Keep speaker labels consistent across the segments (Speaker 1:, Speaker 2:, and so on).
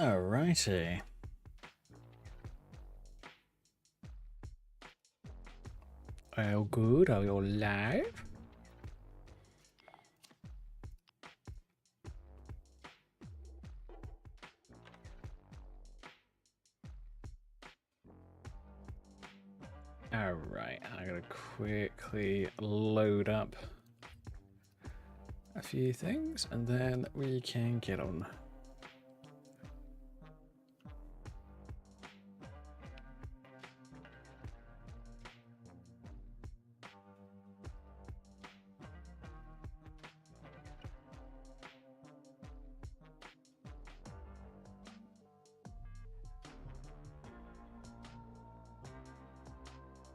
Speaker 1: Alrighty. All good? Are we all live? Alright, I'm gonna quickly load up a few things and then we can get on.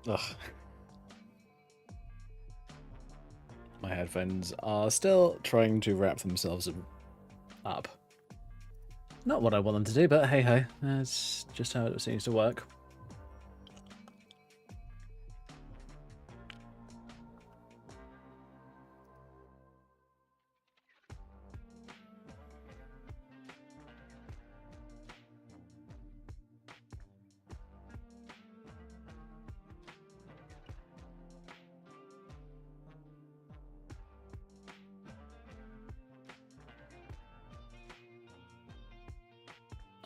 Speaker 1: Ugh. My headphones are still trying to wrap themselves up. Not what I want them to do, but hey ho, that's just how it seems to work.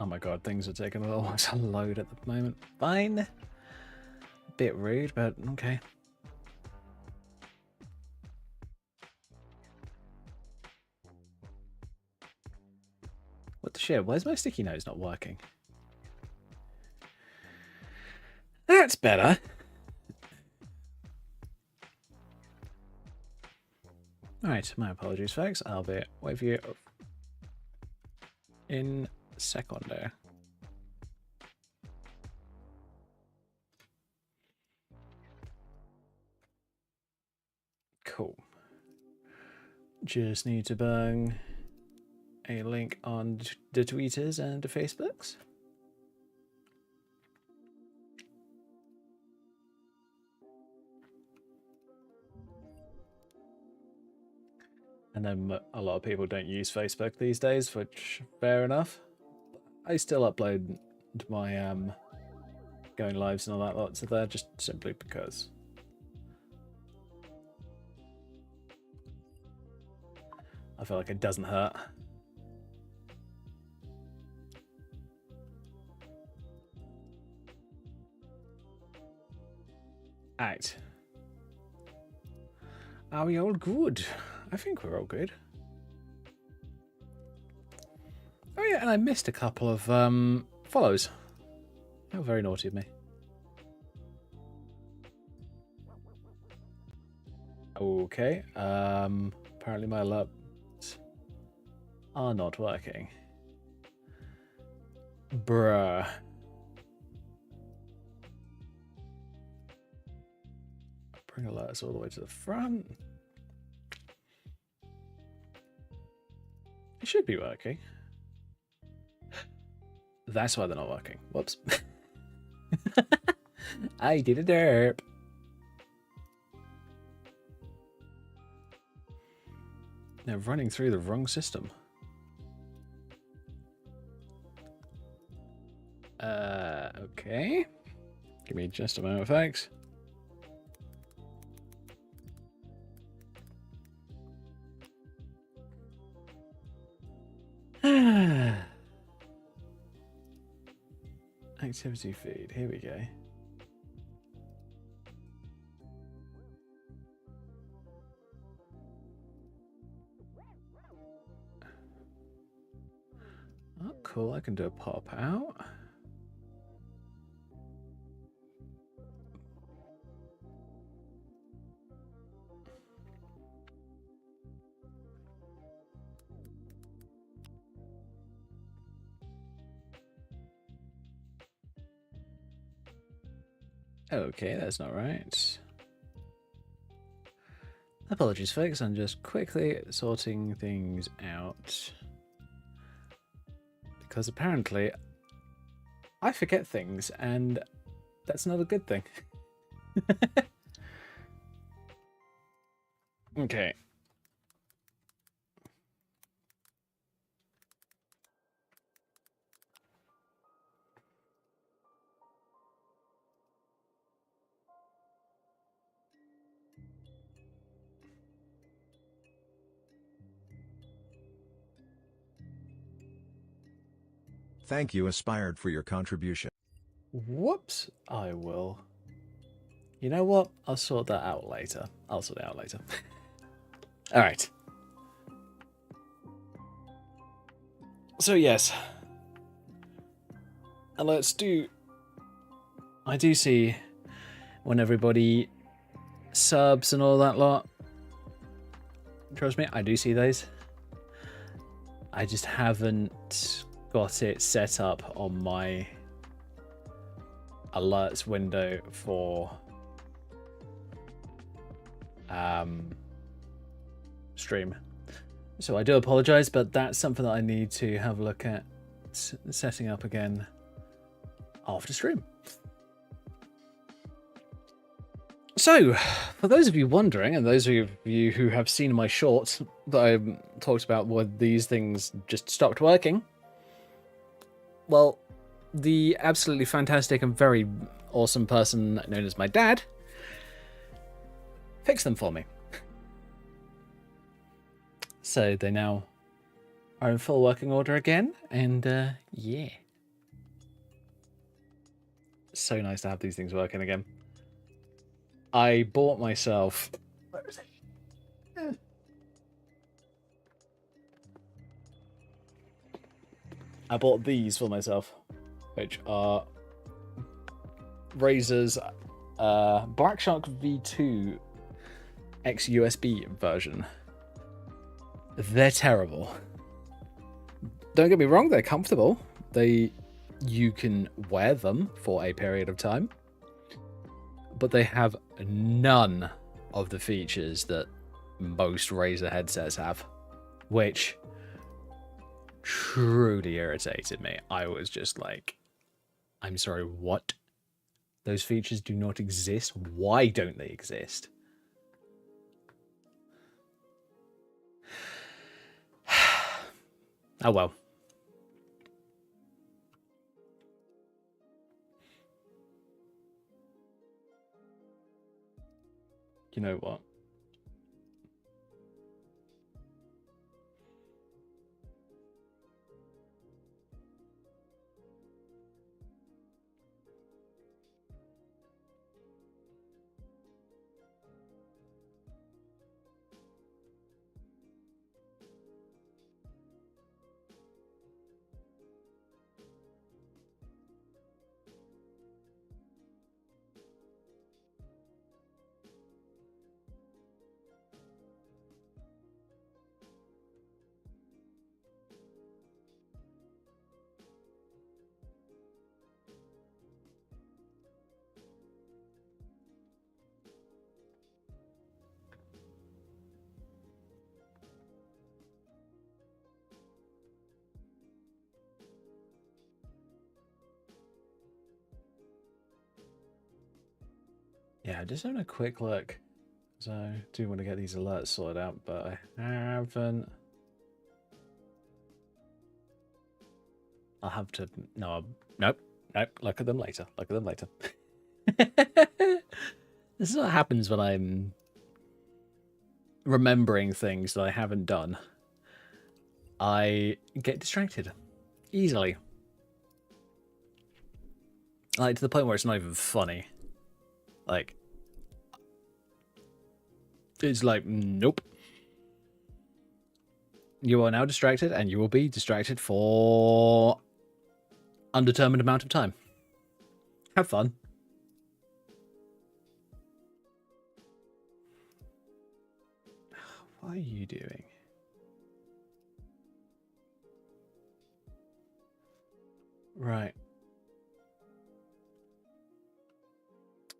Speaker 1: Oh my god, things are taking a little while to load at the moment. Fine. Bit rude, but okay. What the shit? Where's my sticky notes not working? That's better. Alright, my apologies, folks. I'll be with you in a secondo. Cool. Just need to bung a link on the Twitters and the Facebooks. And then a lot of people don't use Facebook these days, which fair enough. I still upload my going lives and all that lot to there just simply because. I feel like it doesn't hurt. Alright. Are we all good? I think we're all good. Oh yeah, and I missed a couple of follows. How very naughty of me. Okay. Apparently my alerts are not working. Bruh. Bring alerts all the way to the front. It should be working. That's why they're not working. Whoops. I did a derp. They're running through the wrong system. Okay. Give me just a moment, folks. Activity feed. Here we go. Oh, cool. I can do a pop out. Okay, that's not right. Apologies, folks. I'm just quickly sorting things out. Because apparently I forget things, and that's not a good thing. Okay.
Speaker 2: Thank you, Aspired, for your contribution.
Speaker 1: Whoops, I will. You know what? I'll sort that out later. I'll sort it out later. All right. So yes. And let's do... I do see when everybody subs and all that lot. Trust me, I do see those. I just haven't got it set up on my alerts window for stream. So I do apologize, but that's something that I need to have a look at setting up again after stream. So, for those of you wondering, and those of you who have seen my shorts that I talked about where these things just stopped working, well, the absolutely fantastic and very awesome person known as my dad fixed them for me. So they now are in full working order again, and yeah. So nice to have these things working again. I bought myself... Where is it? I bought these for myself, which are Razer's Black Shark V2 X-USB version. They're terrible. Don't get me wrong, they're comfortable. You can wear them for a period of time, but they have none of the features that most Razer headsets have, which truly irritated me. I was just like, I'm sorry, what? Those features do not exist? Why don't they exist? Oh well. You know what? Yeah, just having a quick look. So I do want to get these alerts sorted out, but I haven't. I'll have to... No, nope. Look at them later. Look at them later. This is what happens when I'm remembering things that I haven't done. I get distracted easily. Like, to the point where it's not even funny. Like, it's like, nope. You are now distracted, and you will be distracted for undetermined amount of time. Have fun. What are you doing? Right.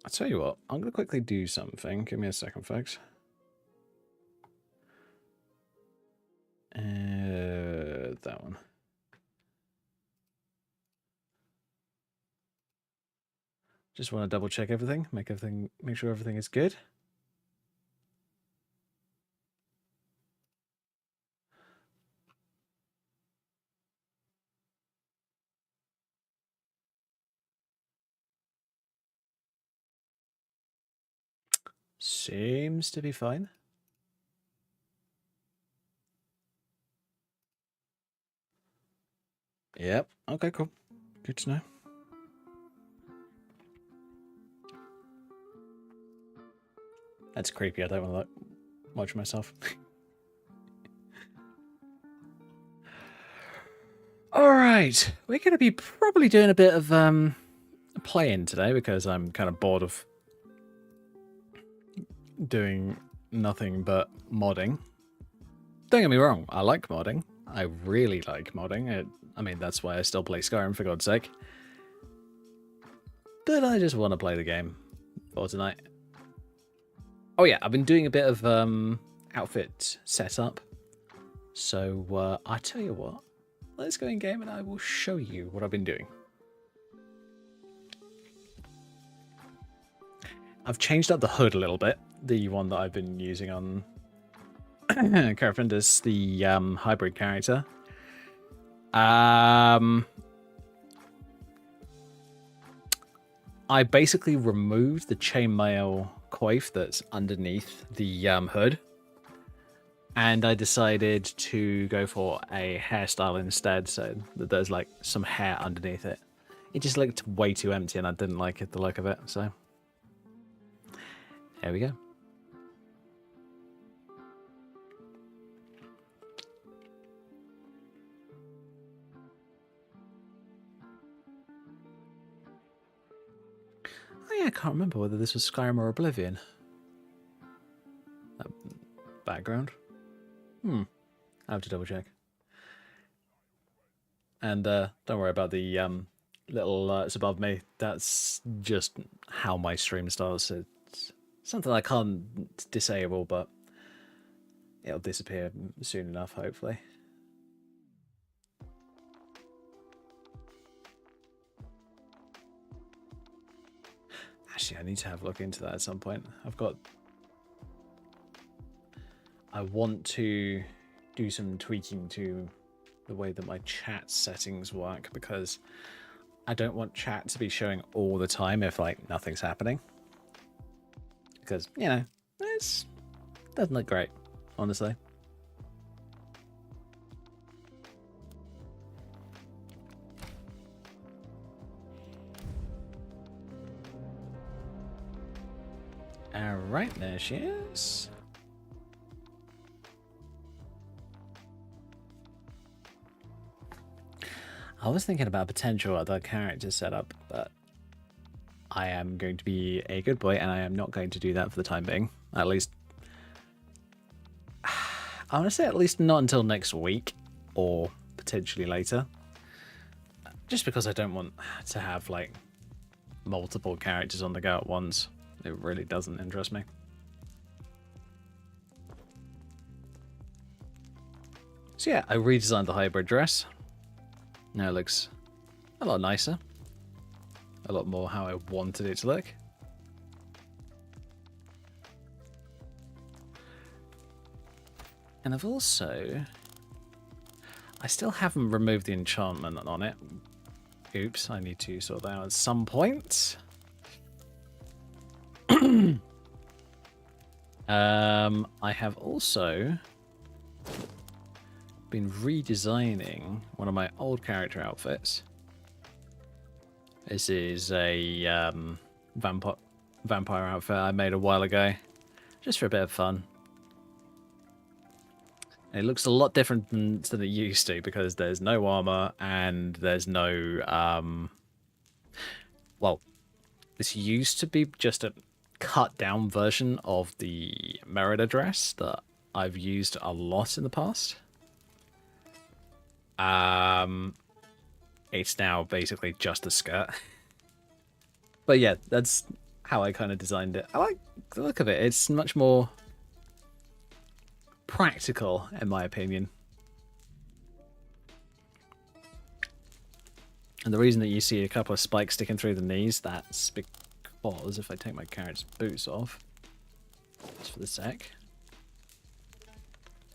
Speaker 1: I'll tell you what, I'm going to quickly do something. Give me a second, folks. That one. Just want to double check everything, make sure everything is good. Seems to be fine. Yep. Okay, cool. Good to know. That's creepy. I don't want to watch myself. All right. We're going to be probably doing a bit of playing today because I'm kind of bored of doing nothing but modding. Don't get me wrong. I like modding. I really like modding. I mean, that's why I still play Skyrim, for God's sake. But I just want to play the game for tonight. Oh yeah, I've been doing a bit of outfit setup. So I tell you what, let's go in game and I will show you what I've been doing. I've changed up the hood a little bit. The one that I've been using on Carafender's the hybrid character. I basically removed the chainmail coif that's underneath the hood, and I decided to go for a hairstyle instead, so that there's like some hair underneath it. It just looked way too empty, and I didn't like the look of it. So there we go. Oh yeah, I can't remember whether this was Skyrim or Oblivion. That background. I have to double check. And don't worry about the little alerts above me. That's just how my stream starts. It's something I can't disable, but it'll disappear soon enough, hopefully. Actually, I need to have a look into that at some point. I want to do some tweaking to the way that my chat settings work, because I don't want chat to be showing all the time if like nothing's happening. Because, you know, it doesn't look great, honestly. Alright, there she is. I was thinking about potential other character setup, but I am going to be a good boy and I am not going to do that for the time being. At least, I want to say at least not until next week or potentially later. Just because I don't want to have like multiple characters on the go at once. It really doesn't interest me. So yeah, I redesigned the hybrid dress. Now it looks a lot nicer. A lot more how I wanted it to look. And I've also... I still haven't removed the enchantment on it. Oops, I need to sort that out at some point. I have also been redesigning one of my old character outfits. This is a vampire outfit I made a while ago, just for a bit of fun. It looks a lot different than it used to, because there's no armor and there's no well, this used to be just a cut down version of the Merida dress that I've used a lot in the past. It's now basically just a skirt. But yeah, that's how I kind of designed it. I like the look of it. It's much more practical, in my opinion. And the reason that you see a couple of spikes sticking through the knees, that's because if I take my character's boots off, just for the sec,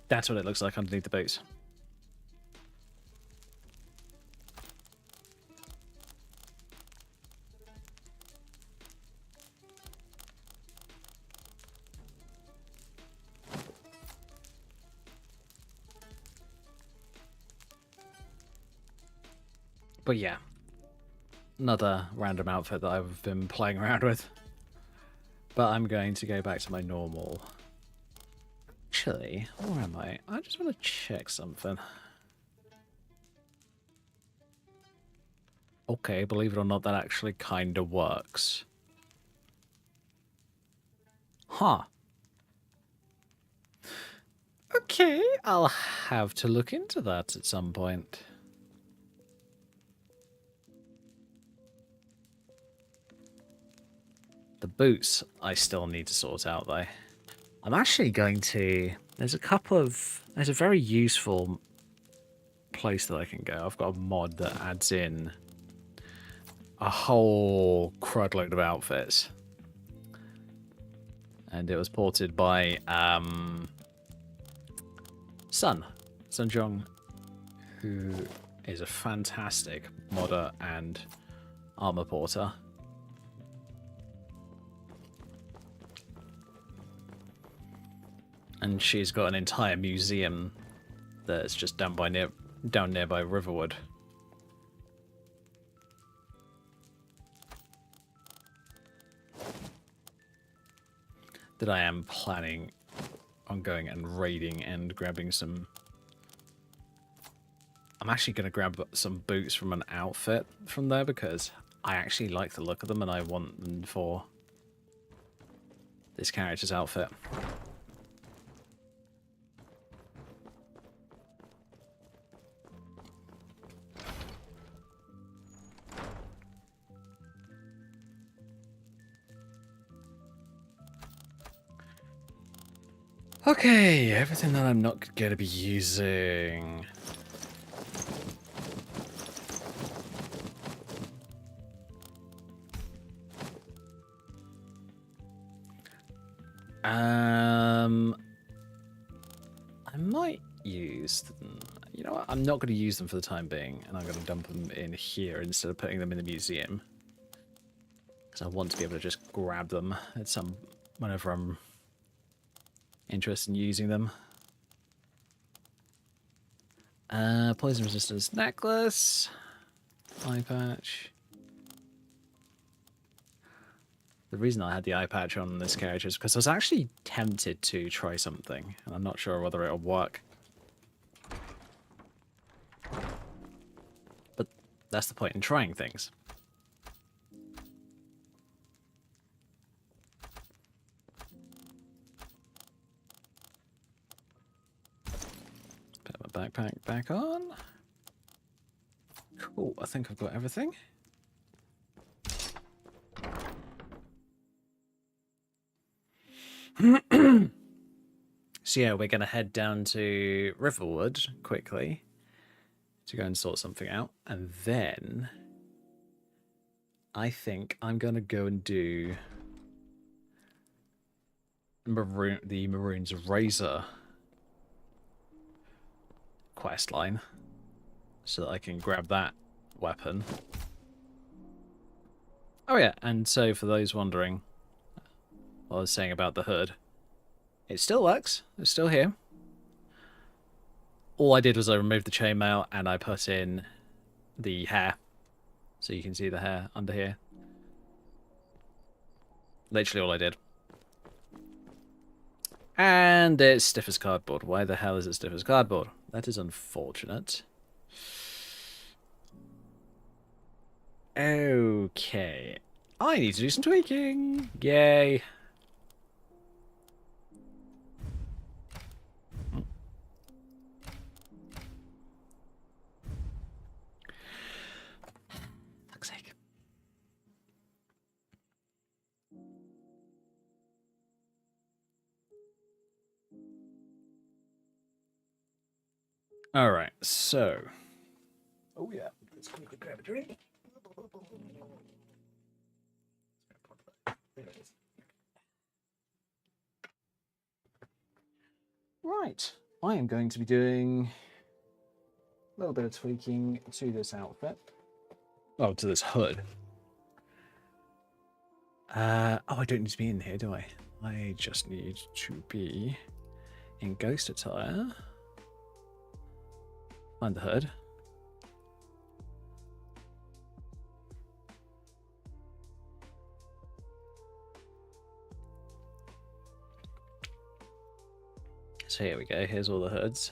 Speaker 1: that's what it looks like underneath the boots. But yeah, another random outfit that I've been playing around with. But I'm going to go back to my normal. Actually, where am I? I just want to check something. Okay, believe it or not, that actually kind of works. Huh. Okay, I'll have to look into that at some point. The boots I still need to sort out though. I'm actually going to... There's a very useful place that I can go. I've got a mod that adds in a whole crud load of outfits. And it was ported by Sun Jong, who is a fantastic modder and armor porter. And she's got an entire museum that's just down nearby Riverwood. That I am planning on going and raiding and grabbing some... I'm actually going to grab some boots from an outfit from there because I actually like the look of them and I want them for this character's outfit. Okay, everything that I'm not going to be using. I might use them. You know what? I'm not going to use them for the time being, and I'm going to dump them in here instead of putting them in the museum. Because I want to be able to just grab them at whenever I'm interested in using them. Poison resistance necklace, eye patch. The reason I had the eye patch on this character is because I was actually tempted to try something, and I'm not sure whether it'll work. But that's the point in trying things. Put my backpack back on. Cool, I think I've got everything. So yeah, we're going to head down to Riverwood quickly to go and sort something out. And then I think I'm going to go and do the Maroon's Razor quest line so that I can grab that weapon. Oh yeah, and so for those wondering what I was saying about the hood, it still works. It's still here. All I did was I removed the chainmail and I put in the hair. So you can see the hair under here. Literally all I did. And it's stiff as cardboard. Why the hell is it stiff as cardboard? That is unfortunate. Okay. I need to do some tweaking. Yay. Fuck's sake. All right, so. Oh yeah, let's quickly grab a drink. There it is. Right, I am going to be doing a little bit of tweaking to this outfit. Oh, to this hood. Oh, I don't need to be in here, do I? I just need to be in ghost attire. Find the hood. So here we go. Here's all the hoods.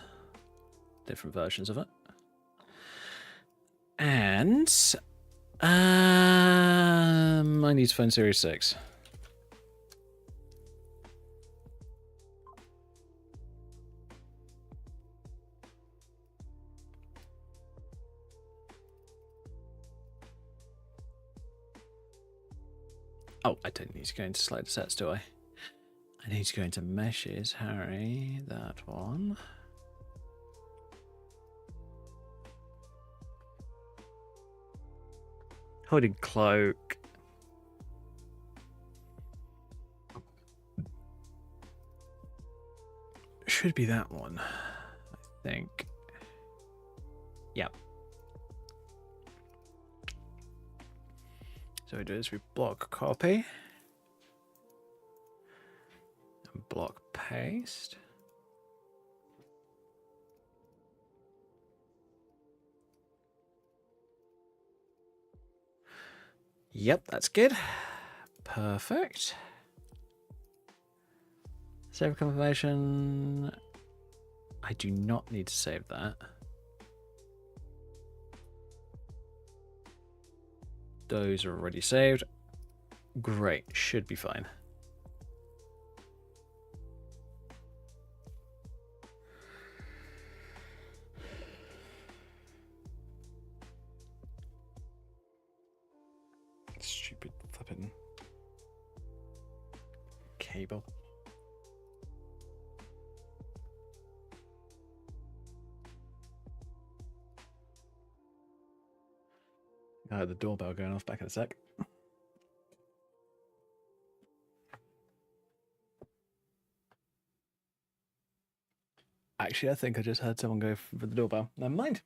Speaker 1: Different versions of it. And I need to find Series 6. Oh, I don't need to go into slider sets, do I? I need to go into meshes, Harry. That one. Hooded cloak. Should be that one, I think. Yep. So we do is we block copy and block paste. Yep, that's good. Perfect. Save confirmation. I do not need to save that. Those are already saved. Great, should be fine. Stupid flipping cable. I heard the doorbell going off. Back in a sec. Actually, I think I just heard someone go for the doorbell. Never mind.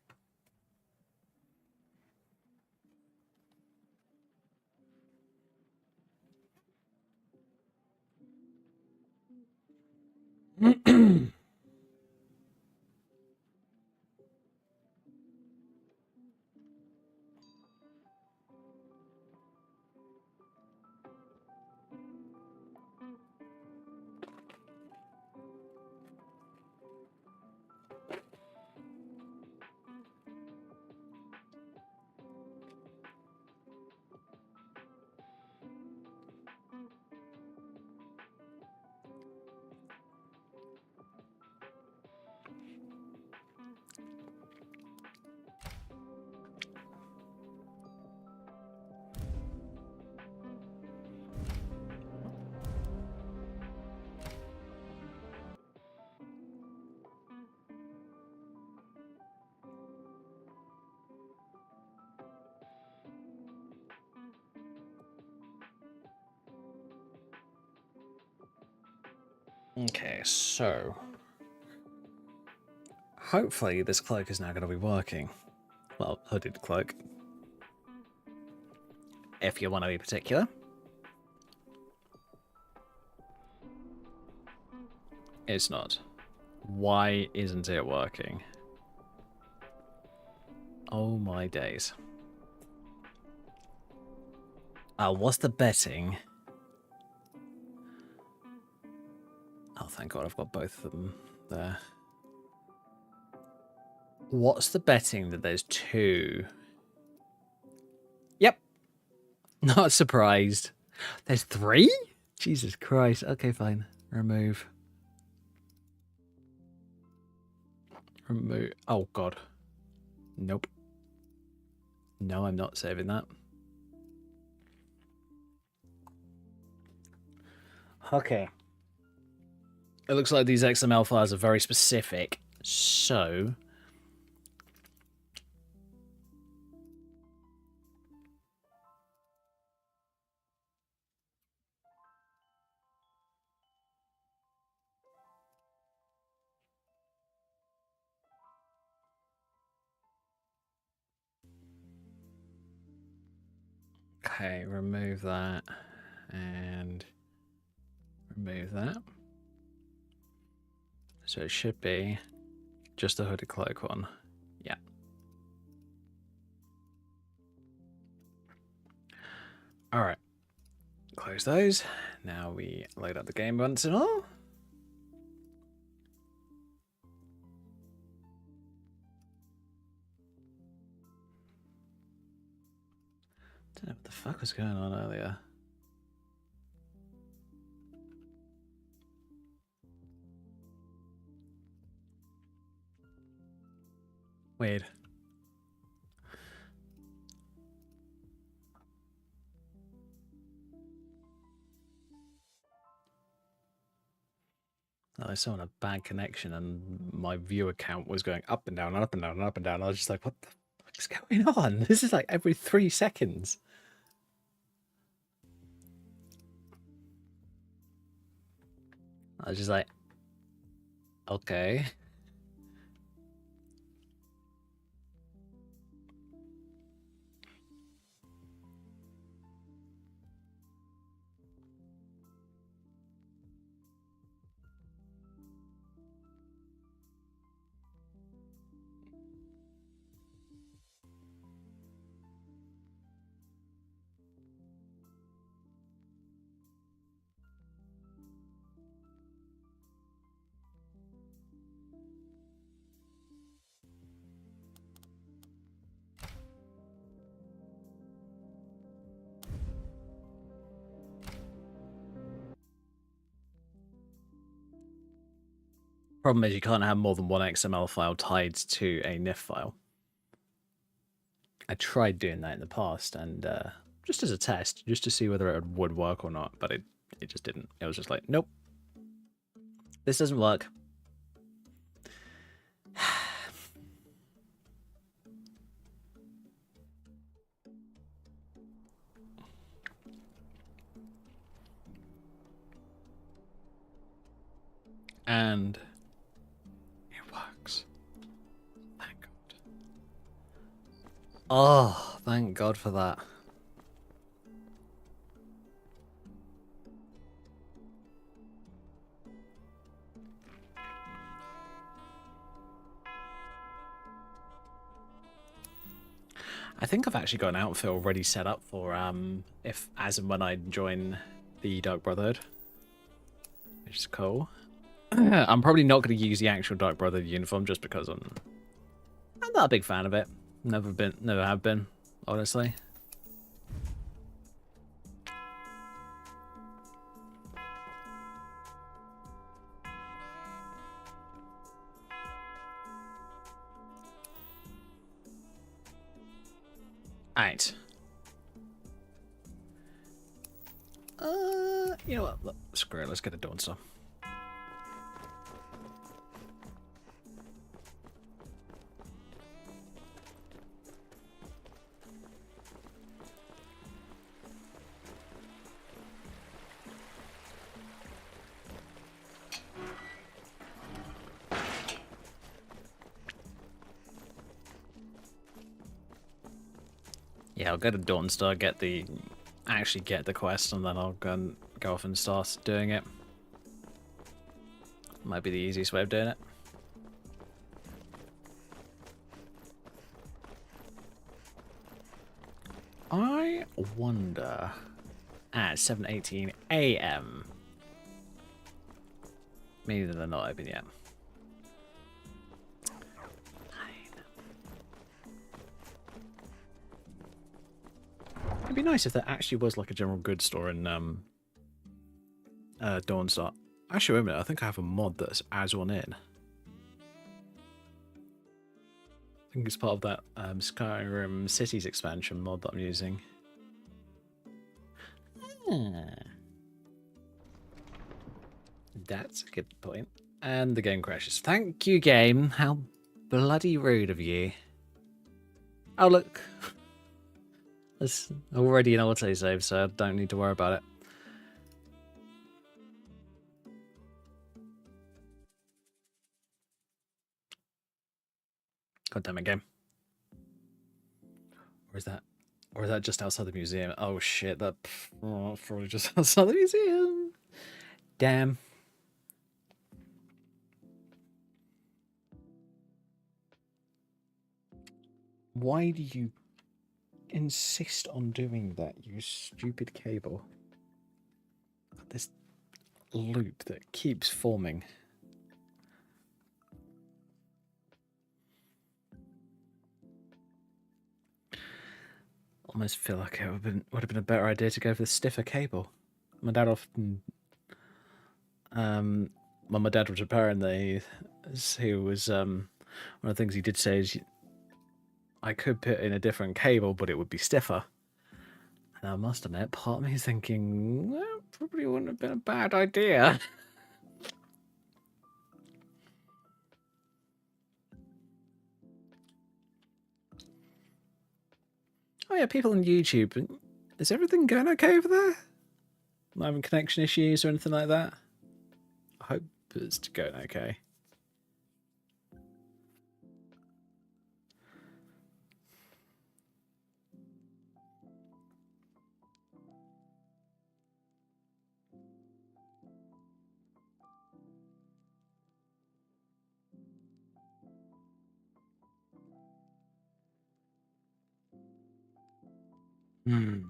Speaker 1: Okay, so hopefully this cloak is now going to be working. Well, hooded cloak. If you want to be particular. It's not. Why isn't it working? Oh my days. What's the betting? Oh, thank God I've got both of them there. What's the betting that there's two? Yep. Not surprised. There's three? Jesus Christ. Okay, fine. Remove. Remove. Oh, God. Nope. No, I'm not saving that. Okay. It looks like these XML files are very specific, so... Okay, remove that, and remove that. So it should be just the hooded cloak one. Yeah. All right. Close those. Now we load up the game once and all. the fuck was going on earlier? Weird. I saw on a bad connection and my viewer count was going up and down and up and down and up and down. I was just like, what the fuck's going on? This is like every 3 seconds. I was just like, okay. Problem is you can't have more than one XML file tied to a NIF file. I tried doing that in the past and just as a test, just to see whether it would work or not, but it just didn't. It was just like, nope, this doesn't work. And it works. Thank God. Oh, thank God for that. I think I've actually got an outfit already set up for if as and when I join the Dark Brotherhood, which is cool. I'm probably not going to use the actual Dark Brotherhood uniform just because I'm not a big fan of it. Never have been, honestly. Alright. You know what? Look, screw it. Let's get a Dawn Star. Yeah, I'll get a Dawn Star, actually get the quest, and then I'll go off and start doing it. Might be the easiest way of doing it. I wonder at 7:18 AM. Maybe they're not open yet. It'd be nice if there actually was like a general goods store in Dawnstar. Actually, wait a minute. I think I have a mod that adds one in. I think it's part of that Skyrim Cities expansion mod that I'm using. That's a good point. And the game crashes. Thank you, game. How bloody rude of you. Oh, look. There's already an auto save, so I don't need to worry about it. God damn it, game. Or is that just outside the museum? Oh shit, that's probably just outside the museum. Damn. Why do you insist on doing that, you stupid cable? This loop that keeps forming. almost feel like it would have been a better idea to go for the stiffer cable. My dad often, when my dad was repairing he was one of the things he did say is I could put in a different cable, but it would be stiffer. And I must admit, part of me is thinking, well, probably wouldn't have been a bad idea. Oh yeah, people on YouTube. Is everything going okay over there? Not having connection issues or anything like that? I hope it's going okay. Hmm.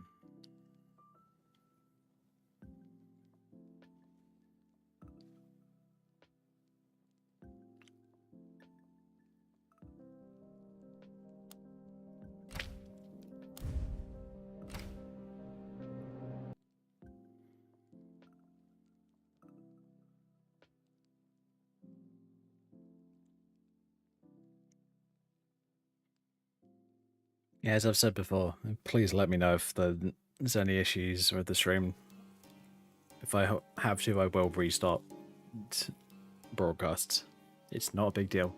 Speaker 1: Yeah, as I've said before, please let me know if there's any issues with the stream. If I have to, I will restart broadcasts. It's not a big deal.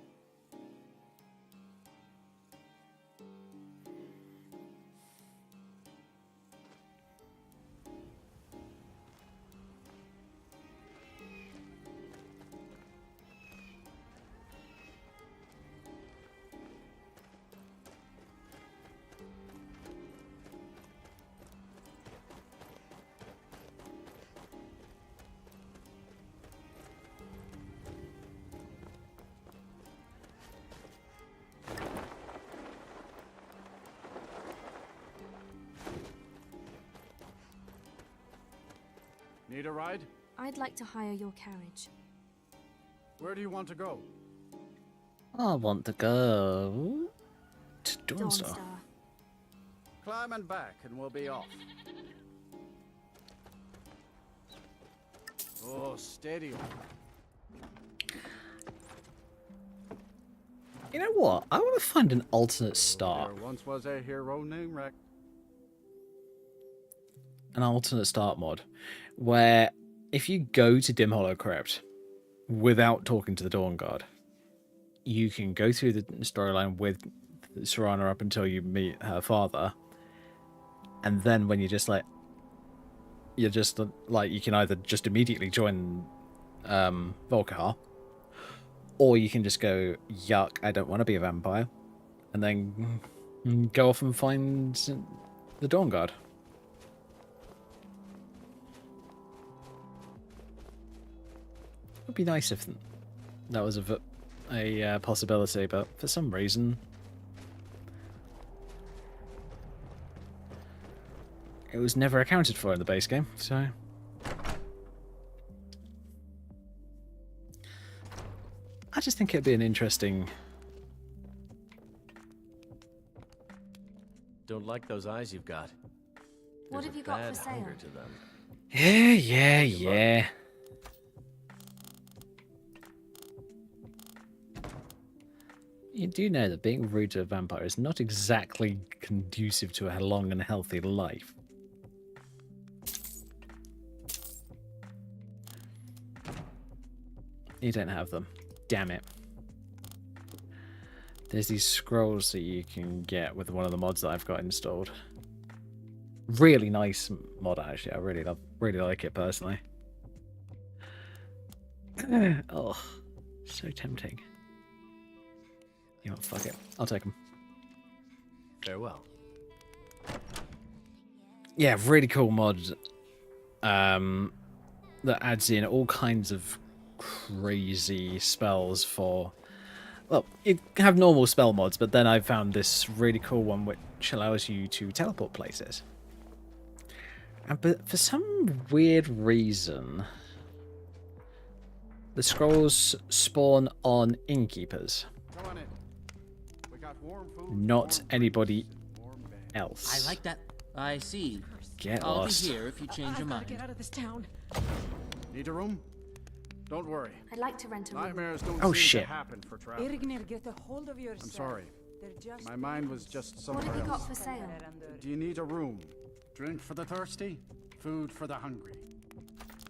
Speaker 3: Need a ride?
Speaker 4: I'd like to hire your carriage.
Speaker 3: Where do you want to go?
Speaker 1: I want to go to Dawnstar.
Speaker 3: Climb and back and we'll be off. Oh, steady.
Speaker 1: You know what? I want to find an alternate start.
Speaker 3: There once was a hero named Rex.
Speaker 1: An alternate start mod where if you go to Dim Hollow Crypt without talking to the Dawn Guard, you can go through the storyline with Serana up until you meet her father, and then when you can either just immediately join Volkihar, or you can just go, yuck, I don't want to be a vampire, and then go off and find the Dawn Guard. It would be nice if that was a possibility, but for some reason it was never accounted for in the base game, so I just think it'd be an interesting...
Speaker 5: Don't like those eyes you've got.
Speaker 4: What
Speaker 5: There's
Speaker 4: have
Speaker 5: a
Speaker 4: you got
Speaker 5: bad
Speaker 4: for sale?
Speaker 5: hunger to them.
Speaker 1: Yeah. You do know that being rude to a vampire is not exactly conducive to a long and healthy life. You don't have them. Damn it. There's these scrolls that you can get with one of the mods that I've got installed. Really nice mod, actually. I really like it personally. Oh, so tempting. You know what, fuck it. I'll take them.
Speaker 5: Farewell.
Speaker 1: Yeah, really cool mod. That adds in all kinds of crazy spells for... Well, you have normal spell mods, but then I found this really cool one which allows you to teleport places. But for some weird reason, the scrolls spawn on innkeepers,
Speaker 3: Come on in. We got warm food,
Speaker 1: not
Speaker 3: warm
Speaker 1: anybody
Speaker 3: drinks, warm beds.
Speaker 1: else.
Speaker 6: I like that I see.
Speaker 1: Get
Speaker 6: I'll
Speaker 1: lost.
Speaker 6: be here if you change your mind.
Speaker 7: Get out of this town.
Speaker 3: Need a room? Don't worry.
Speaker 4: I'd like to rent a room.
Speaker 3: Nightmares don't
Speaker 1: Oh,
Speaker 3: seem
Speaker 1: shit.
Speaker 3: to happen for travelers.
Speaker 7: Irgnir, get a hold of yourself.
Speaker 3: I'm sorry.
Speaker 7: They're just
Speaker 3: My mind was just
Speaker 4: What
Speaker 3: somewhere
Speaker 4: have you got
Speaker 3: else.
Speaker 4: for sale?
Speaker 3: Do you need a room? Drink for the thirsty, food for the hungry.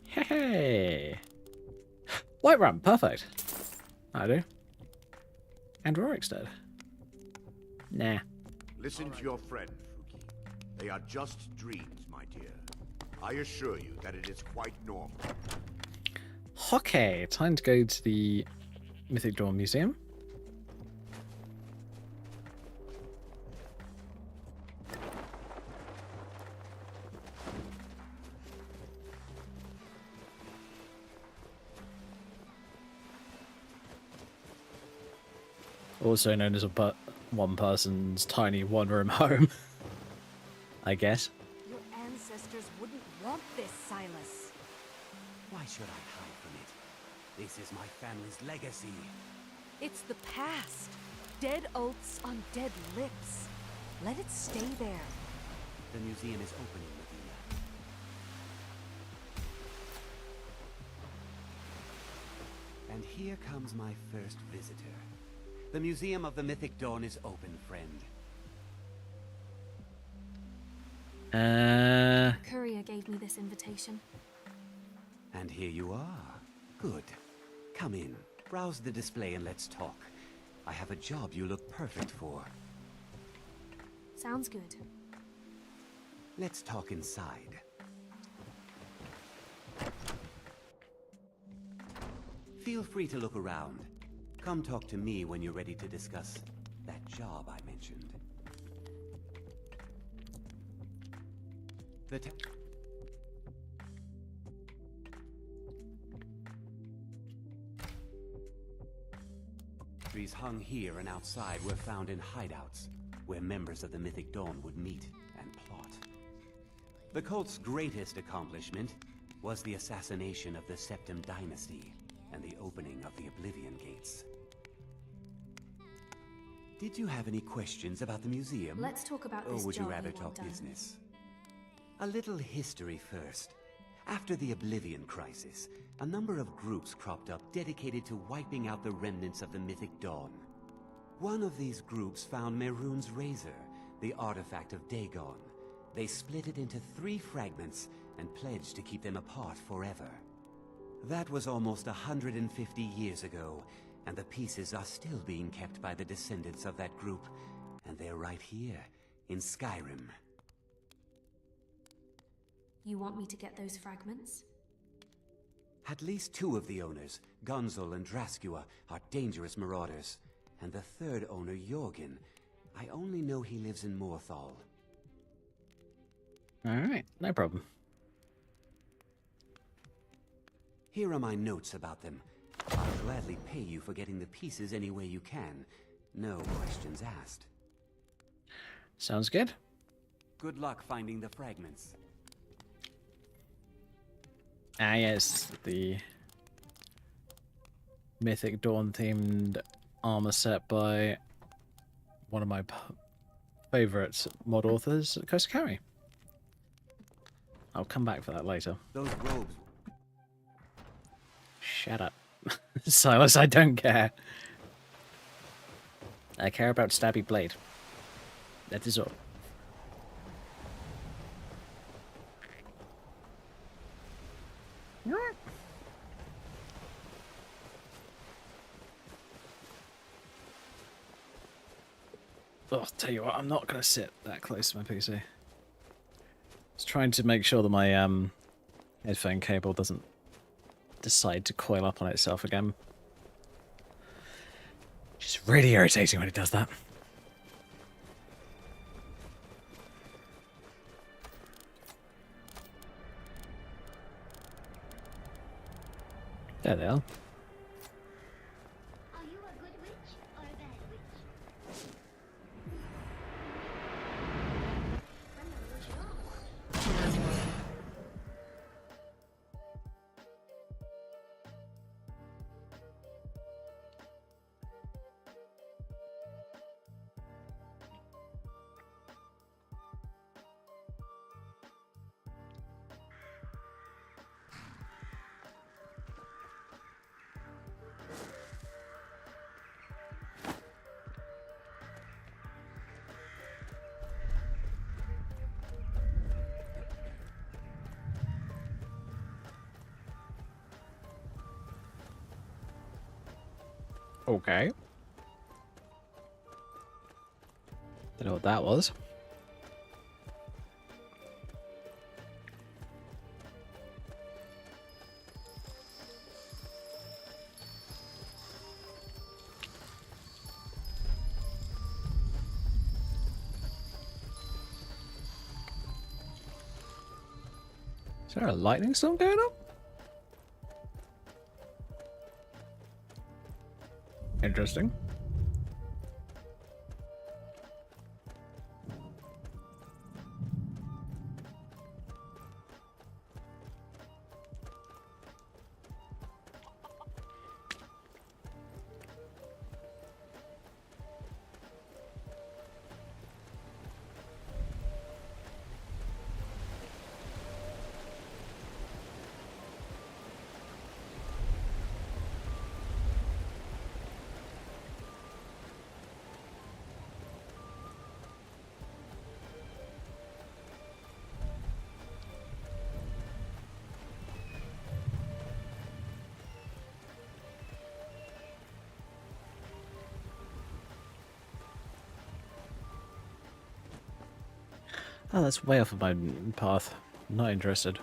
Speaker 1: Hey. White rum, perfect. I do. And Rorik's dead. Nah.
Speaker 8: Listen to your friend, Fuki. They are just dreams, my dear. I assure you that it is quite normal.
Speaker 1: Okay, time to go to the Mythic Dawn Museum. Also known as one person's tiny one-room home, I guess.
Speaker 9: Your ancestors wouldn't want this, Silas.
Speaker 10: Why should I hide from it? This is my family's legacy.
Speaker 9: It's the past. Dead oaths on dead lips. Let it stay there.
Speaker 10: The museum is opening, Medina. And here comes my first visitor. The Museum of the Mythic Dawn is open, friend.
Speaker 4: Courier gave me this invitation.
Speaker 10: And here you are. Good. Come in. Browse the display and let's talk. I have a job you look perfect for.
Speaker 4: Sounds good.
Speaker 10: Let's talk inside. Feel free to look around. Come talk to me when you're ready to discuss that job I mentioned. The tapestries hung here and outside were found in hideouts, where members of the Mythic Dawn would meet and plot. The cult's greatest accomplishment was the assassination of the Septim Dynasty and the opening of the Oblivion Gates. Did you have any questions about the museum?
Speaker 4: Let's talk about
Speaker 10: Or
Speaker 4: this
Speaker 10: would you
Speaker 4: job
Speaker 10: rather
Speaker 4: want
Speaker 10: talk
Speaker 4: done.
Speaker 10: business? A little history first. After the Oblivion Crisis, a number of groups cropped up dedicated to wiping out the remnants of the Mythic Dawn. One of these groups found Mehrunes' razor, the artifact of Dagon. They split it into 3 fragments and pledged to keep them apart forever. That was almost 150 years ago, and the pieces are still being kept by the descendants of that group, and they're right here, in Skyrim.
Speaker 4: You want me to get those fragments?
Speaker 10: At least 2 of the owners, Gunzel and Draskua, are dangerous marauders, and the 3rd owner, Jorgen, I only know he lives in Morthal.
Speaker 1: Alright, no problem.
Speaker 10: Here are my notes about them. I'll gladly pay you for getting the pieces any way you can. No questions asked.
Speaker 1: Sounds good.
Speaker 10: Good luck finding the fragments.
Speaker 1: Ah, yes, the Mythic Dawn themed armor set by one of my favorite mod authors, Costa Carry. I'll come back for that later.
Speaker 10: Those robes.
Speaker 1: Shut up. Silas, I don't care. I care about Stabby Blade. That is all. Oh, tell you what, I'm not going to sit that close to my PC. I was trying to make sure that my headphone cable doesn't decide to coil up on itself again. It's really irritating when it does that. There they are.
Speaker 11: Are you a good witch or a bad witch? I'm not really sure.
Speaker 1: Okay. Don't know what that was. Is there a lightning storm going on? Interesting. Oh, that's way off of my path. Not interested.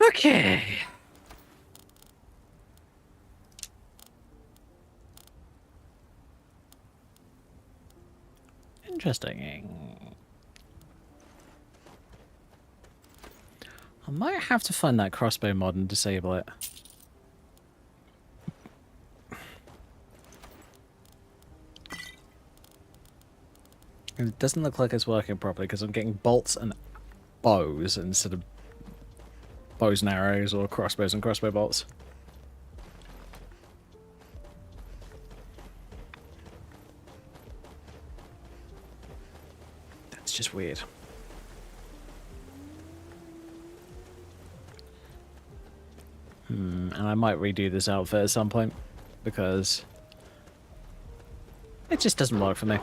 Speaker 1: Okay. Interesting. I might have to find that crossbow mod and disable it. It doesn't look like it's working properly because I'm getting bolts and bows instead of bows and arrows or crossbows and crossbow bolts. That's just weird. And I might redo this outfit at some point because it just doesn't work for me.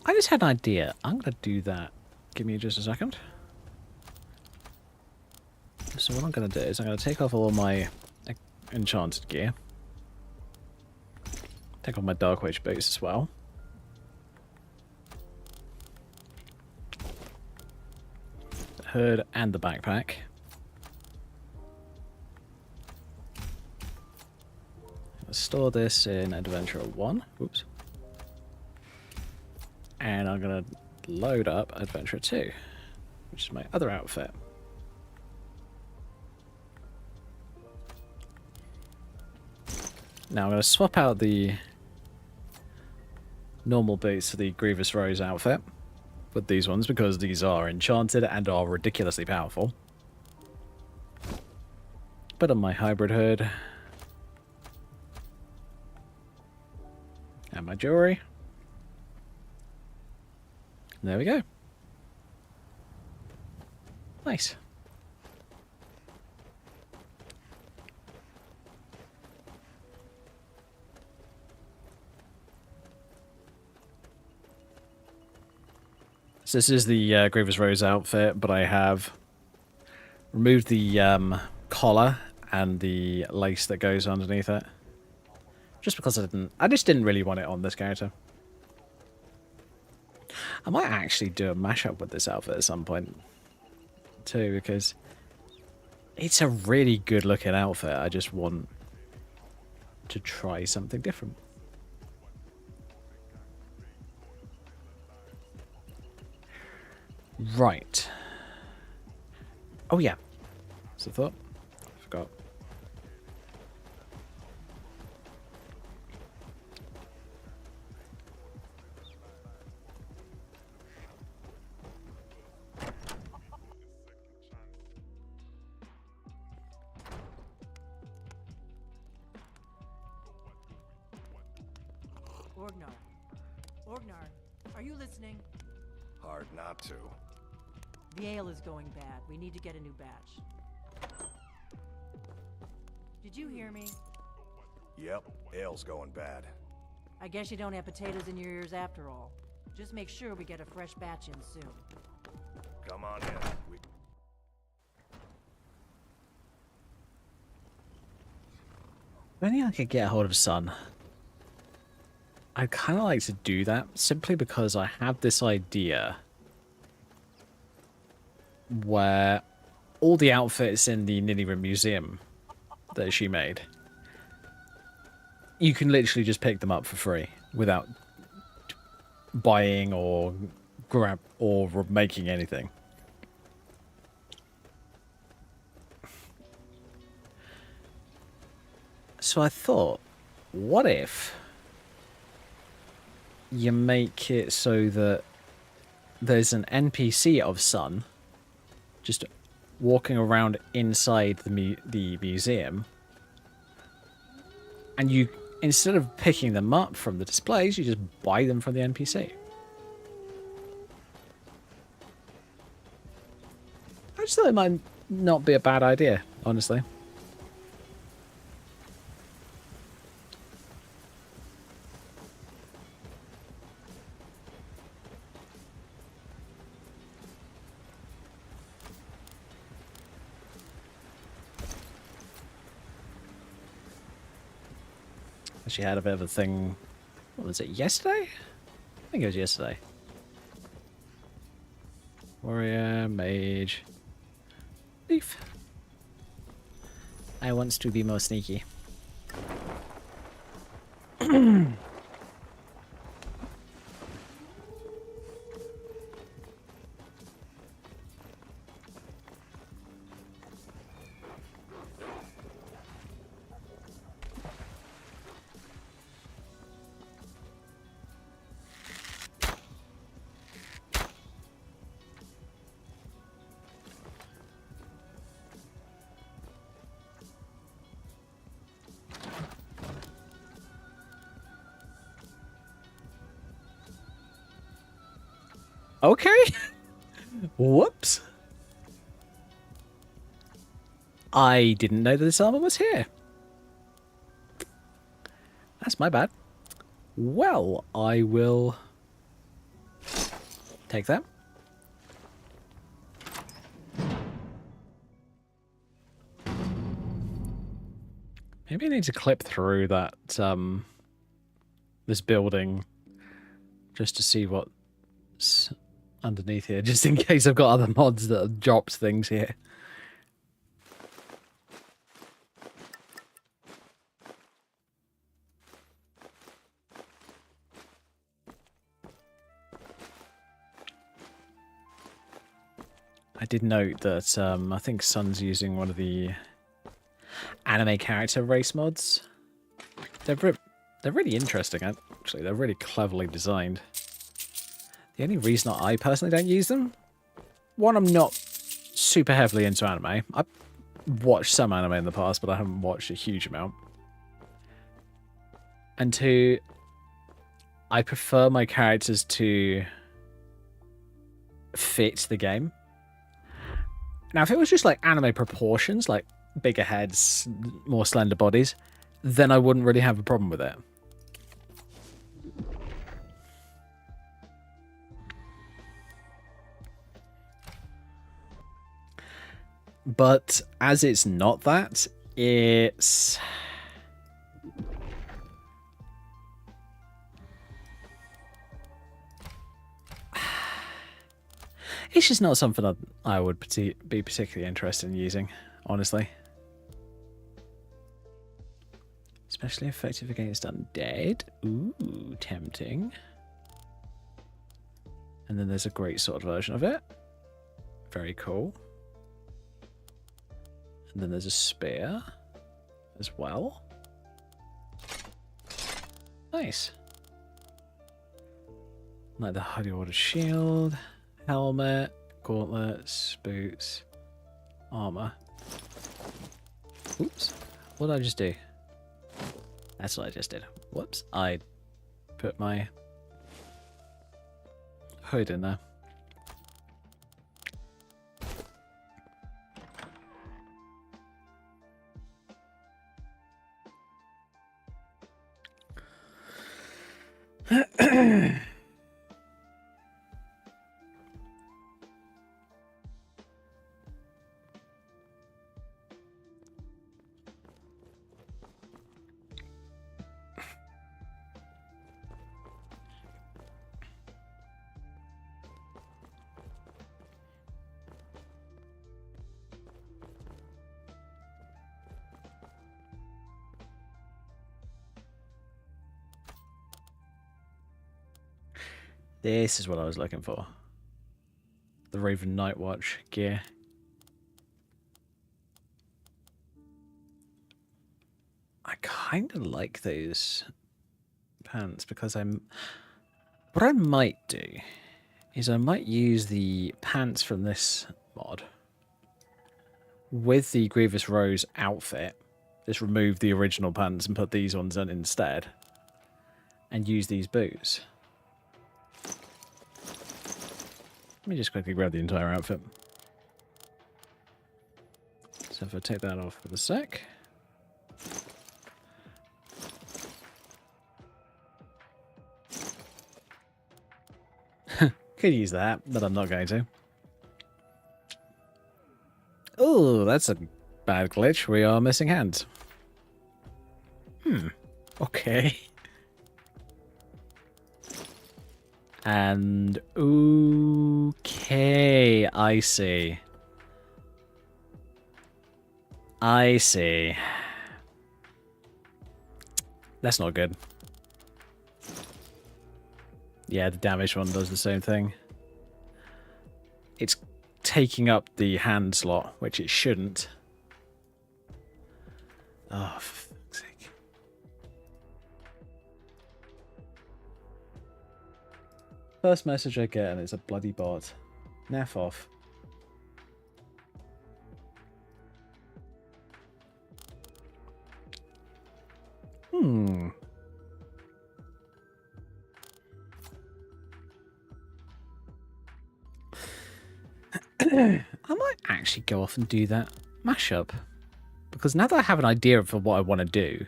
Speaker 1: I just had an idea. I'm going to do that. Give me just a second. So what I'm going to do is I'm going to take off all my enchanted gear. Take off my Dark Witch boots as well. The hood and the backpack. Let's store this in Adventurer 1. Oops. And I'm going to load up Adventurer 2, which is my other outfit. Now I'm going to swap out the normal boots for the Grievous Rose outfit with these ones because these are enchanted and are ridiculously powerful. Put on my hybrid hood. And my jewelry. There we go. Nice. So this is the Grievous Rose outfit, but I have removed the collar and the lace that goes underneath it. Just because I just didn't really want it on this character. I might actually do a mashup with this outfit at some point too, because it's a really good looking outfit. I just want to try something different. Right. Oh yeah. What's the thought? Forgot.
Speaker 7: Orgnar, are you listening?
Speaker 6: Hard not to.
Speaker 7: The ale is going bad. We need to get a new batch. Did you hear me?
Speaker 6: Yep, ale's going bad.
Speaker 7: I guess you don't have potatoes in your ears after all. Just make sure we get a fresh batch in soon.
Speaker 6: Come on in.
Speaker 1: If only I could get a hold of Sun. I'd kind of like to do that simply because I have this idea where all the outfits in the Nineveh Museum that she made, you can literally just pick them up for free without buying or making anything. So I thought, what if you make it so that there's an NPC of Sun just walking around inside the museum, and you, instead of picking them up from the displays, you just buy them from the NPC. I just thought it might not be a bad idea, honestly. She had a bit of a thing. What was it, yesterday? I think it was yesterday. Warrior, mage, thief. I want to be more sneaky. Okay. Whoops. I didn't know that this armor was here. That's my bad. Well, I will take that. Maybe I need to clip through that this building just to see what's underneath here, just in case I've got other mods that have dropped things here. I did note that I think Sun's using one of the anime character race mods. They're really interesting, actually. They're really cleverly designed. The only reason I personally don't use them, one, I'm not super heavily into anime. I've watched some anime in the past, but I haven't watched a huge amount. And two, I prefer my characters to fit the game. Now, if it was just like anime proportions, like bigger heads, more slender bodies, then I wouldn't really have a problem with it. But as it's not that, it's just not something that I would be particularly interested in using, honestly. Especially effective against undead. Ooh, tempting. And then there's a great sword version of it. Very cool. And then there's a spear as well. Nice. Like the highly ordered shield, helmet, gauntlets, boots, armor. Oops. What did I just do? That's what I just did. Whoops. I put my hood in there. This is what I was looking for. The Raven Night Watch gear. I kind of like those pants because what I might do is I might use the pants from this mod with the Grievous Rose outfit. Just remove the original pants and put these ones on instead. And use these boots. Let me just quickly grab the entire outfit. So if I take that off for a sec. Could use that, but I'm not going to. Oh, that's a bad glitch. We are missing hands. Okay. And okay, I see. I see. That's not good. Yeah, the damaged one does the same thing. It's taking up the hand slot, which it shouldn't. Oh, for fuck's sake. First message I get and it's a bloody bot. Naff off. I might actually go off and do that mashup. Because now that I have an idea for what I want to do,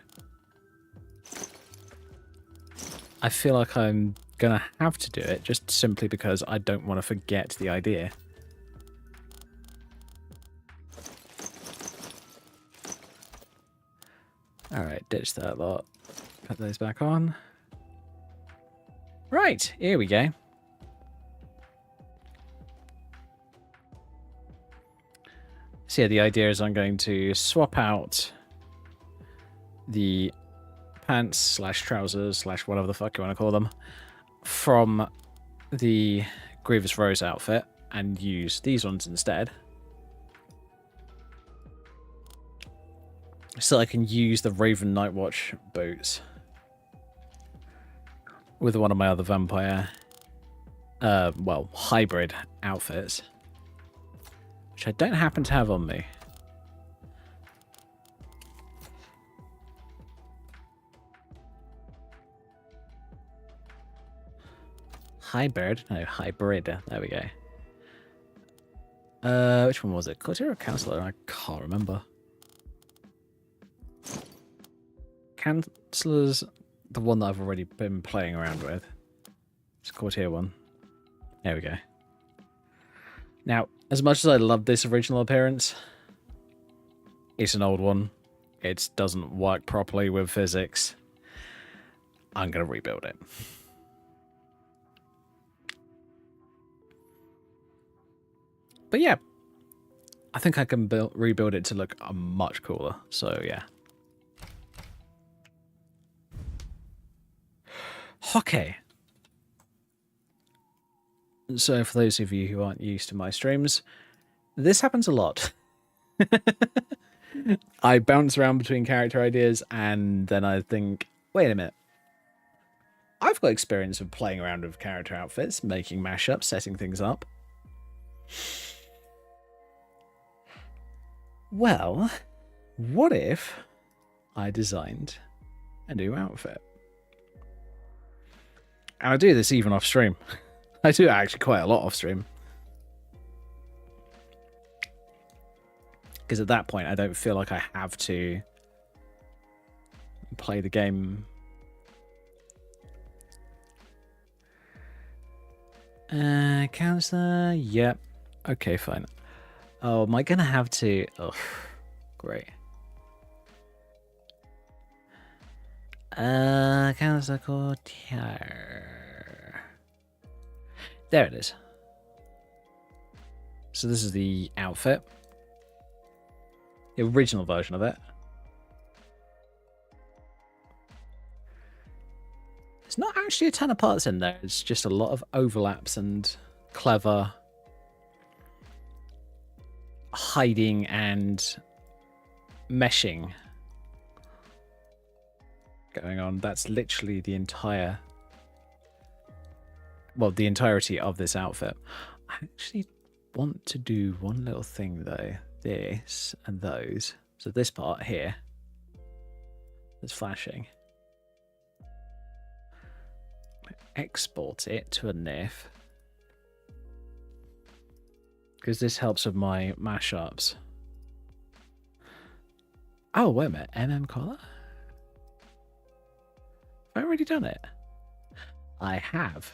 Speaker 1: I feel like I'm gonna have to do it just simply because I don't want to forget the idea. Alright, ditch that lot. Put those back on. Right, here we go. So yeah, the idea is I'm going to swap out the pants slash trousers slash whatever the fuck you want to call them from the Grievous Rose outfit and use these ones instead. So I can use the Raven Nightwatch boots with one of my other vampire, well, hybrid outfits, which I don't happen to have on me. Hybrid? No, hybrid. There we go. Which one was it? Courtier or Counselor? I can't remember. Counselor's the one that I've already been playing around with. It's a Courtier one. There we go. Now, as much as I love this original appearance, it's an old one. It doesn't work properly with physics. I'm going to rebuild it. But yeah, I think I can rebuild it to look much cooler. So yeah. Okay. So for those of you who aren't used to my streams, this happens a lot. I bounce around between character ideas and then I think, wait a minute. I've got experience of playing around with character outfits, making mashups, setting things up. Well, what if I designed a new outfit? And I do this even off stream. I do actually quite a lot off stream. Because at that point, I don't feel like I have to play the game. Counselor? Yep. Okay, fine. Oh, am I going to have to... Oh, great. Counselor Courtier. There it is. So this is the outfit. The original version of it. There's not actually a ton of parts in there. It's just a lot of overlaps and clever hiding and meshing going on. That's literally the entire... Well, the entirety of this outfit. I actually want to do one little thing though. This and those. So this part here that's flashing. Export it to a NIF. Because this helps with my mashups. Oh, wait a minute. MM color? Have I already done it? I have.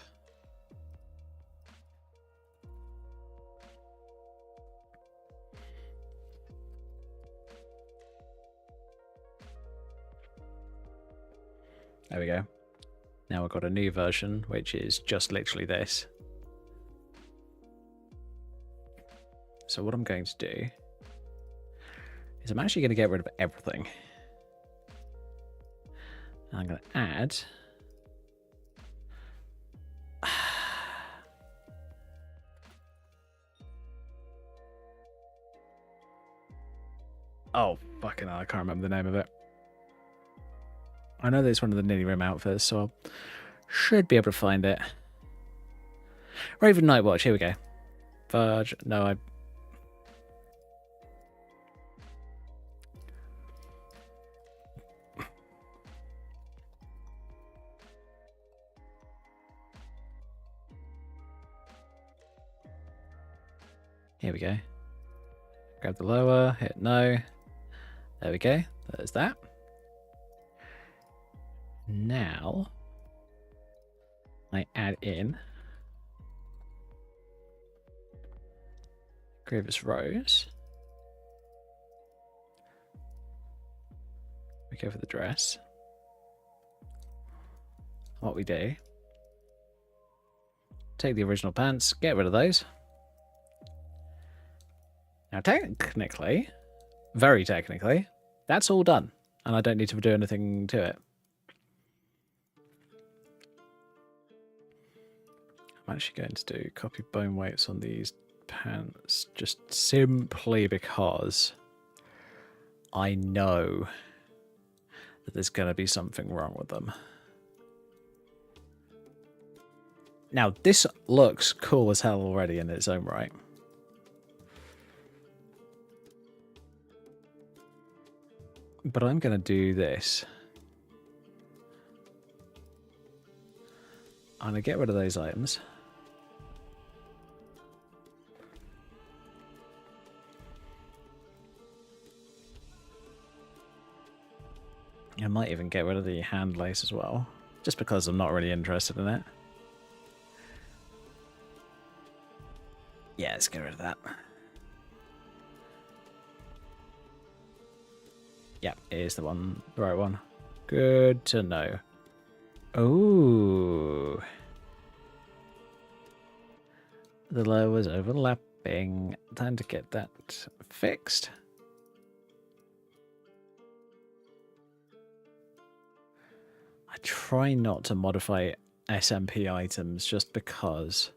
Speaker 1: There we go. Now we've got a new version, which is just literally this. So what I'm going to do is I'm actually going to get rid of everything. I'm going to add... Oh, fucking hell, I can't remember the name of it. I know there's one of the Nitty Rim outfits, so I should be able to find it. Raven Nightwatch, here we go. Verge, no, I... Here we go. Grab the lower, hit no. There we go, there's that. Now, I add in Grievous Rose. We go for the dress. What we do, take the original pants, get rid of those. Now technically, very technically, that's all done. And I don't need to do anything to it. I'm actually going to do copy bone weights on these pants just simply because I know that there's going to be something wrong with them. Now, this looks cool as hell already in its own right. But I'm going to do this. I'm going to get rid of those items. I might even get rid of the hand lace as well, just because I'm not really interested in it. Yeah, let's get rid of that. Yeah, it is the one, the right one. Good to know. Oh, the lower was overlapping. Time to get that fixed. I try not to modify SMP items just because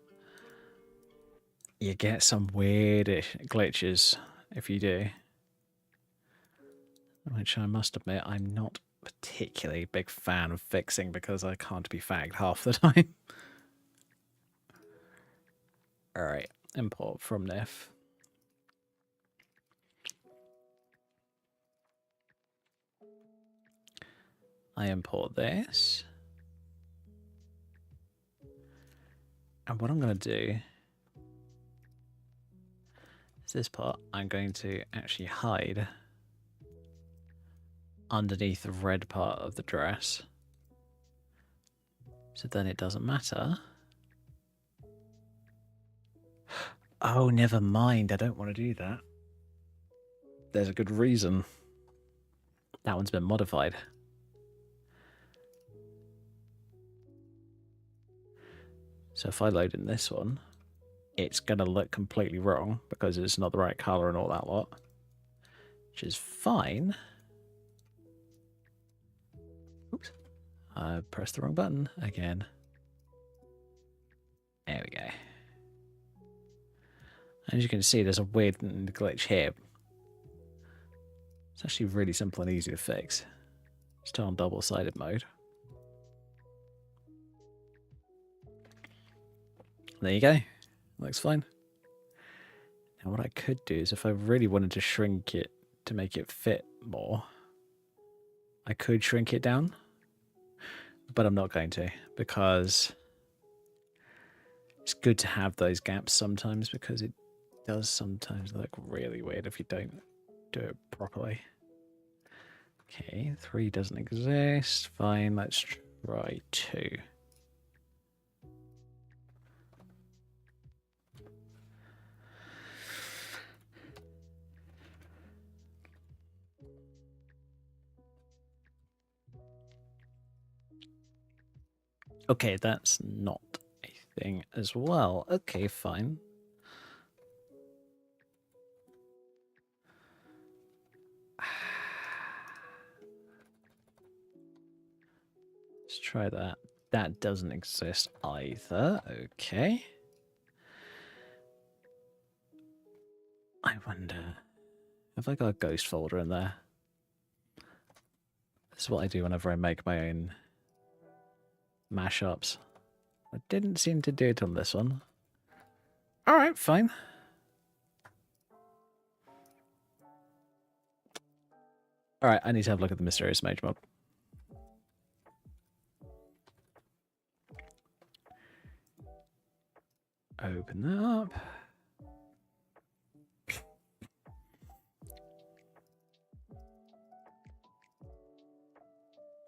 Speaker 1: you get some weird glitches if you do. which I must admit I'm not particularly a big fan of fixing because I can't be fagged half the time. Alright, import from NIF. I import this. And what I'm going to do is this part I'm going to actually hide underneath the red part of the dress. So then it doesn't matter. Oh, never mind. I don't want to do that. There's a good reason. That one's been modified. So if I load in this one, it's going to look completely wrong because it's not the right color and all that lot. Which is fine. Oops. I pressed the wrong button again. There we go. As you can see, there's a weird glitch here. It's actually really simple and easy to fix. Just turn on double-sided mode. There you go. Looks fine. Now what I could do is if I really wanted to shrink it to make it fit more, I could shrink it down. But I'm not going to because it's good to have those gaps sometimes because it does sometimes look really weird if you don't do it properly. Okay, 3 doesn't exist. Fine, let's try 2. Okay, that's not a thing as well. Okay, fine. Let's try that. That doesn't exist either. Okay. I wonder, have I got a ghost folder in there? This is what I do whenever I make my own mashups. I didn't seem to do it on this one. Alright, fine. Alright, I need to have a look at the Mysterious Mage mod. Open that up.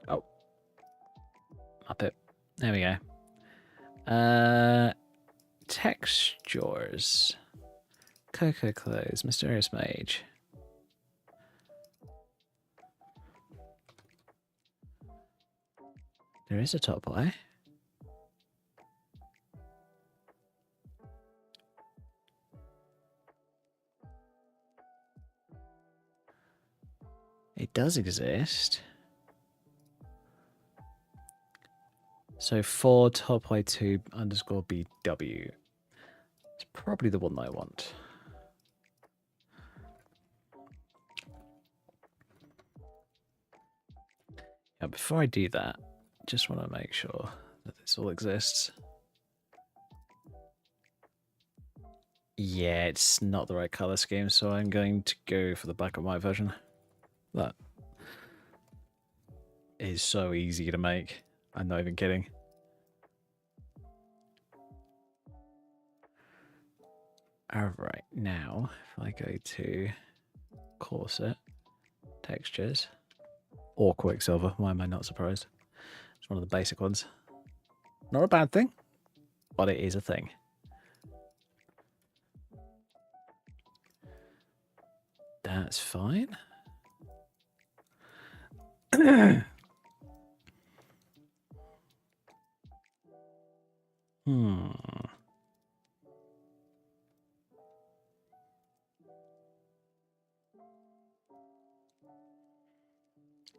Speaker 1: Oh. Up it. There we go. Textures. Cocoa Clothes, Mysterious Mage. There is a top eye. It does exist. So for top I2 underscore BW. It's probably the one that I want. Now before I do that, just want to make sure that this all exists. Yeah, it's not the right color scheme, so I'm going to go for the black and white version. That is so easy to make. I'm not even kidding. Alright, now if I go to corset, textures, or Quicksilver, why am I not surprised? It's one of the basic ones. Not a bad thing, but it is a thing. That's fine.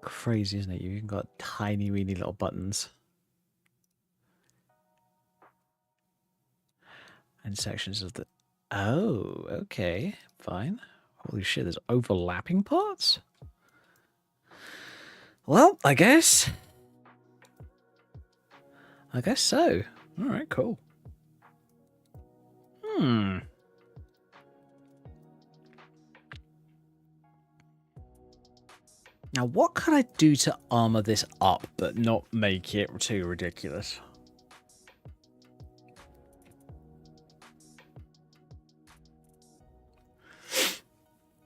Speaker 1: Crazy, isn't it? You've even got tiny, weeny little buttons. And sections of the... Oh, okay. Fine. Holy shit, there's overlapping parts? Well, I guess. I guess so. Alright, cool. Now, what could I do to armor this up, but not make it too ridiculous?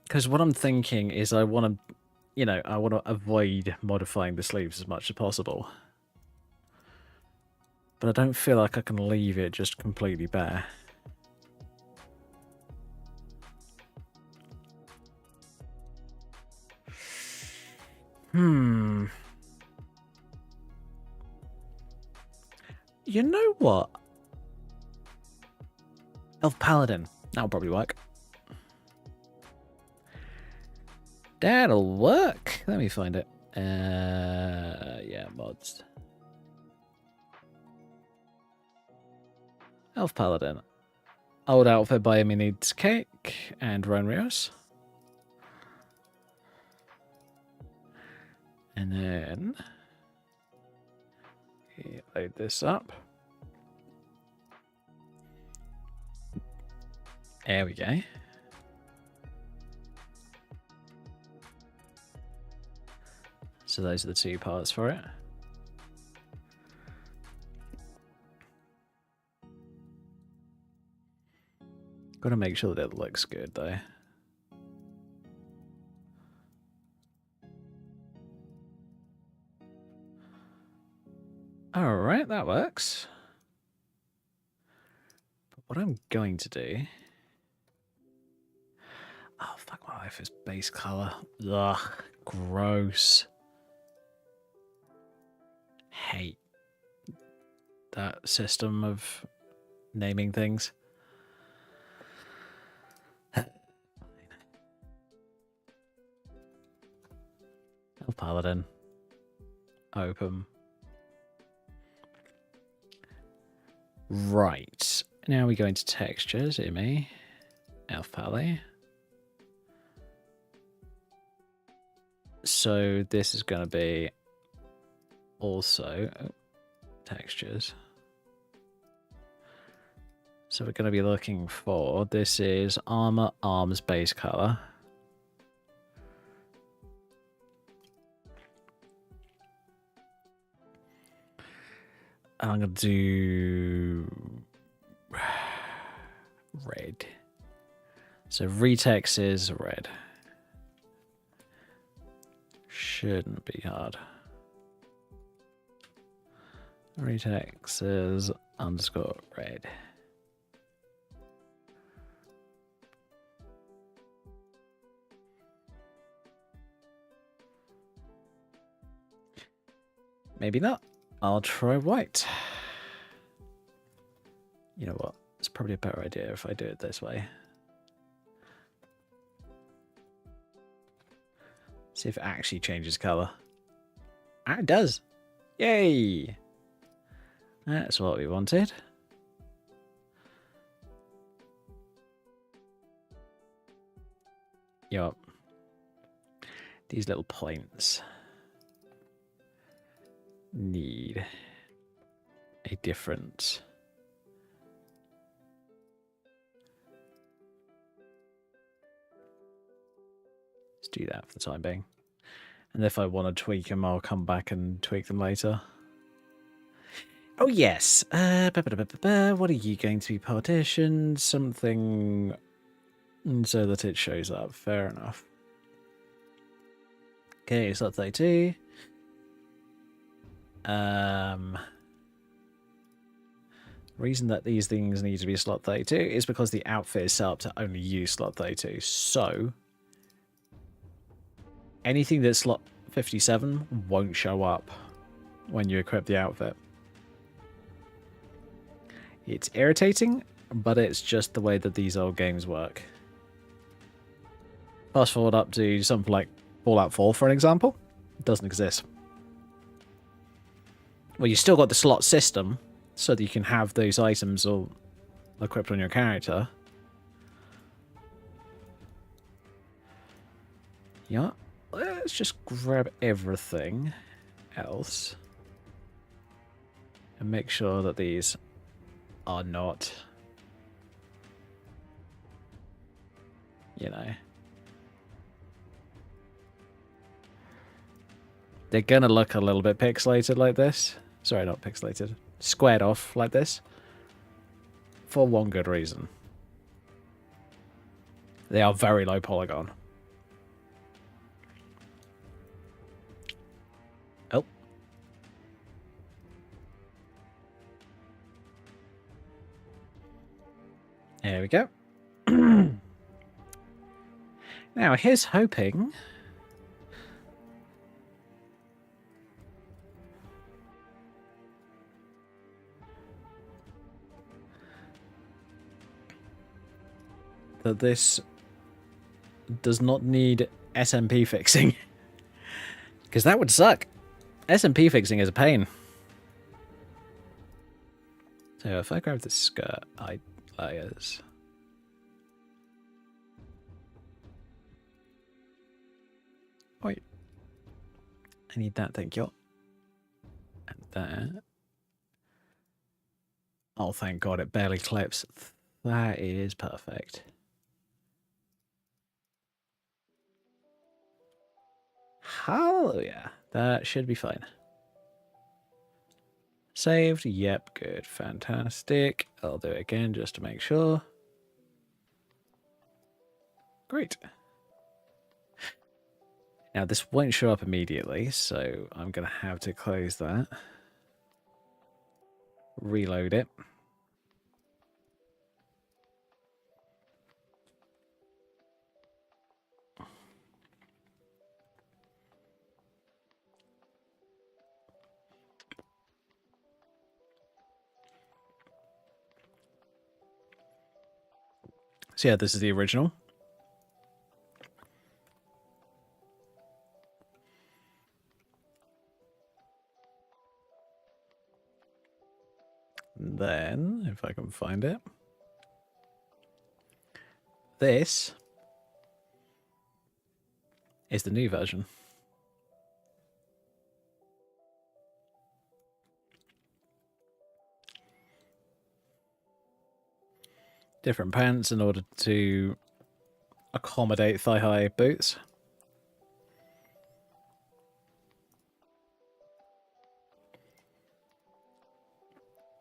Speaker 1: Because what I'm thinking is I want to, you know, I want to avoid modifying the sleeves as much as possible. But I don't feel like I can leave it just completely bare. You know what? Elf Paladin. That'll probably work. That'll work. Let me find it. Yeah, mods. Elf Paladin. Old outfit by me needs cake and Ronrios. And then load this up. There we go. So those are the two parts for it. Got to make sure that it looks good though. Alright, that works. But what I'm going to do... Oh, fuck my life, it's base colour. Ugh, gross. Hate that system of naming things. Oh, Paladin. Open. Right. Now we go into textures, me. Elf Pally. So this is going to be also textures. So we're going to be looking for, this is armor arms base color. I'm going to do red. So retext is red. Shouldn't be hard. Retext is underscore red. Maybe not. I'll try white. You know what? It's probably a better idea if I do it this way. See if it actually changes colour. Ah, it does. Yay! That's what we wanted. Yup. These little points need a different let's do that for the time being, and if I want to tweak them I'll come back and tweak them later. Oh yes, what are you going to be partitioned? Something so that it shows up. Fair enough. Okay, slot 32. Reason that these things need to be slot 32 is because the outfit is set up to only use slot 32. So anything that's slot 57 won't show up when you equip the outfit. It's irritating, but it's just the way that these old games work. Fast forward up to something like Fallout 4, for an example. It doesn't exist. Well, you still got the slot system, so that you can have those items all equipped on your character. Yeah. let's just grab everything else and make sure that these are not, you know, they're gonna look a little bit pixelated like this. Sorry, not pixelated. Squared off like this. For one good reason. They are very low polygon. Oh. There we go. Now, here's hoping that this does not need SMP fixing. Because that would suck. SMP fixing is a pain. So if I grab the skirt layers. Wait. I need that, thank you. And that. Oh, thank God, it barely clips. That is perfect. Hallelujah. That should be fine. Saved. Yep, good. Fantastic. I'll do it again just to make sure. Great. Now, this won't show up immediately, so I'm going to have to close that. Reload it. So yeah, this is the original. Then, if I can find it, this is the new version. Different pants in order to accommodate thigh-high boots.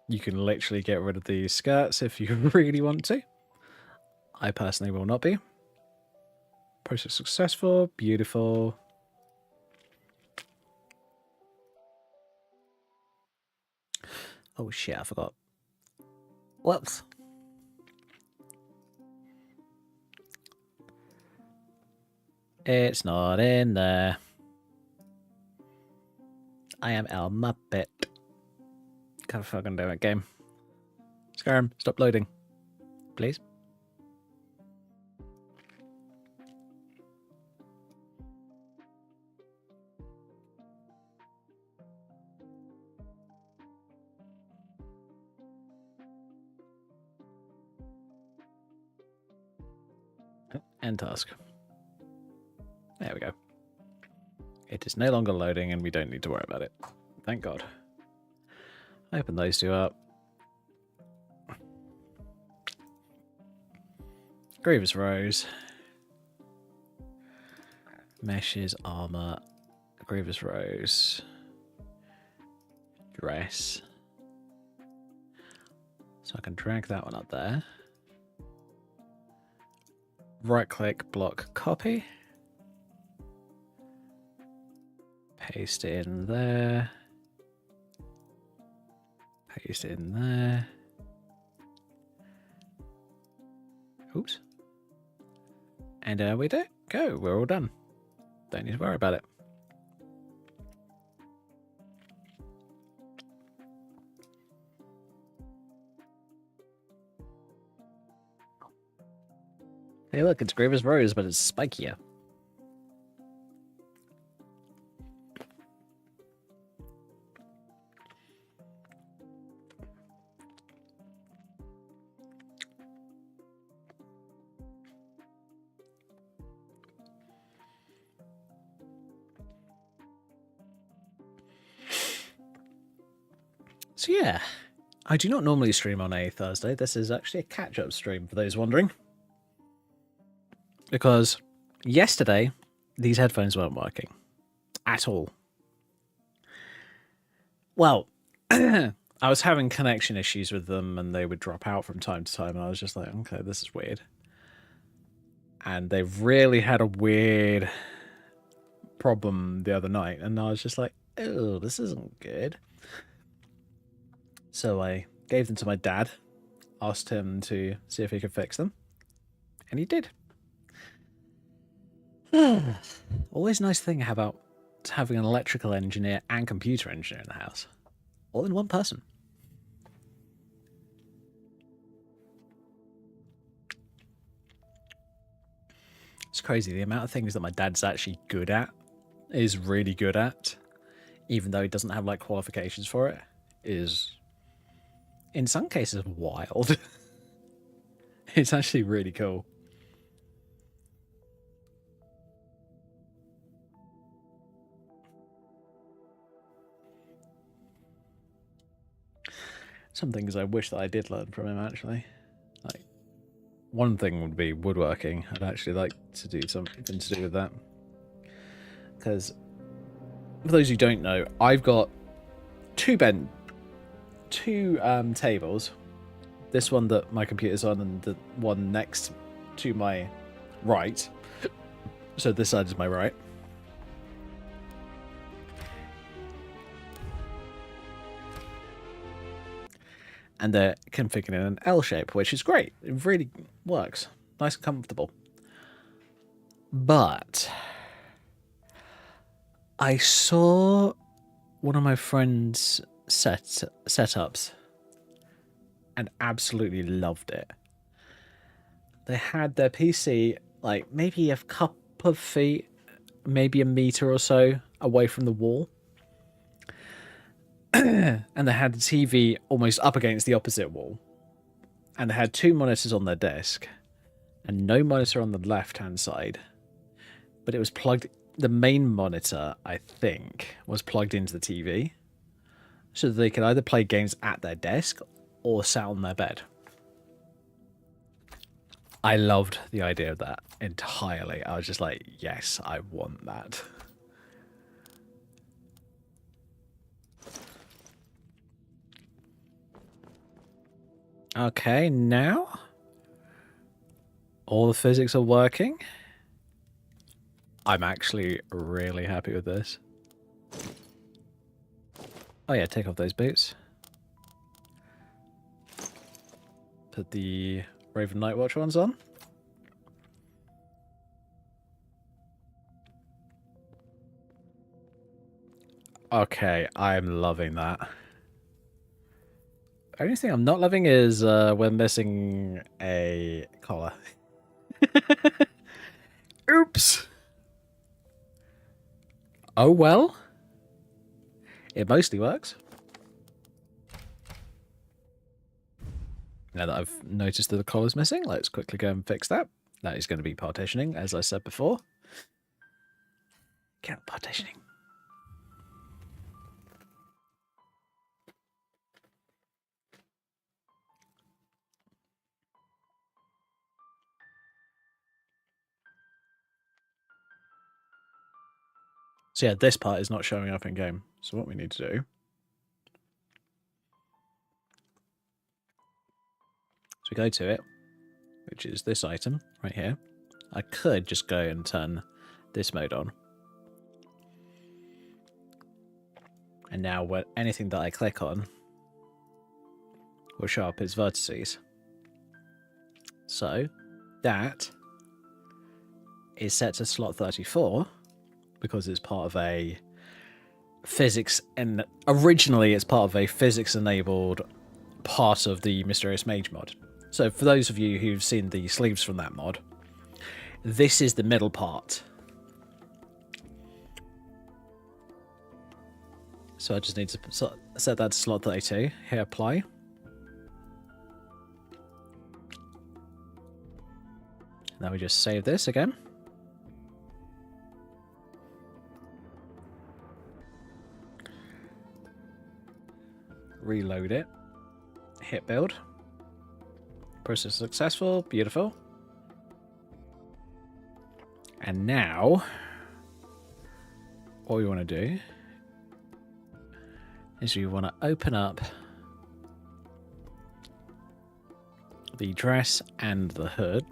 Speaker 1: You can literally get rid of these skirts if you really want to. I personally will not be. Process successful. Beautiful. Oh shit, I forgot. Whoops. It's not in there. I am El Muppet. Can't fucking do it, game. Skyrim, stop loading. Please. End task. There we go. It is no longer loading and we don't need to worry about it. Thank God. Open those two up. Grievous Rose. Meshes, armor. Grievous Rose. Dress. So I can drag that one up there. Right click, block, copy. Paste it in there. Paste it in there. Oops. And there we go. We're all done. Don't need to worry about it. Hey look, it's Grievous Rose, but it's spikier. So yeah, I do not normally stream on a Thursday. This is actually a catch-up stream for those wondering. Because yesterday, these headphones weren't working. At all. Well, I was having connection issues with them and they would drop out from time to time. And I was just like, okay, this is weird. And they really had a weird problem the other night. And I was just like, oh, this isn't good. So I gave them to my dad, asked him to see if he could fix them, and he did. Always a nice thing about having an electrical engineer and computer engineer in the house. All in one person. It's crazy, the amount of things that my dad's actually good at, is really good at, even though he doesn't have like qualifications for it, is in some cases wild. It's actually really cool. Some things I wish that I did learn from him, actually. Like, one thing would be woodworking. I'd actually like to do something to do with that. Because, for those who don't know, I've got two tables. This one that my computer's on and the one next to my right. So this side is my right. And they're configured in an L shape, which is great. It really works. Nice and comfortable. But I saw one of my friends' setups and absolutely loved it. They had their PC like maybe a couple of feet, maybe a meter or so away from the wall. And they had the TV almost up against the opposite wall. And they had two monitors on their desk. And no monitor on the left-hand side. But it was plugged... The main monitor, I think, was plugged into the TV. So that they could either play games at their desk or sat on their bed. I loved the idea of that entirely. I was just like, yes, I want that. Okay, now all the physics are working. I'm actually really happy with this. Oh yeah, take off those boots. Put the Raven Nightwatch ones on. Okay, I'm loving that. The only thing I'm not loving is we're missing a collar. Oops. Oh well. It mostly works. Now that I've noticed that the collar's missing, let's quickly go and fix that. That is going to be partitioning, as I said before. Get out partitioning. So yeah, this part is not showing up in game. So what we need to do is we go to it, which is this item right here. I could just go and turn this mode on. And now anything that I click on will show up as vertices. So that is set to slot 34 because it's part of a physics, and originally it's part of a physics enabled part of the Mysterious Mage mod. So for those of you who've seen the sleeves from that mod, this is the middle part. So I just need to set that to slot 32. Hit apply. Now we just save this again. reload it, hit build. Process successful, beautiful. And now, what we want to do is we want to open up the dress and the hood.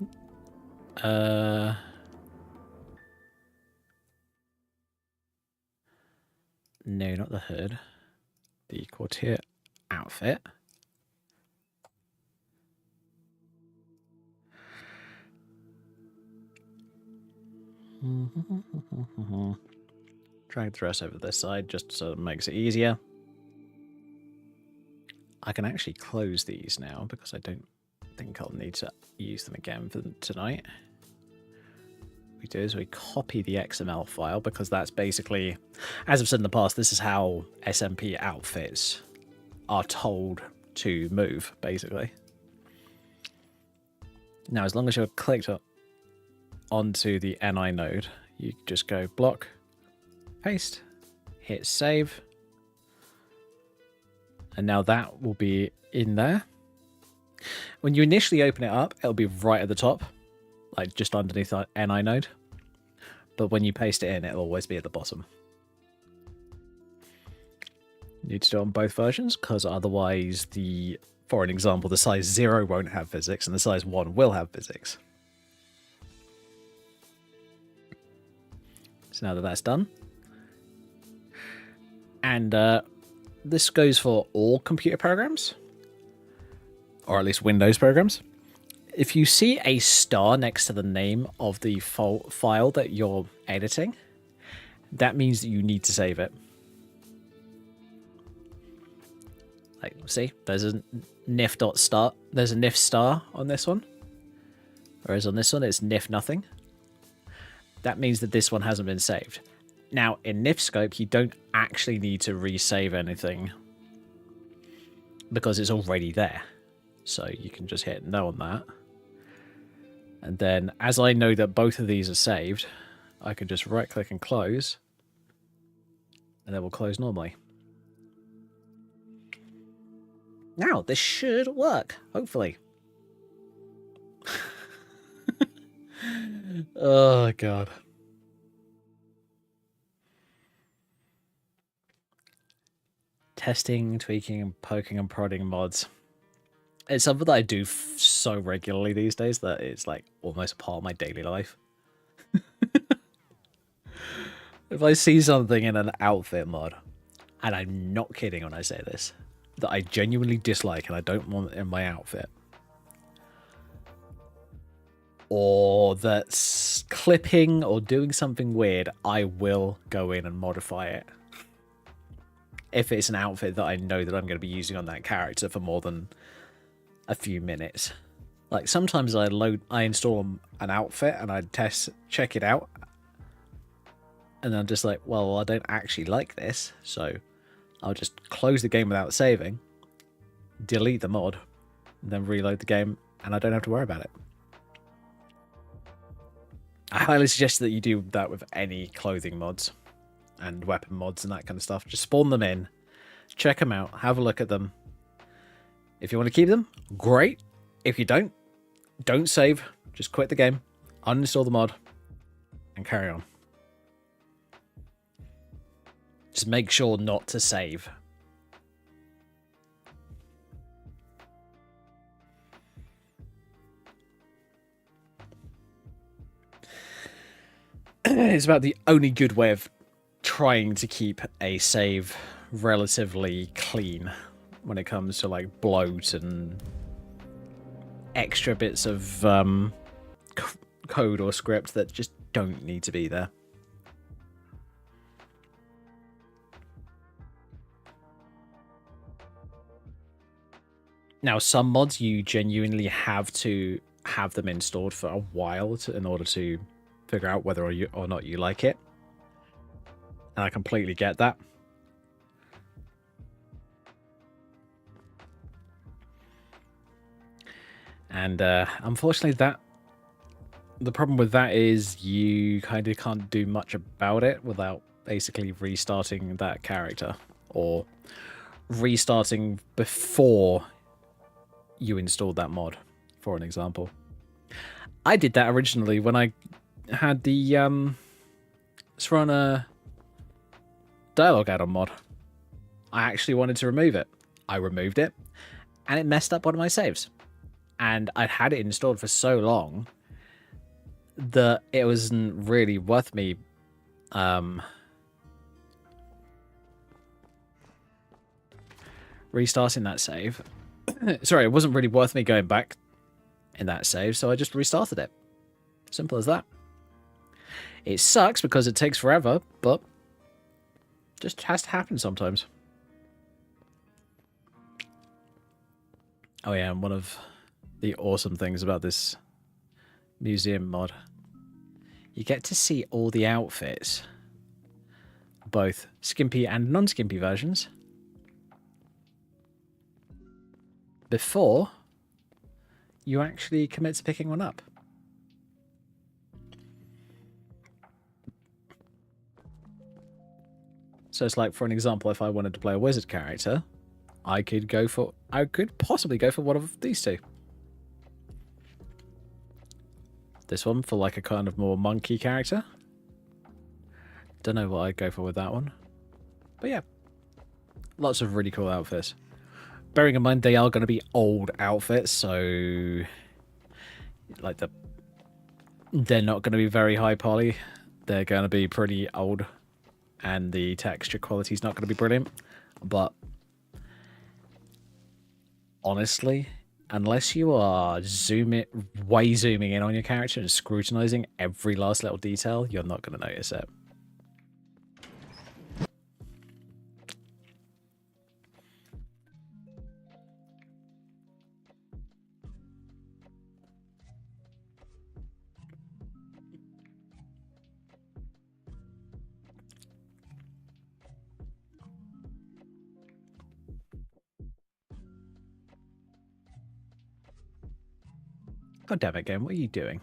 Speaker 1: No, not the hood. The courtier outfit. Drag the dress over this side just so it makes it easier. I can actually close these now because I don't think I'll need to use them again for tonight. What we do is we copy the XML file because that's basically, as I've said in the past, this is how SMP outfits are told to move, basically. Now, as long as you're clicked onto the NI node, you just go block, paste, hit save, and now that will be in there. When you initially open it up, it'll be right at the top, like just underneath our NI node. But when you paste it in, it'll always be at the bottom. You need to do it on both versions, because otherwise for an example, the size 0 won't have physics, and the size 1 will have physics. So now that that's done, and this goes for all computer programs, or at least Windows programs. If you see a star next to the name of the file that you're editing, that means that you need to save it. Like, see, there's a nif.star. There's a nif star on this one, whereas on this one it's nif nothing. That means that this one hasn't been saved. Now, in nifscope, you don't actually need to resave anything because it's already there. So you can just hit no on that. And then, as I know that both of these are saved, I can just right-click and close, and then we'll close normally. Now, this should work, hopefully. Oh, God. Testing, tweaking, and poking and prodding mods. It's something that I do so regularly these days that it's like almost a part of my daily life. If I see something in an outfit mod, and I'm not kidding when I say this, that I genuinely dislike and I don't want in my outfit, or that's clipping or doing something weird, I will go in and modify it. If it's an outfit that I know that I'm going to be using on that character for more than a few minutes. Like, sometimes I install an outfit and I check it out, and I'm just like, well, I don't actually like this, so I'll just close the game without saving, delete the mod, and then reload the game, and I don't have to worry about it. I highly suggest that you do that with any clothing mods and weapon mods and that kind of stuff. Just spawn them in, check them out, have a look at them. If you want to keep them, great. If you don't save. Just quit the game, uninstall the mod, and carry on. Just make sure not to save. It's about the only good way of trying to keep a save relatively clean when it comes to like bloat and extra bits of code or script that just don't need to be there. Now, some mods you genuinely have to have them installed for a while in order to figure out whether or not you like it. And I completely get that. And unfortunately, the problem with that is you kind of can't do much about it without basically restarting that character or restarting before you installed that mod, for an example. I did that originally when I had the Serana dialogue add-on mod. I actually wanted to remove it. I removed it, and it messed up one of my saves. And I'd had it installed for so long that it wasn't really worth me restarting that save. Sorry, it wasn't really worth me going back in that save, so I just restarted it. Simple as that. It sucks because it takes forever, but just has to happen sometimes. Oh yeah, and one of the awesome things about this museum mod, you get to see all the outfits, both skimpy and non-skimpy versions, before you actually commit to picking one up. So it's like, for an example, if I wanted to play a wizard character, I could possibly go for one of these two. This one for like a kind of more monkey character. Don't know what I'd go for with that one. But yeah, lots of really cool outfits. Bearing in mind they are going to be old outfits, so like they're not going to be very high poly. They're going to be pretty old, and the texture quality is not going to be brilliant. But honestly, unless you are zooming in on your character and scrutinizing every last little detail, you're not going to notice it. God damn it, game, what are you doing?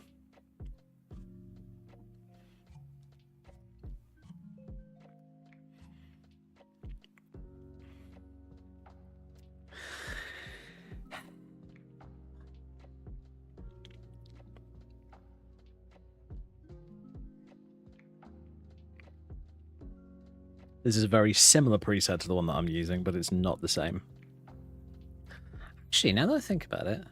Speaker 1: This is a very similar preset to the one that I'm using, but it's not the same. Actually, now that I think about it,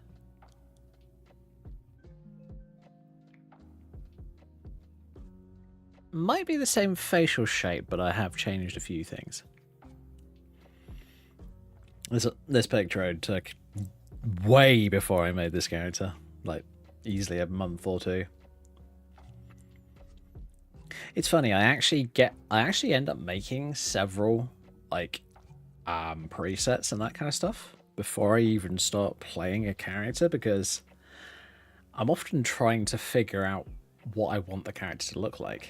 Speaker 1: might be the same facial shape, but I have changed a few things. This picture I took way before I made this character, like easily a month or two. It's funny, I actually end up making several like presets and that kind of stuff before I even start playing a character, because I'm often trying to figure out what I want the character to look like.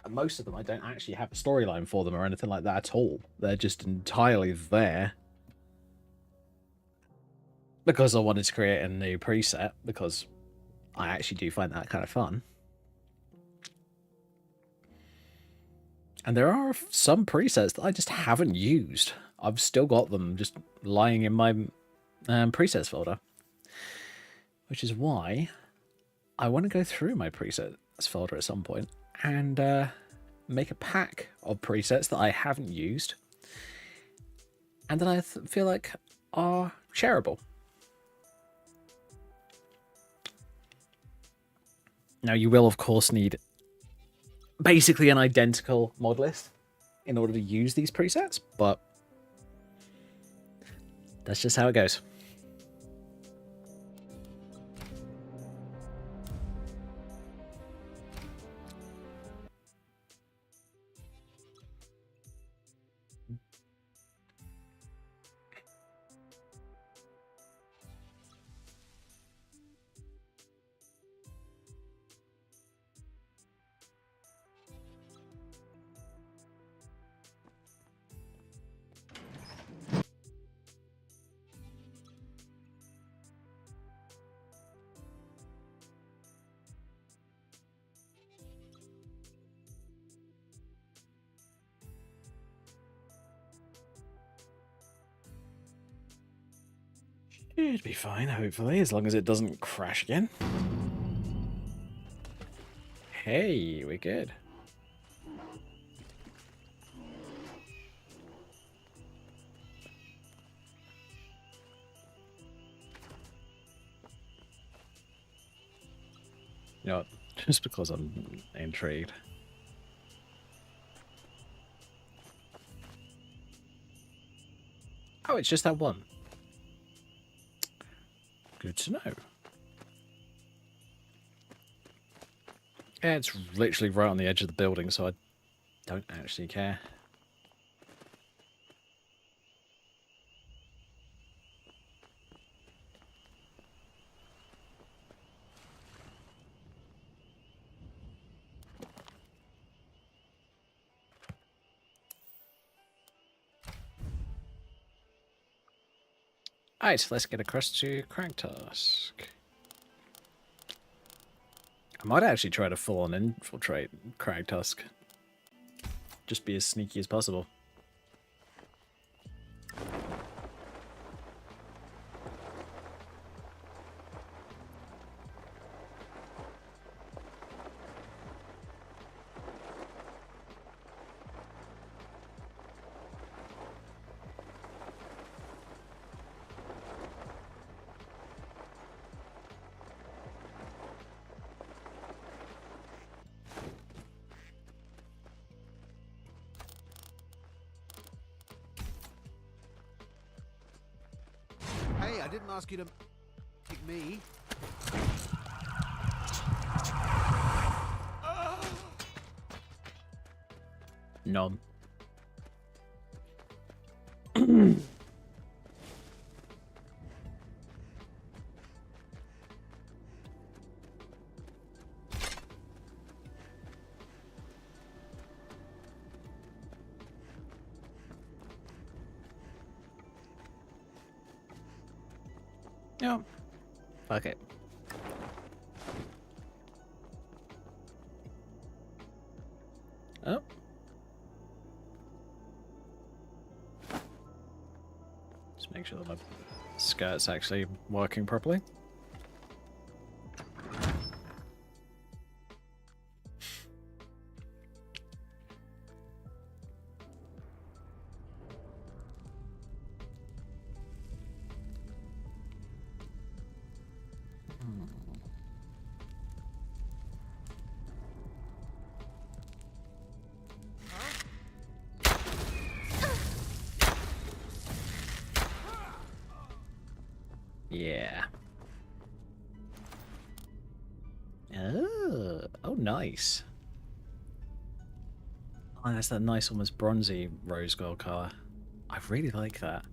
Speaker 1: And most of them I don't actually have a storyline for them or anything like that at all. They're just entirely there because I wanted to create a new preset, because I actually do find that kind of fun. And there are some presets that I just haven't used. I've still got them just lying in my presets folder. Which is why I want to go through my presets folder at some point and make a pack of presets that I haven't used and that I feel like are shareable. Now, you will, of course, need basically an identical mod list in order to use these presets, but that's just how it goes. It'd be fine, hopefully, as long as it doesn't crash again. Hey, we're good. You know what? Just because I'm intrigued. Oh, it's just that one. Good to know. Yeah, it's literally right on the edge of the building, so I don't actually care. Alright, let's get across to Cragtask. I might actually try to full-on infiltrate Cragtask. Just be as sneaky as possible.
Speaker 3: Hey, I didn't ask you to pick me.
Speaker 1: None. Yep. Fuck it. Oh. Just make sure that my skirt's actually working properly. Yeah. Oh, nice. Oh, that's that nice, almost bronzy rose gold color. I really like that.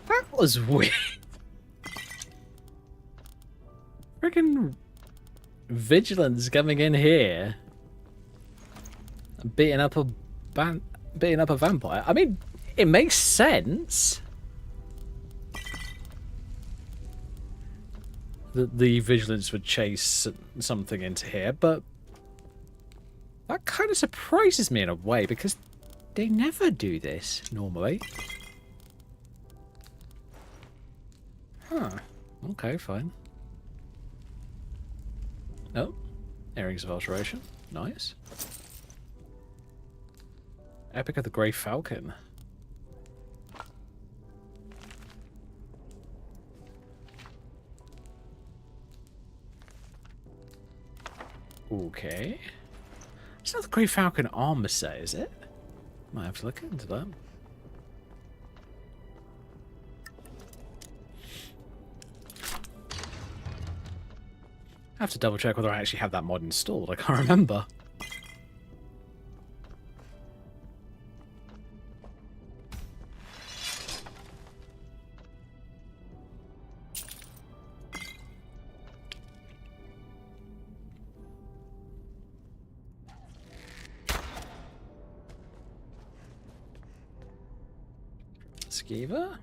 Speaker 1: That was weird. Freaking vigilance coming in here, beating up a vampire. I mean, it makes sense that the vigilance would chase something into here, but that kind of surprises me in a way because they never do this normally. Huh. Okay, fine. Oh. Earrings of Alteration. Nice. Epic of the Grey Falcon. Okay. It's not the Grey Falcon armor set, is it? Might have to look into that. I have to double check whether I actually have that mod installed. I can't remember. Skeever?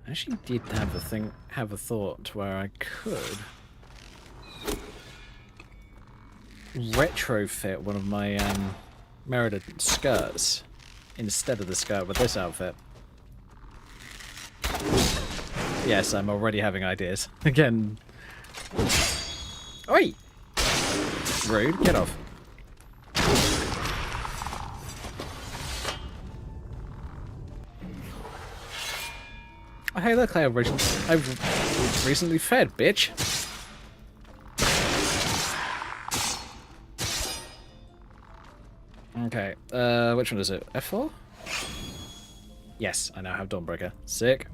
Speaker 1: I actually did have a thought where I could retrofit one of my Merida skirts instead of the skirt with this outfit. Yes, I'm already having ideas. Again. Oi! Rude, get off. Oh, hey, look, I've recently fed, bitch. Okay, which one is it? F4? Yes, I now have Dawnbreaker. Sick.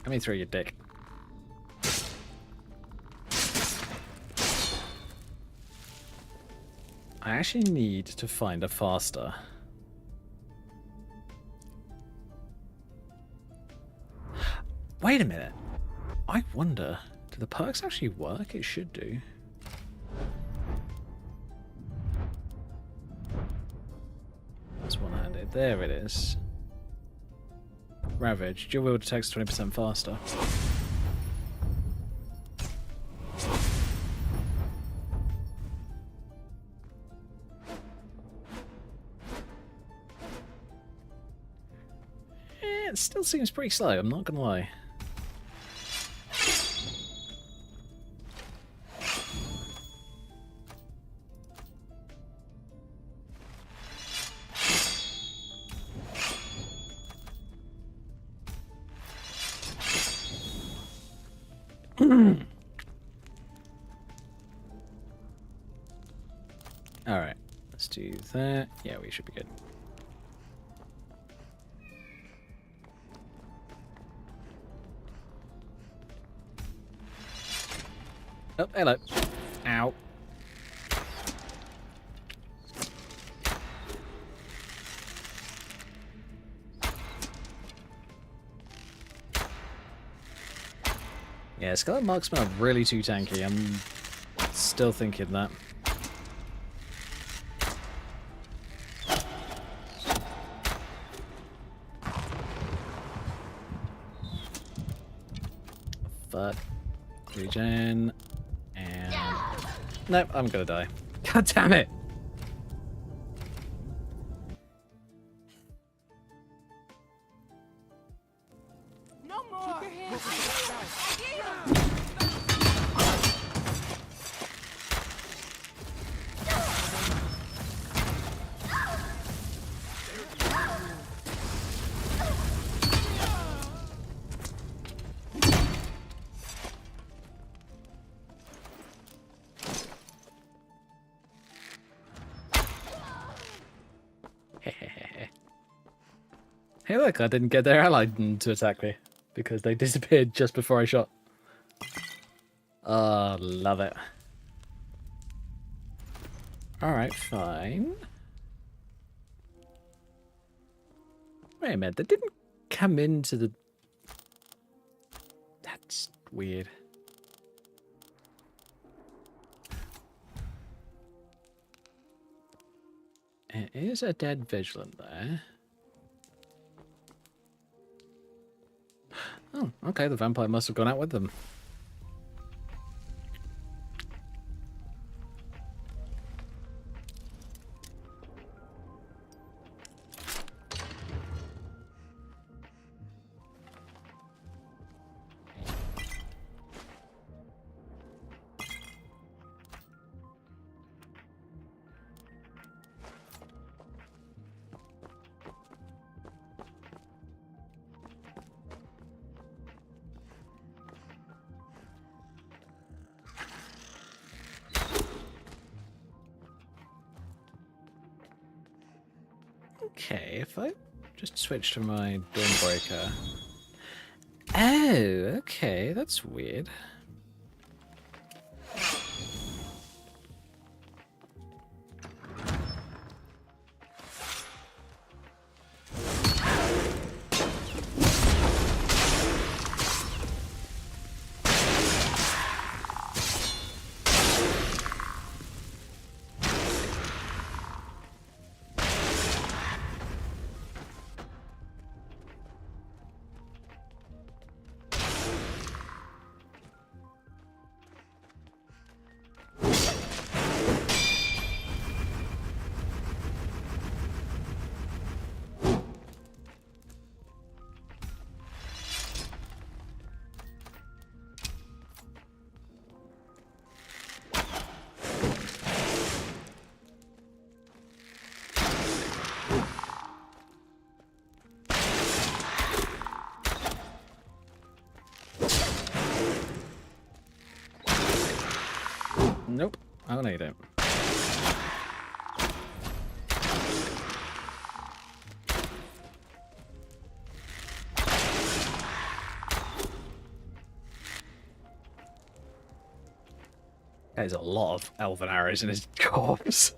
Speaker 1: Let me throw your dick. I actually need to find a faster. Wait a minute. I wonder, do the perks actually work? It should do. That's one-handed. There it is. Ravage. Dual wield attacks 20% faster. It still seems pretty slow, I'm not gonna lie. Alright, let's do that. Yeah, we should be good. Oh, hello. Ow. Yeah, Scarlet Marksmen are really too tanky. I'm still thinking that. Fuck. Regen. And... Nope, I'm gonna die. God damn it!
Speaker 7: No more! Keep your hands to yourself.
Speaker 1: Hey look, I didn't get their ally to attack me because they disappeared just before I shot. Oh, love it. Alright, fine. Wait a minute, they didn't come into the... That's weird. It is a dead vigilant there. Oh, okay, the vampire must have gone out with them. Okay, if I just switch to my Dawnbreaker. Oh, okay, that's weird. Nope. Oh no, you don't. There's a lot of elven arrows in his corpse.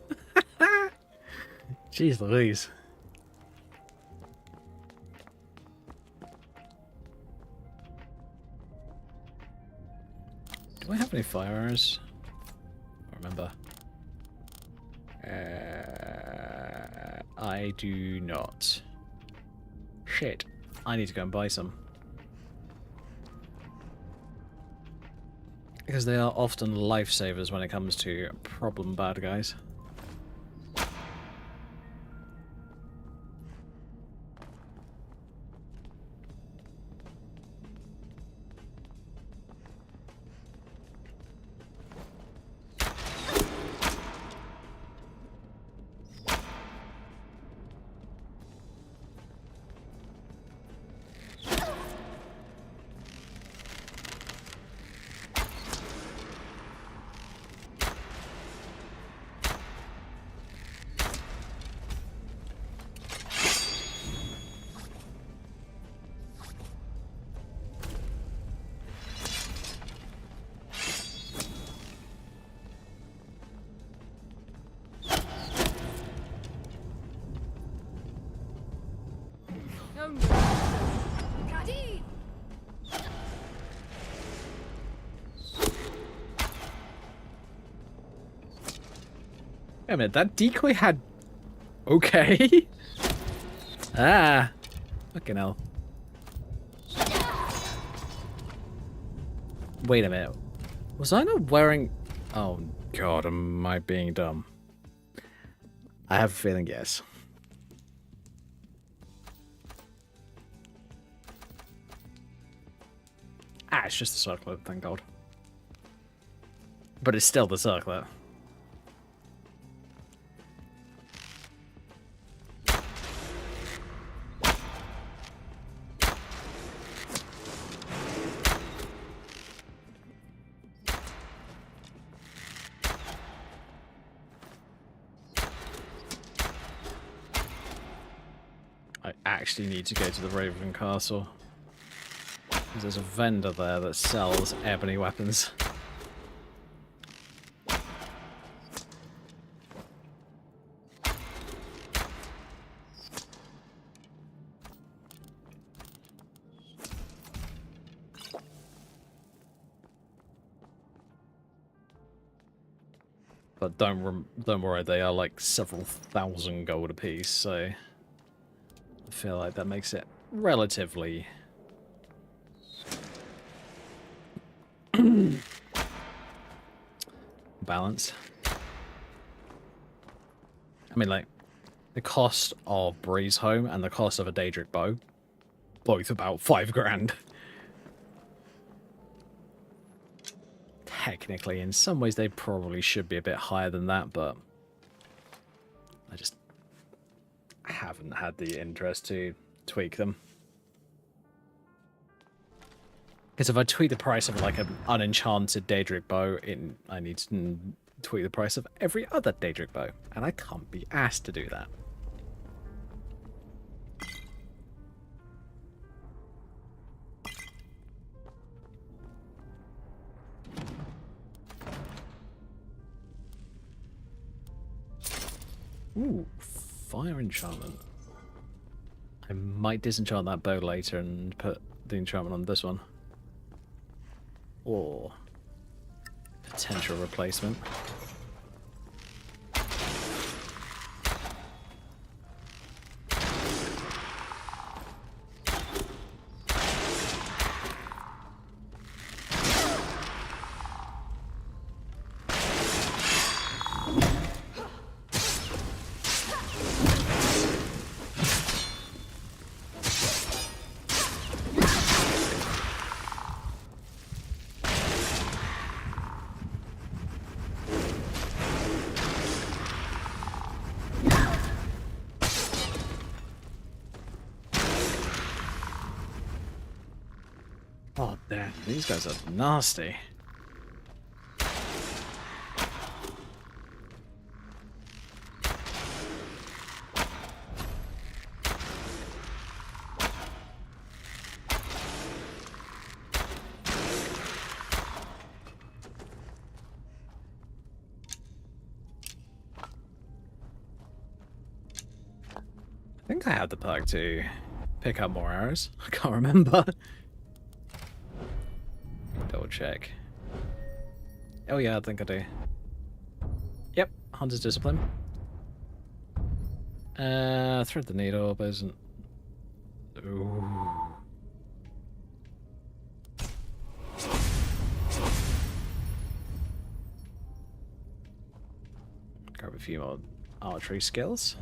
Speaker 1: Jeez Louise. Do I have any fire arrows? I don't remember. I do not. Shit. I need to go and buy some. Because they are often lifesavers when it comes to problem bad guys. Wait a minute, that decoy had... Okay. Ah. Fucking hell. Wait a minute. Was I not wearing... Oh god, am I being dumb? I have a feeling yes. Ah, it's just the circlet, thank god. But it's still the circlet. I actually need to go to the Raven Castle. Because there's a vendor there that sells ebony weapons. But don't worry, they are like several thousand gold apiece, so I feel like that makes it relatively balanced. I mean, like, the cost of Breeze Home and the cost of a Daedric bow, both about 5 grand. Technically, in some ways, they probably should be a bit higher than that, but I just haven't had the interest to tweak them. Because if I tweak the price of like an unenchanted Daedric bow, I need to tweak the price of every other Daedric bow, and I can't be asked to do that. Ooh, fire enchantment. I might disenchant that bow later and put the enchantment on this one. Or potential replacement. Oh, damn. These guys are nasty. I think I had the perk to pick up more arrows. I can't remember. Double check. Oh yeah, I think I do. Yep, Hunter's Discipline. Thread the needle, but isn't... Ooh. Grab a few more archery skills.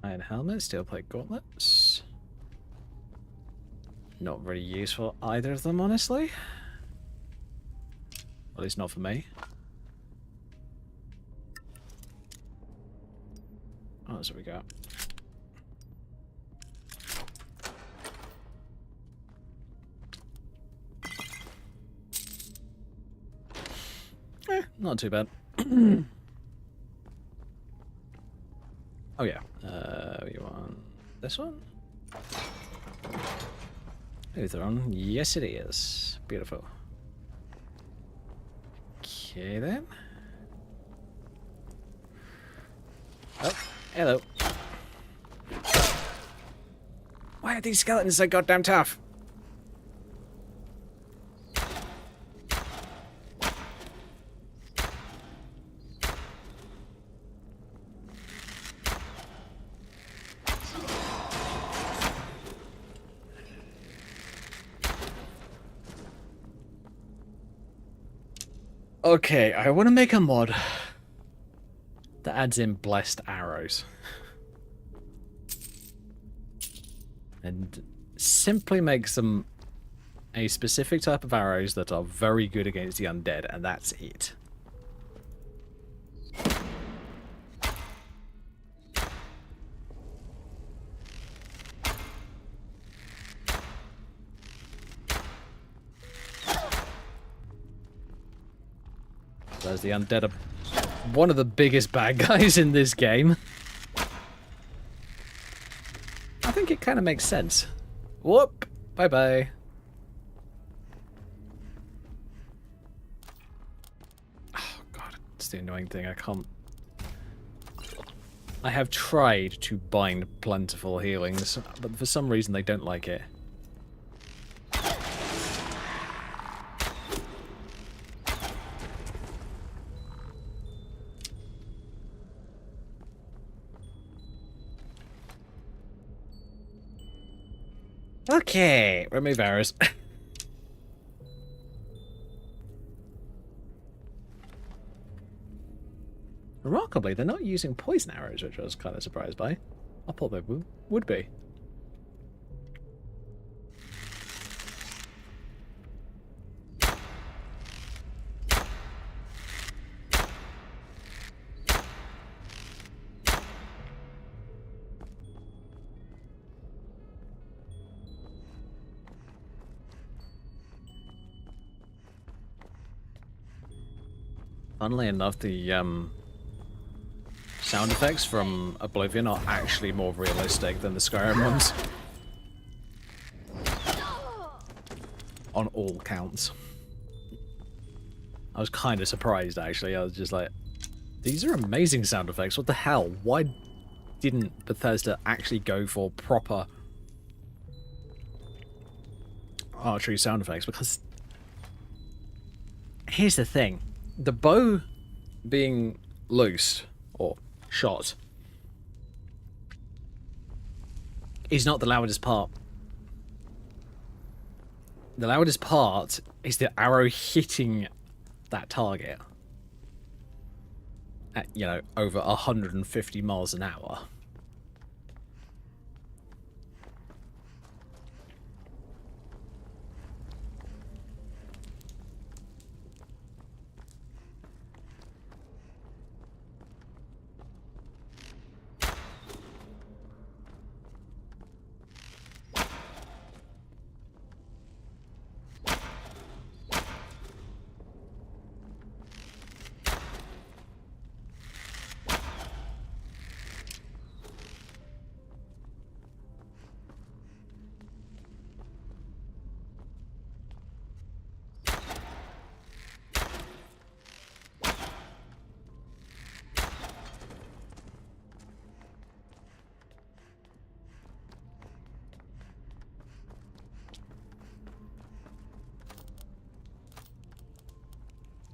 Speaker 1: Iron helmet, steel plate gauntlets. Not very useful either of them, honestly. At least not for me. Oh, that's what we got. Not too bad. Oh yeah, you want this one? Lutheran, yes it is. Beautiful. Okay then. Oh, hello. Why are these skeletons so goddamn tough? Okay, I want to make a mod that adds in blessed arrows. And simply makes them a specific type of arrows that are very good against the undead, and that's it. As the undead are one of the biggest bad guys in this game. I think it kind of makes sense. Whoop! Bye-bye. Oh god, it's the annoying thing. I can't... I have tried to bind plentiful healings, but for some reason they don't like it. Okay, remove arrows. Remarkably, they're not using poison arrows, which I was kind of surprised by. I thought they would be. Funnily enough, the sound effects from Oblivion are actually more realistic than the Skyrim ones. On all counts. I was kind of surprised, actually. I was just like, these are amazing sound effects. What the hell? Why didn't Bethesda actually go for proper archery sound effects? Because here's the thing. The bow being loosed or shot is not the loudest part. The loudest part is the arrow hitting that target at, you know, over 150 miles an hour.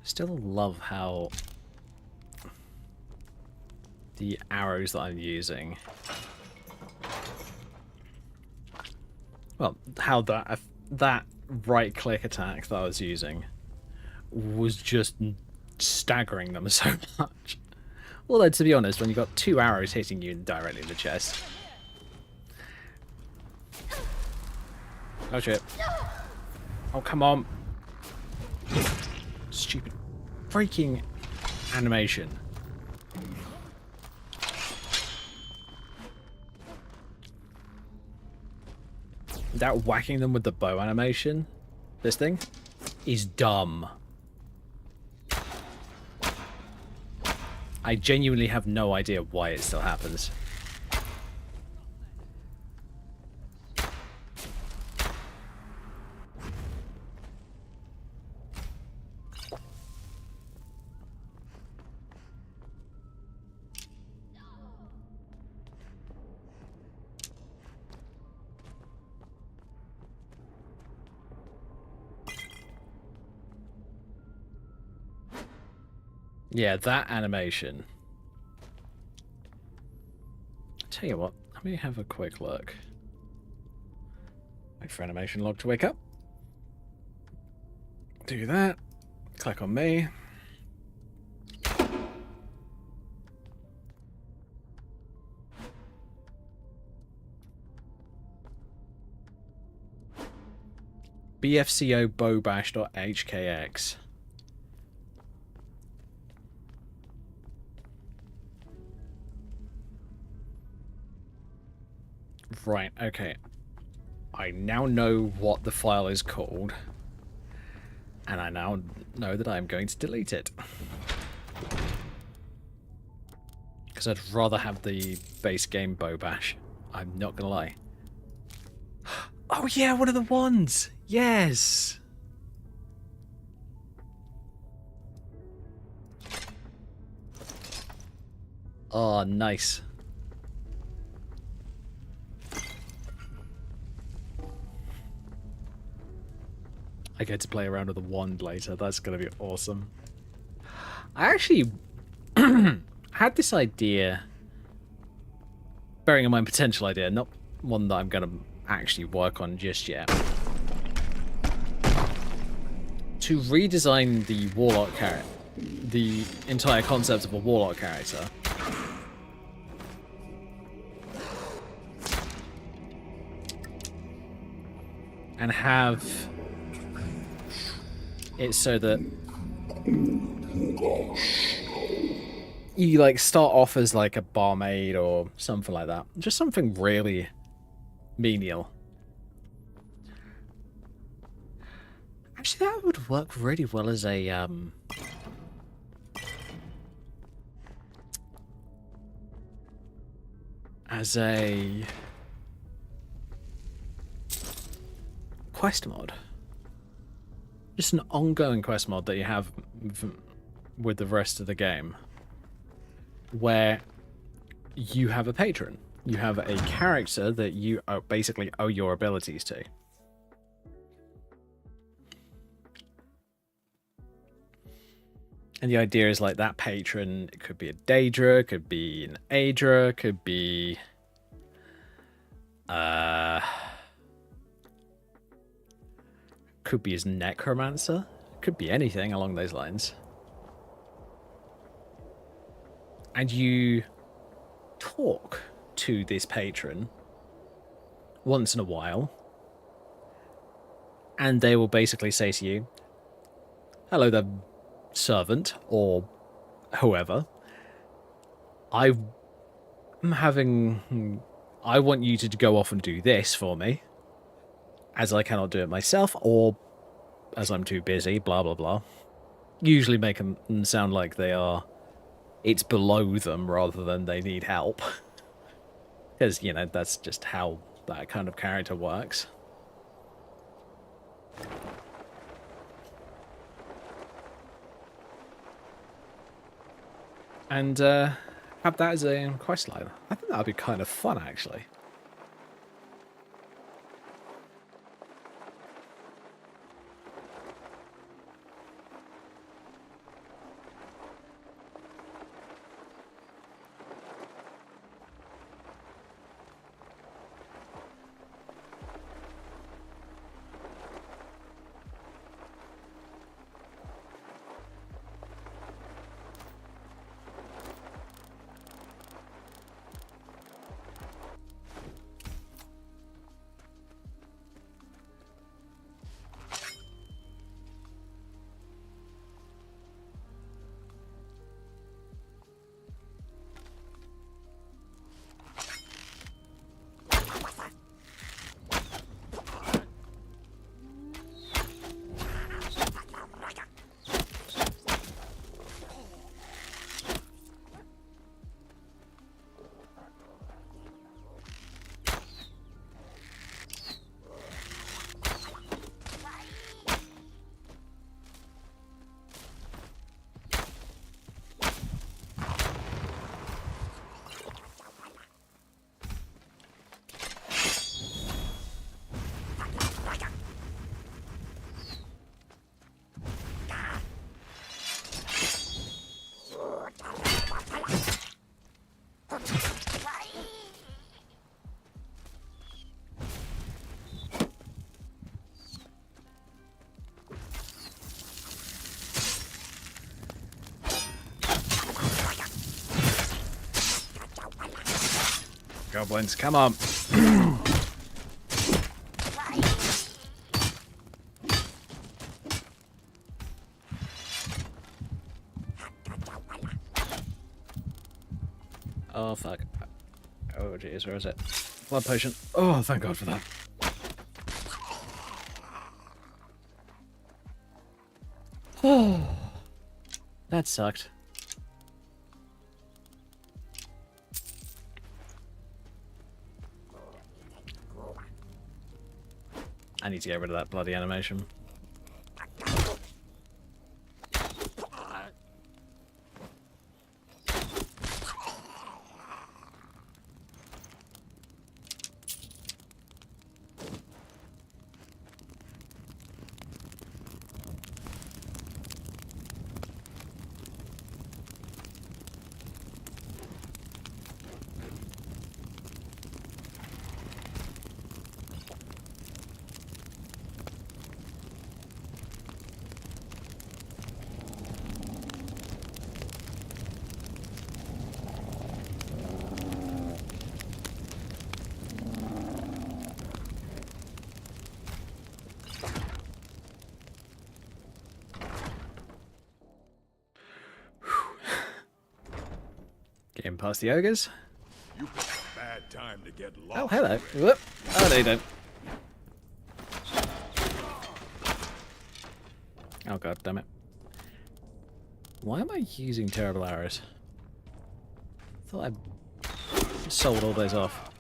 Speaker 1: Still love how the arrows that I'm using, well, how that right click attack that I was using was just staggering them so much. Although, to be honest, when you've got two arrows hitting you directly in the chest. Oh shit. Oh, come on. Stupid freaking animation. That whacking them with the bow animation, this thing, is dumb. I genuinely have no idea why it still happens. Yeah, that animation. Tell you what, let me have a quick look. Wait for animation log to wake up. Do that. Click on me. BFCO bowbash.hkx. Right, okay. I now know what the file is called. And I now know that I'm going to delete it. Because I'd rather have the base game bow bash. I'm not gonna lie. Oh yeah, one of the ones! Yes! Oh, nice. I get to play around with the wand later. That's going to be awesome. I actually had this idea, bearing in mind potential idea, not one that I'm going to actually work on just yet, to redesign the warlock character, the entire concept of a warlock character. And have it's so that you like start off as like a barmaid or something like that. Just something really menial. Actually, that would work really well as a as a quest mod. Just an ongoing quest mod that you have with the rest of the game, where you have a patron. You have a character that you basically owe your abilities to. And the idea is like that patron, it could be a Daedra, it could be an Daedra, it could be his necromancer, could be anything along those lines. And you talk to this patron once in a while, and they will basically say to you, "Hello there, servant," or whoever. I want you to go off and do this for me, as I cannot do it myself, or as I'm too busy, blah blah blah. Usually make them sound like it's below them rather than they need help. Because, you know, that's just how that kind of character works. And have that as a quest line. I think that would be kind of fun, actually. Goblins, come on. Oh, fuck. Oh, jeez, where is it? Blood potion. Oh, thank God for that. Oh, that sucked. I need to get rid of that bloody animation. Getting past the ogres.
Speaker 6: You picked a bad time to get lost.
Speaker 1: Oh, hello. Whoop. Oh, no, you don't. Oh, God damn it. Why am I using terrible arrows? I thought I sold all those off.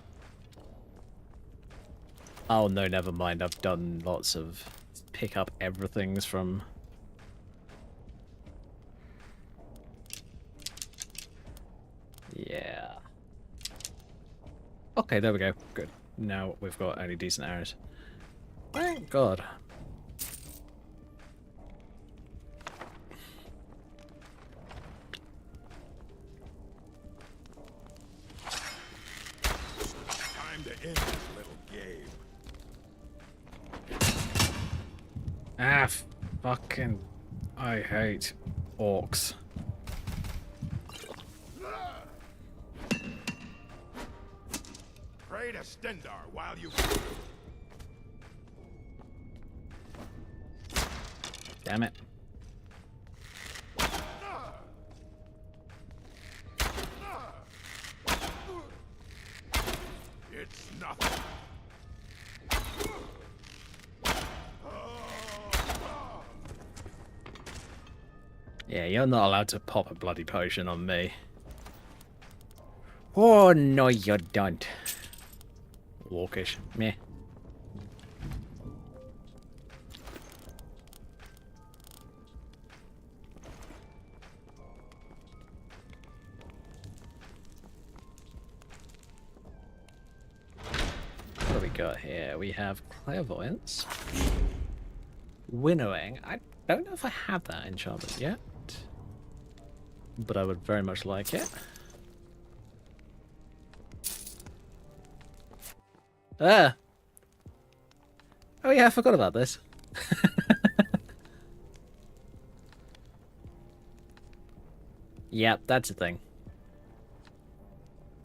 Speaker 1: Oh no, never mind. I've done lots of pick up everything's from... Yeah. Okay, there we go. Good. Now we've got only decent arrows. Thank God.
Speaker 6: Time to end this little game.
Speaker 1: Ah, fucking... I hate orcs.
Speaker 6: Pray to Stendar while you...
Speaker 1: Damn it.
Speaker 6: It's nothing.
Speaker 1: Yeah, you're not allowed to pop a bloody potion on me. Oh, no, you don't. Walkish. Meh. What do we got here? We have clairvoyance. Winnowing. I don't know if I have that enchantment yet, but I would very much like it. Ah! Oh yeah, I forgot about this. Yep, that's a thing.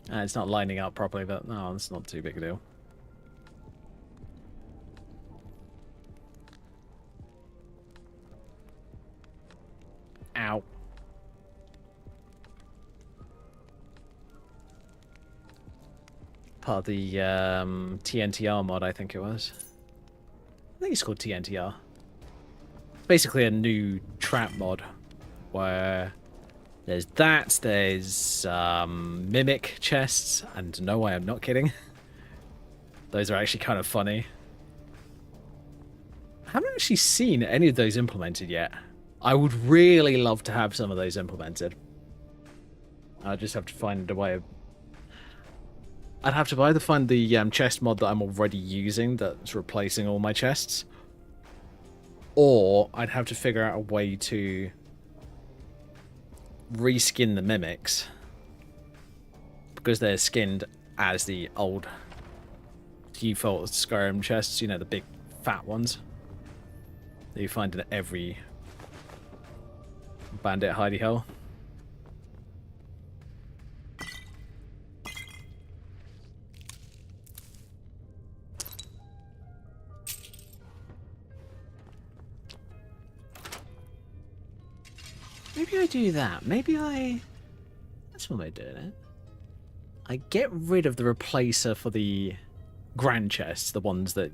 Speaker 1: It's not lining up properly, but no, it's not too big a deal. Ow. Part of the TNTR mod, I think it was. I think it's called TNTR. It's basically a new trap mod where there's that, there's mimic chests, and no way, I'm not kidding. Those are actually kind of funny. I haven't actually seen any of those implemented yet. I would really love to have some of those implemented. I just have to find a way of... I'd have to either find the chest mod that I'm already using that's replacing all my chests, or I'd have to figure out a way to reskin the mimics because they're skinned as the old default Skyrim chests, you know, the big fat ones that you find in every bandit hidey hole. Maybe I do that. Maybe I... That's one way of doing it. I get rid of the replacer for the grand chests, the ones that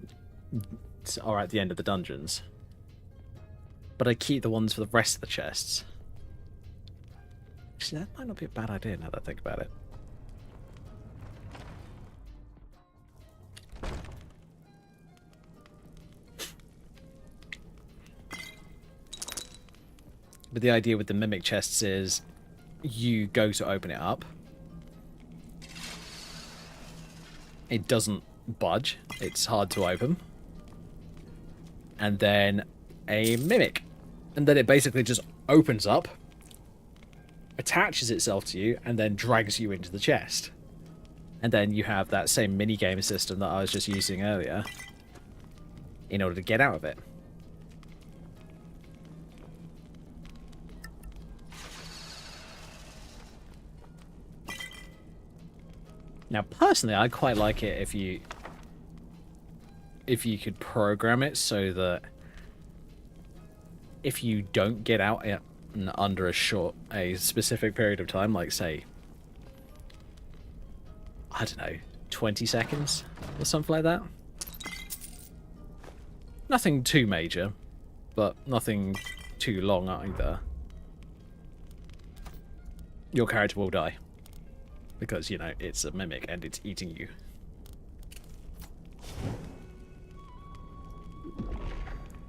Speaker 1: are at the end of the dungeons. But I keep the ones for the rest of the chests. Actually, that might not be a bad idea now that I think about it. But the idea with the mimic chests is you go to open it up. It doesn't budge. It's hard to open. And then a mimic. And then it basically just opens up, attaches itself to you, and then drags you into the chest. And then you have that same minigame system that I was just using earlier in order to get out of it. Now, personally, I quite like it if you could program it so that if you don't get out in under a specific period of time, like say, I don't know, 20 seconds or something like that. Nothing too major, but nothing too long either. Your character will die. Because, you know, it's a mimic and it's eating you.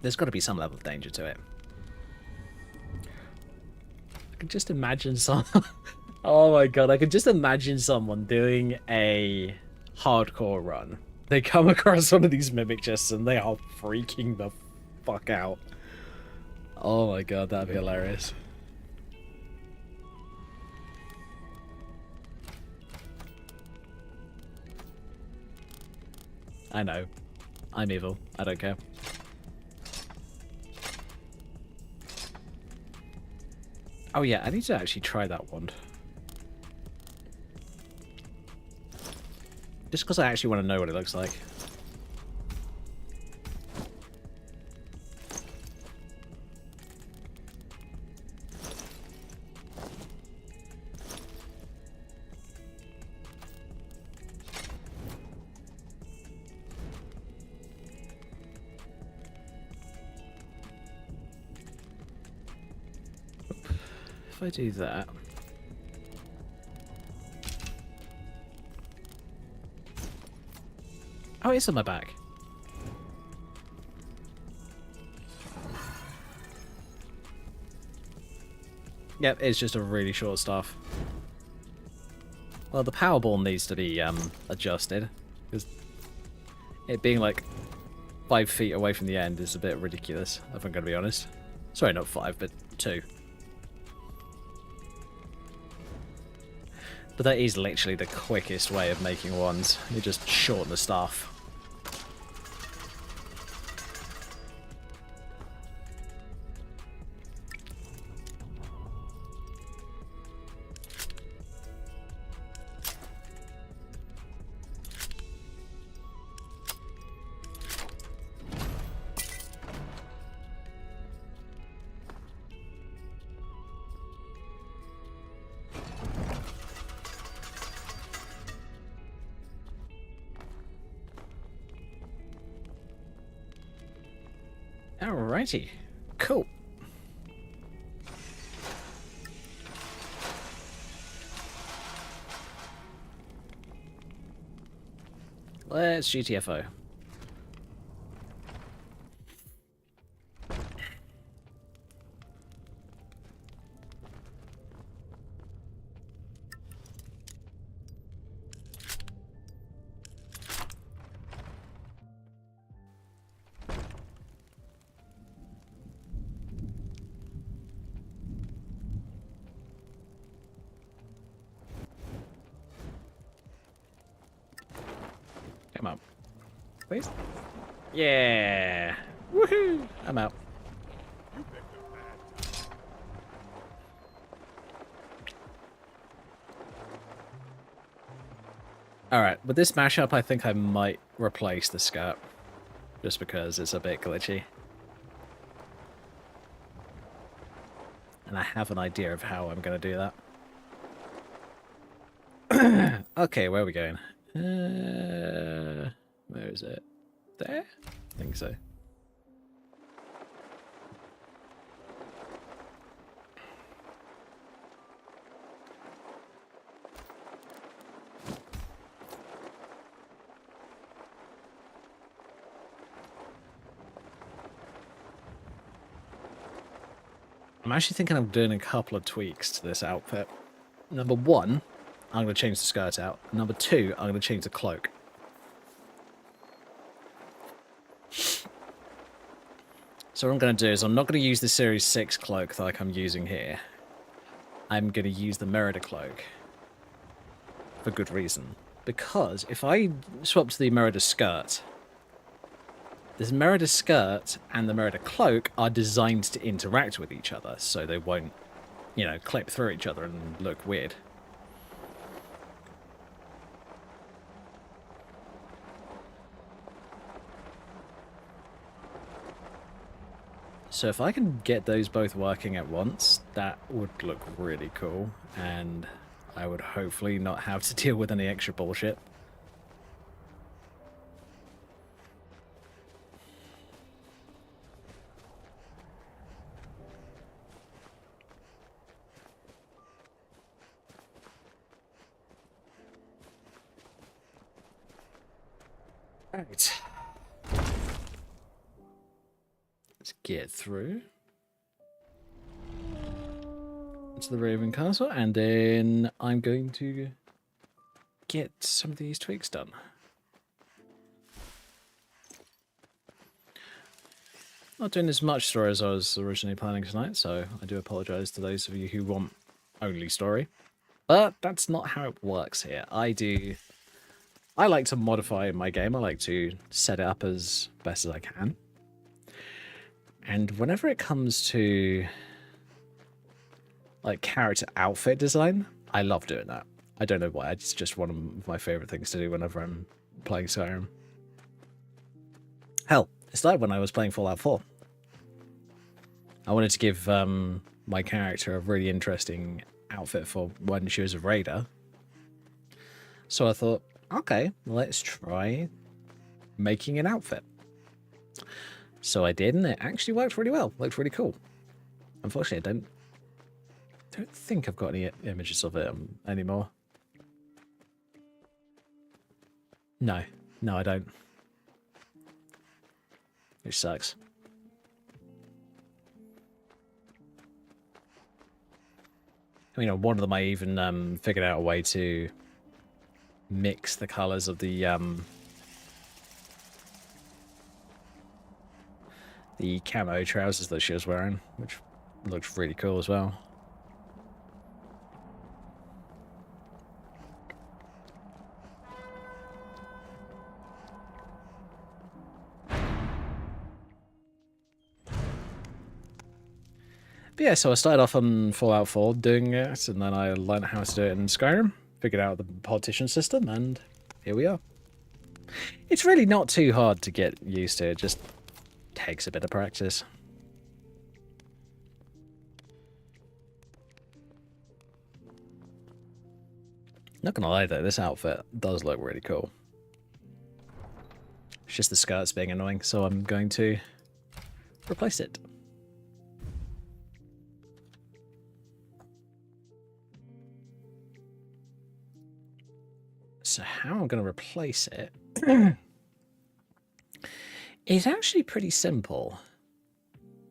Speaker 1: There's got to be some level of danger to it. I can just imagine some... Oh my god, I can just imagine someone doing a hardcore run. They come across one of these mimic chests and they are freaking the fuck out. Oh my god, that'd be hilarious. I know. I'm evil. I don't care. Oh yeah, I need to actually try that wand. Just because I actually want to know what it looks like. If I do that... Oh, it's on my back. Yep, it's just a really short staff. Well, the power ball needs to be adjusted, because it being like 5 feet away from the end is a bit ridiculous, if I'm going to be honest. Sorry, not 5, but 2. But that is literally the quickest way of making wands. You just shorten the staff. Alrighty, cool. Let's GTFO. Come on. Please? Yeah! Woohoo! I'm out. Alright, with this mashup, I think I might replace the skirt. Just because it's a bit glitchy. And I have an idea of how I'm going to do that. Okay, where are we going? Where is it? There? I think so. I'm actually thinking of doing a couple of tweaks to this outfit. Number one, I'm going to change the skirt out. Number two, I'm going to change the cloak. So what I'm going to do is I'm not going to use the Series 6 cloak like I'm using here. I'm going to use the Merida cloak. For good reason. Because if I swap to the Merida skirt, this Merida skirt and the Merida cloak are designed to interact with each other, so they won't, you know, clip through each other and look weird. So if I can get those both working at once, that would look really cool, and I would hopefully not have to deal with any extra bullshit. Right. Let's get through to the Raven Castle, and then I'm going to get some of these tweaks done. Not doing as much story as I was originally planning tonight, so I do apologise to those of you who want only story. But that's not how it works here. I like to modify my game. I like to set it up as best as I can. And whenever it comes to like character outfit design, I love doing that. I don't know why. It's just one of my favourite things to do whenever I'm playing Skyrim. Hell, it started when I was playing Fallout 4. I wanted to give my character a really interesting outfit for when she was a raider. So I thought, okay, let's try making an outfit. So I did, and it actually worked really well. Looked really cool. Unfortunately, I don't think I've got any images of it anymore. No, I don't. Which sucks. I mean, on one of them I even figured out a way to mix the colours of the camo trousers that she was wearing, which looked really cool as well. But yeah, so I started off on Fallout 4 doing it, and then I learned how to do it in Skyrim, figured out the partition system, and here we are. It's really not too hard to get used to, it just takes a bit of practice. Not gonna lie though, this outfit does look really cool. It's just the skirts being annoying, so I'm going to replace it. So how I'm going to replace it is actually pretty simple.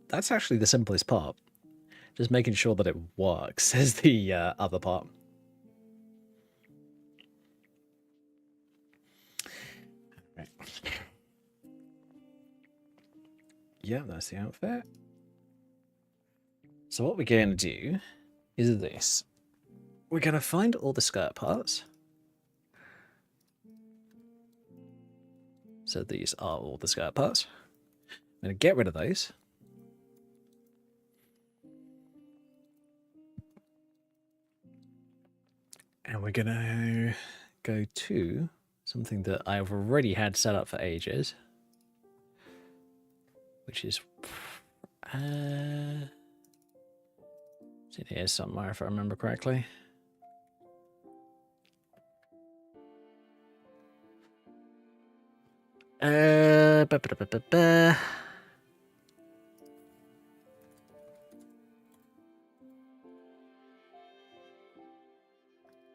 Speaker 1: That's actually the simplest part. Just making sure that it works is the other part. Right. Yeah, that's the outfit. So what we're going to do is this. We're going to find all the skirt parts. So these are all the skirt parts. I'm going to get rid of those. And we're going to go to something that I've already had set up for ages. Which is... it's in here somewhere if I remember correctly.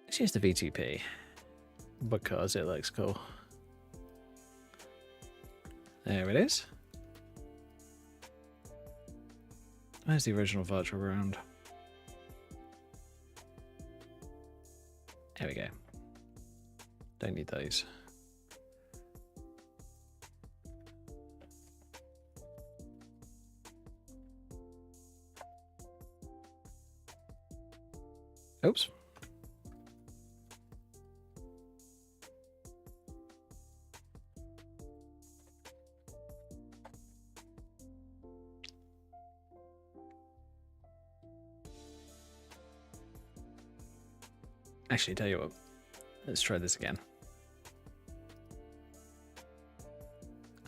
Speaker 1: Let's use the V2P because it looks cool. There it is. Where's the original virtual ground? There we go. Don't need those. Oops. Actually, tell you what, let's try this again.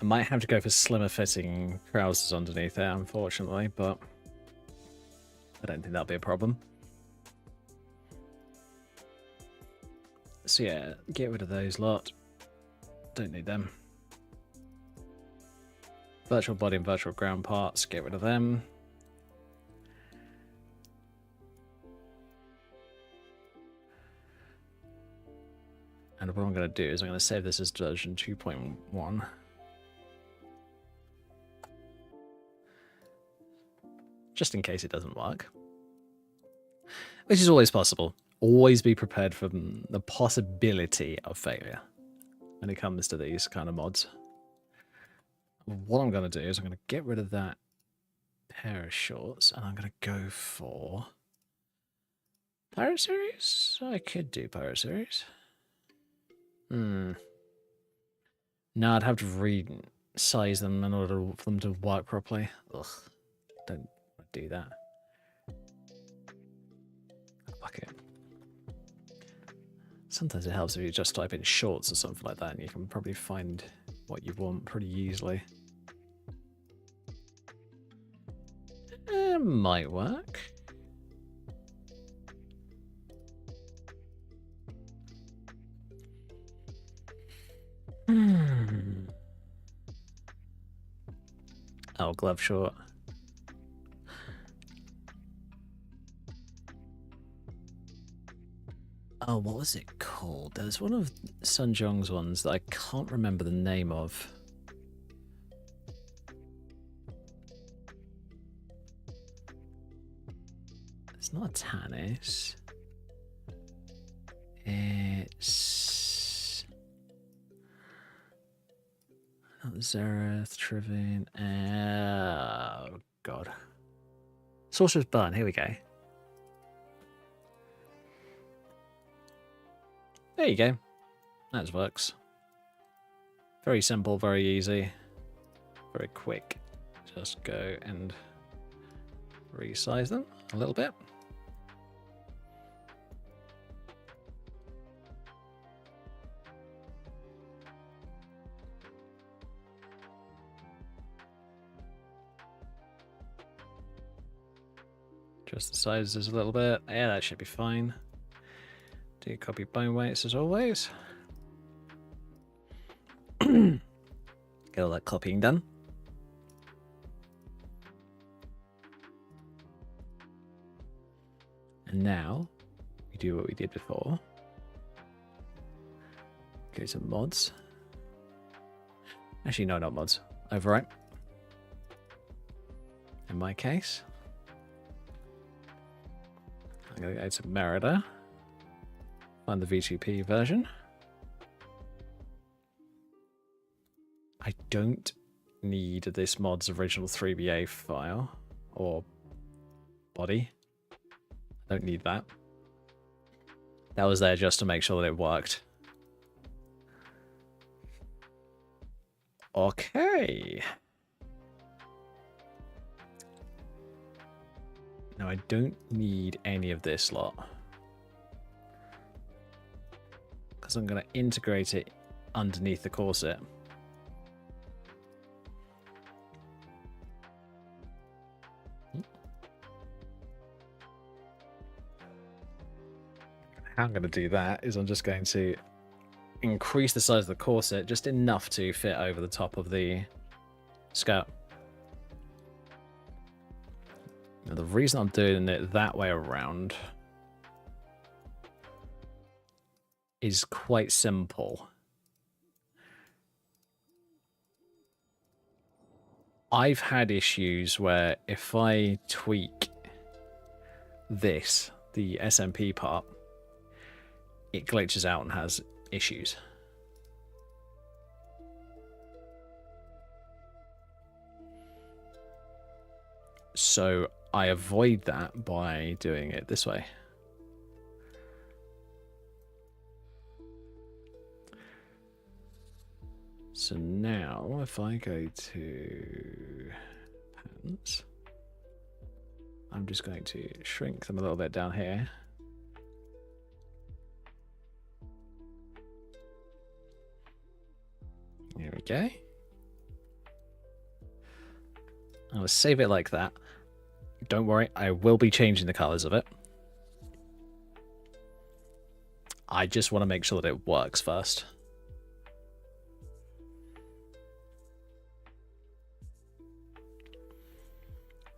Speaker 1: I might have to go for slimmer fitting trousers underneath there, unfortunately, but I don't think that'll be a problem. So yeah, get rid of those lot. Don't need them. Virtual body and virtual ground parts, get rid of them. And what I'm going to do is I'm going to save this as version 2.1. Just in case it doesn't work. Which is always possible. Always be prepared for the possibility of failure when it comes to these kind of mods. What I'm going to do is I'm going to get rid of that pair of shorts and I'm going to go for Pirate Series? I could do Pirate Series. No, I'd have to resize them in order for them to work properly. Ugh, don't do that. Fuck it. Sometimes it helps if you just type in shorts or something like that and you can probably find what you want pretty easily. It might work. Oh, glove short. Oh, what was it called? There's one of Sun Jong's ones that I can't remember the name of. It's not a Tannis. It's not Zareth, Trivin. Oh, God. Sorcerer's Burn, here we go. There you go. That works. Very simple, very easy, very quick. Just go and resize them a little bit. Just the sizes a little bit. Yeah, that should be fine. Do copy bone weights as always. Get all that copying done. And now we do what we did before. Go to mods. Actually, no, not mods. Overwrite. In my case, I'm going to go to Merida. Find the V2P version. I don't need this mod's original 3BA file or body. I don't need that. That was there just to make sure that it worked. Okay. Now I don't need any of this lot. Because I'm going to integrate it underneath the corset. How I'm going to do that is I'm just going to increase the size of the corset just enough to fit over the top of the skirt. Now, the reason I'm doing it that way around is quite simple. I've had issues where if I tweak this, the SMP part, it glitches out and has issues. So I avoid that by doing it this way. So now if I go to pants, I'm just going to shrink them a little bit down here. Here we go. I'm going to save it like that. Don't worry, I will be changing the colors of it. I just want to make sure that it works first.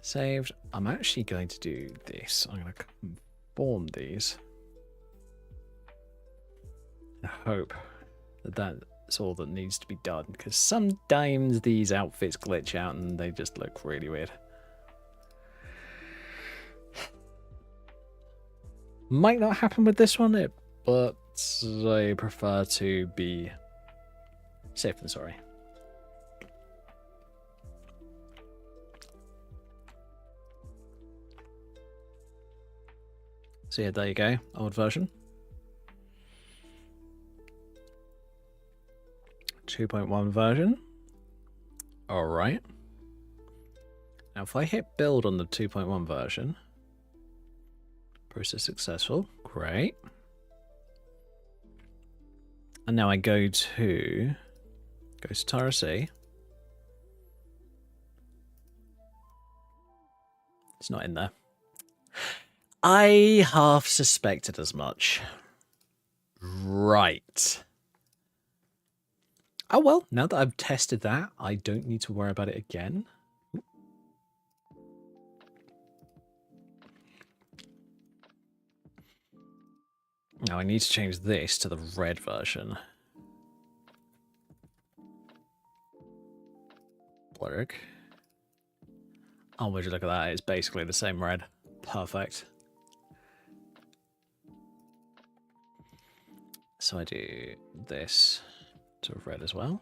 Speaker 1: Saved. I'm actually going to do this. I'm going to conform these I hope that that's all that needs to be done, because sometimes these outfits glitch out and they just look really weird. Might not happen with this one, but I prefer to be safe than sorry. So yeah, there you go, old version. 2.1 version. Alright. Now if I hit build on the 2.1 version, process successful, great. And now I go to Tara C. It's not in there. I half suspected as much. Right. Oh well, now that I've tested that, I don't need to worry about it again. Now I need to change this to the red version. Blurg. Oh, would you look at that? It's basically the same red. Perfect. So I do this to red as well.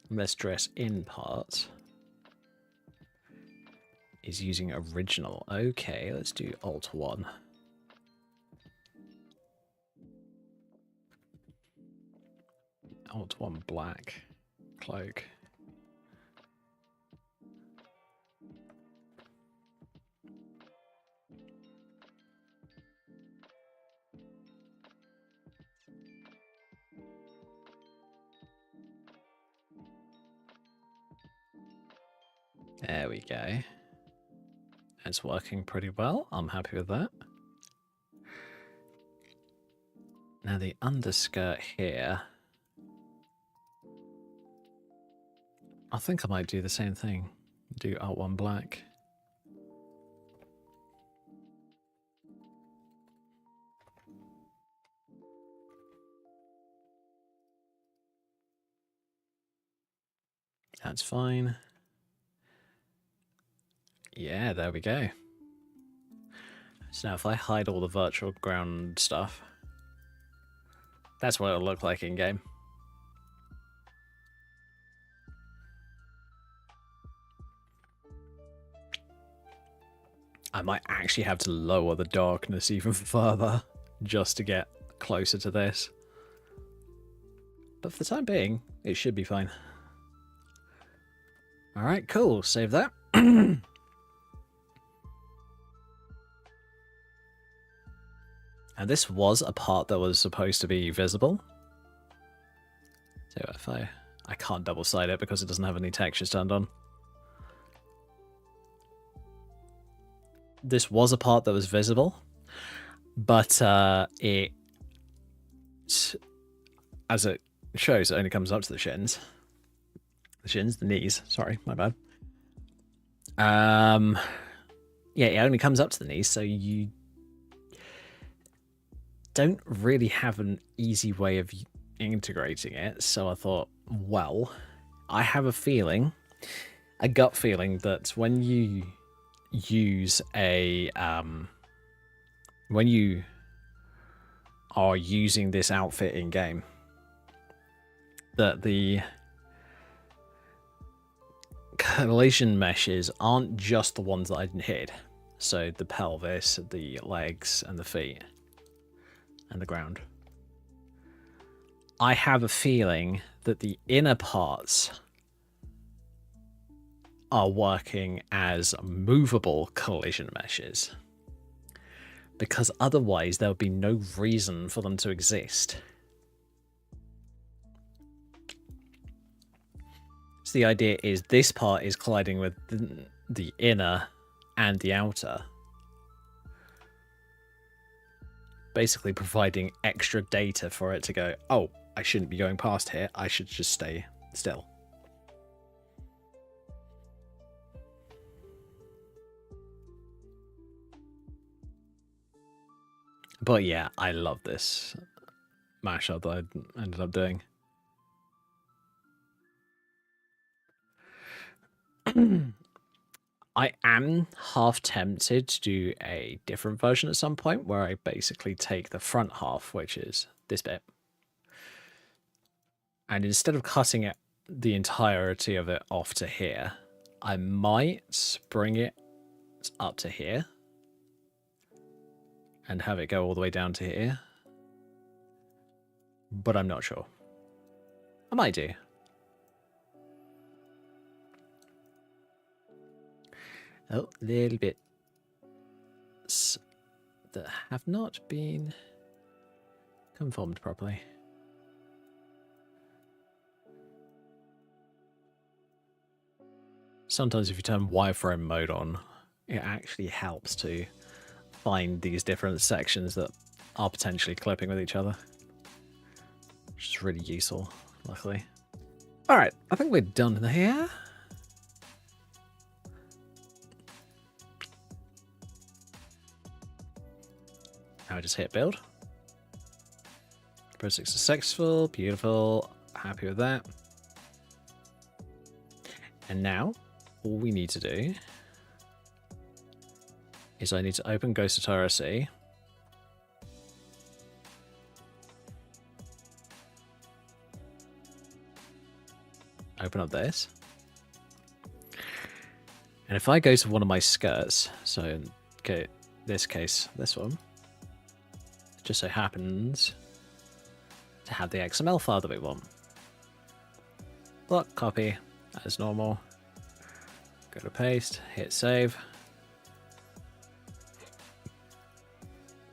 Speaker 1: This dress in part is using original. Okay, let's do Alt 1. Alt 1 black cloak. There we go. It's working pretty well. I'm happy with that. Now the underskirt here. I think I might do the same thing. Do Alt 1 black. That's fine. Yeah, there we go. So now if I hide all the virtual ground stuff, that's what it'll look like in game. I might actually have to lower the darkness even further just to get closer to this. But for the time being, it should be fine. Alright, cool. Save that. And this was a part that was supposed to be visible. So if I can't double side it because it doesn't have any textures turned on. This was a part that was visible, but it, as it shows, it only comes up to the shins. The knees. Sorry, my bad. Yeah, it only comes up to the knees, so you don't really have an easy way of integrating it. So I thought, well, I have a feeling, a gut feeling that when you use a when you are using this outfit in game, that the collision meshes aren't just the ones that I hid. So the pelvis, the legs, and the feet, and the ground. I have a feeling that the inner parts are working as movable collision meshes, because otherwise there would be no reason for them to exist. So the idea is this part is colliding with the inner and the outer, basically providing extra data for it to go, oh, I shouldn't be going past here, I should just stay still. But yeah, I love this mashup that I ended up doing. I am half tempted to do a different version at some point where I basically take the front half, which is this bit, and instead of cutting it the entirety of it off to here, I might bring it up to here and have it go all the way down to here. But I'm not sure. I might do. Oh, little bit that have not been conformed properly. Sometimes if you turn wireframe mode on, it actually helps to find these different sections that are potentially clipping with each other, which is really useful, luckily. All right, I think we're done here. Now I just hit build. Project successful, beautiful, happy with that. And now, all we need to do is I need to open Ghost of Tyra C. Open up this. And if I go to one of my skirts, so in this case, this one, it just so happens to have the XML file that we want. Block, copy, as normal. Go to paste, hit save.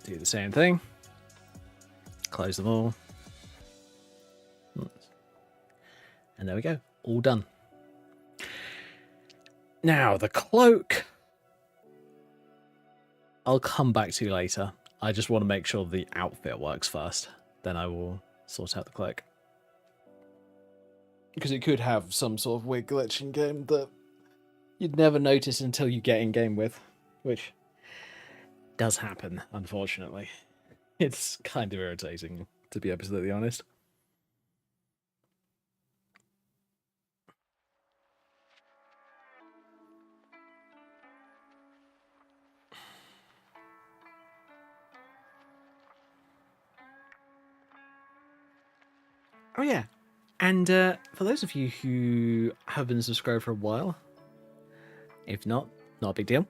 Speaker 1: Do the same thing. Close them all. And there we go. All done. Now, the cloak. I'll come back to later. I just want to make sure the outfit works first. Then I will sort out the cloak. Because it could have some sort of weird glitch in game that you'd never notice until you get in game with. Which does happen, unfortunately. It's kind of irritating, to be absolutely honest. Oh yeah, and for those of you who have been subscribed for a while, if not a big deal,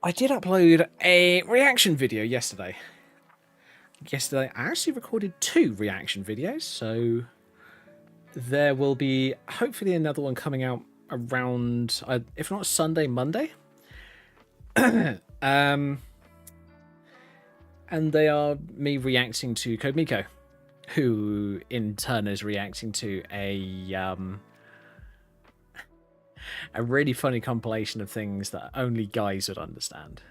Speaker 1: I did upload a reaction video yesterday. I actually recorded 2 reaction videos, so there will be hopefully another one coming out around, if not Sunday, Monday. And they are me reacting to Code Miko, who in turn is reacting to a really funny compilation of things that only guys would understand.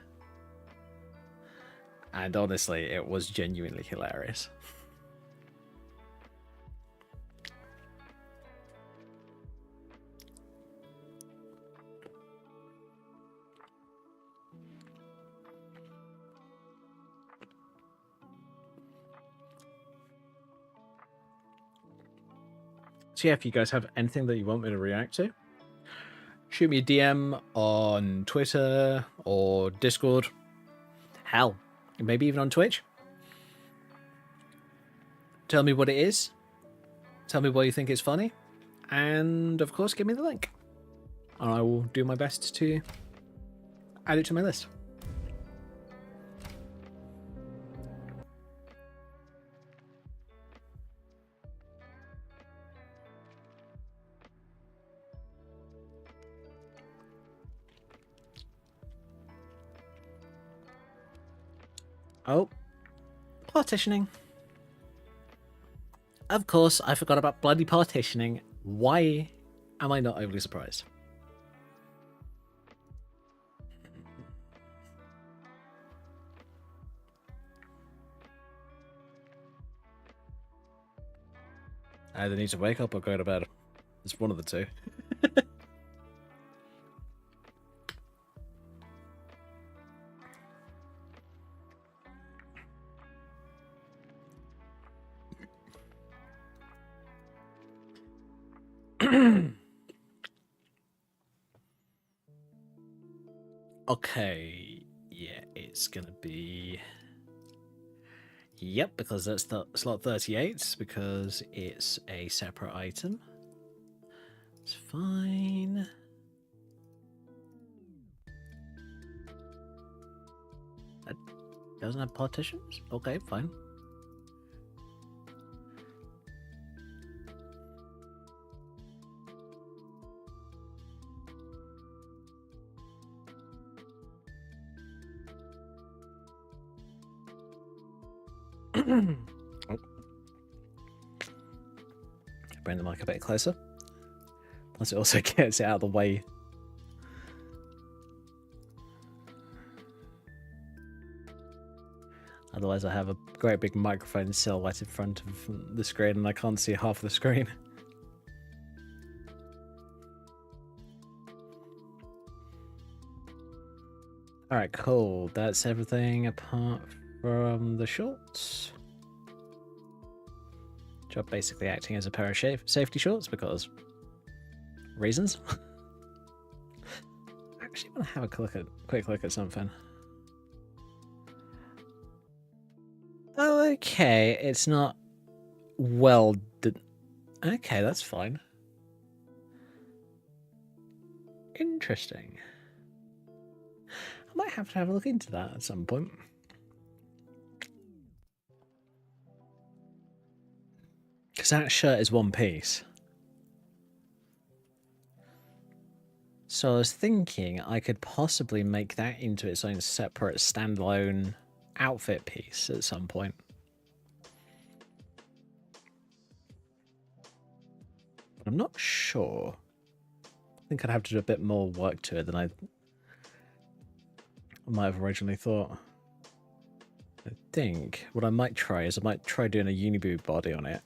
Speaker 1: And honestly, it was genuinely hilarious. So yeah, if you guys have anything that you want me to react to, shoot me a DM on Twitter or Discord. Hell, maybe even on Twitch. Tell me what it is. Tell me why you think it's funny. And of course, give me the link. And I will do my best to add it to my list. Oh, partitioning. Of course, I forgot about bloody partitioning. Why am I not overly surprised? I either need to wake up or go to bed. It's one of the two. Okay, yeah, it's gonna be... Yep, because that's the slot 38, because it's a separate item. It's fine. That doesn't have partitions? Okay, fine. Oh. Bring the mic a bit closer. Plus it also gets it out of the way. Otherwise I have a great big microphone silhouette in front of the screen and I can't see half the screen. Alright, cool. That's everything apart from the shorts. Which are basically acting as a pair of safety shorts because reasons. I actually want to have a quick look at something. Oh, okay, it's not well done. Okay, that's fine. Interesting. I might have to have a look into that at some point. Because that shirt is one piece. So I was thinking I could possibly make that into its own separate standalone outfit piece at some point. But I'm not sure. I think I'd have to do a bit more work to it than I might have originally thought. I think what I might try is I might try doing a uniboob body on it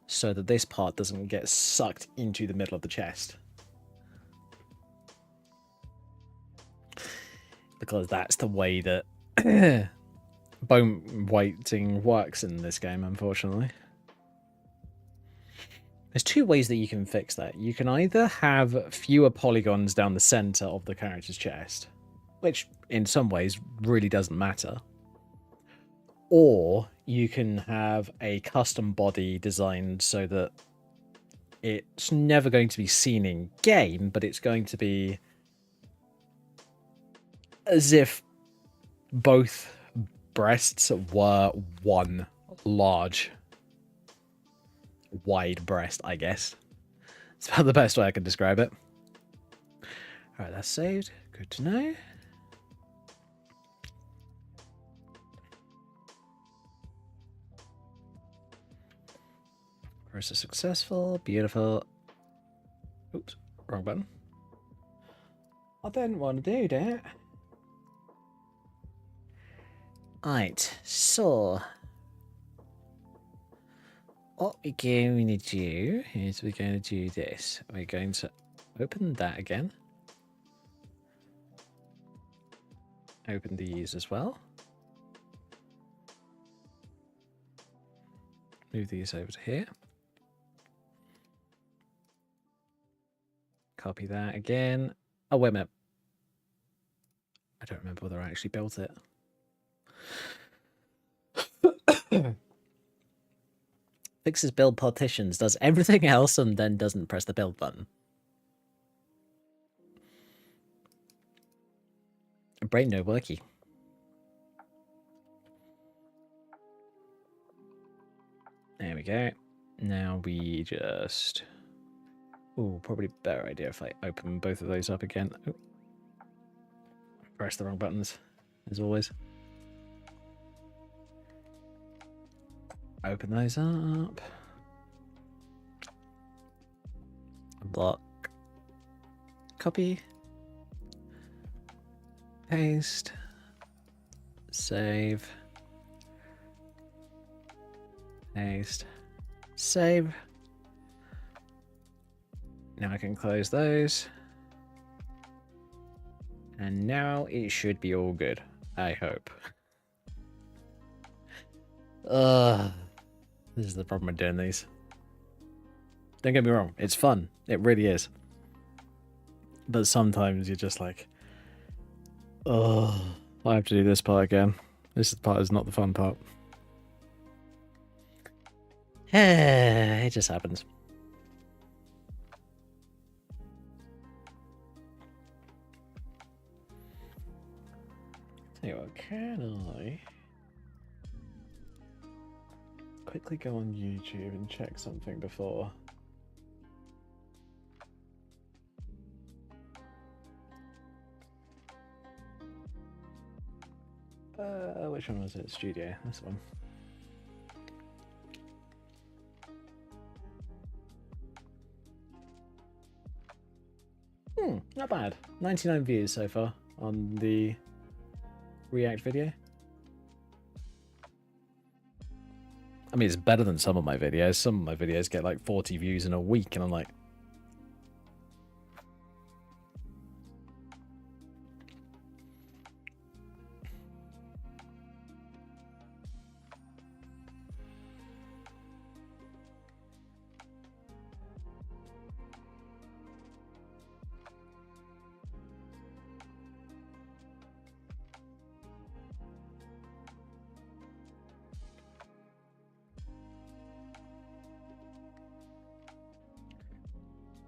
Speaker 1: so that this part doesn't get sucked into the middle of the chest. Because that's the way that bone weighting works in this game, unfortunately. There's two ways that you can fix that. You can either have fewer polygons down the center of the character's chest, which in some ways really doesn't matter. Or you can have a custom body designed so that it's never going to be seen in game, but it's going to be as if both breasts were one large wide breast, I guess. It's about the best way I can describe it. Alright, that's saved. Good to know. Process successful. Beautiful. Oops, wrong button. I didn't want to do that. Right, so what we're going to do is we're going to do this. We're going to open that again. Open these as well. Move these over to here. Copy that again. Oh, wait a minute. I don't remember whether I actually built it. Fixes build partitions, does everything else, and then doesn't press the build button. Brain no worky. There we go. Now we just... Oh, probably a better idea if I open both of those up again. Oh. Press the wrong buttons, as always. Open those up. Block. Copy. Paste. Save. Paste. Save. Now I can close those. And now it should be all good. I hope. This is the problem with doing these. Don't get me wrong, it's fun. It really is. But sometimes you're just like, oh, I have to do this part again. This part is not the fun part. It just happens. Tell you what, can I quickly go on YouTube and check something before? Which one was it? Studio, this one. Not bad. 99 views so far on the React video. I mean, it's better than some of my videos. Some of my videos get like 40 views in a week, and I'm like,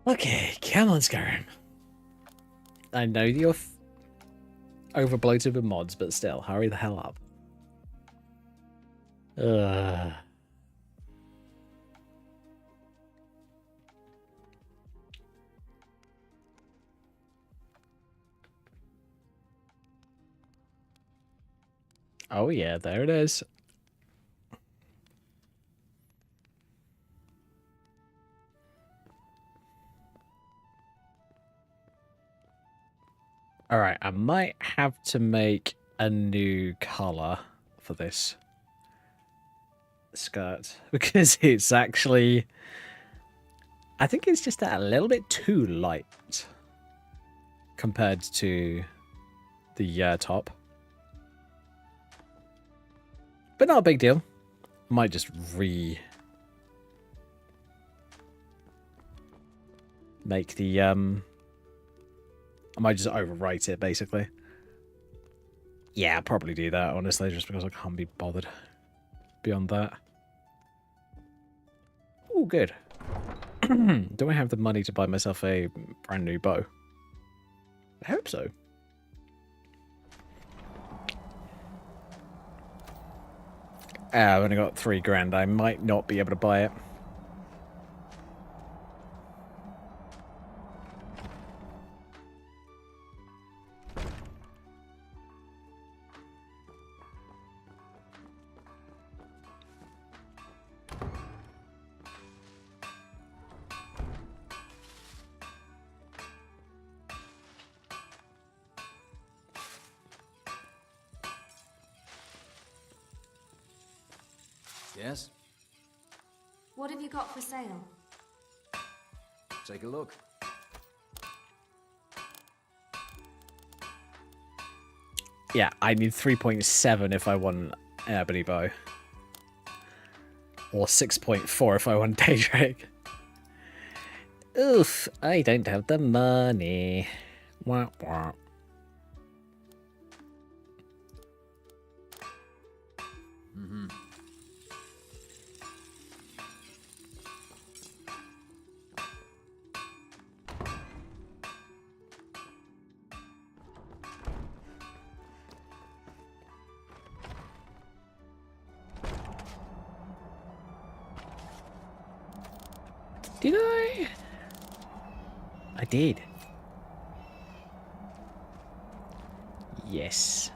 Speaker 1: okay, come on, Skyrim. I know you're over bloated with mods, but still, hurry the hell up. Oh yeah, there it is. Alright, I might have to make a new colour for this skirt because it's actually, I think it's just a little bit too light compared to the top. But not a big deal. Might just make the I might just overwrite it, basically. Yeah, I'll probably do that, honestly, just because I can't be bothered beyond that. Oh, good. Do I have the money to buy myself a brand new bow? I hope so. I've only got 3 grand. I might not be able to buy it.
Speaker 5: Yes?
Speaker 4: What have you got for sale?
Speaker 5: Take a look.
Speaker 1: Yeah, I need 3.7 if I want an ebony bow. Or 6.4 if I want Daedra. Oof, I don't have the money. Wah, wah.
Speaker 5: Mm-hmm.
Speaker 1: Did I? I did. Yes.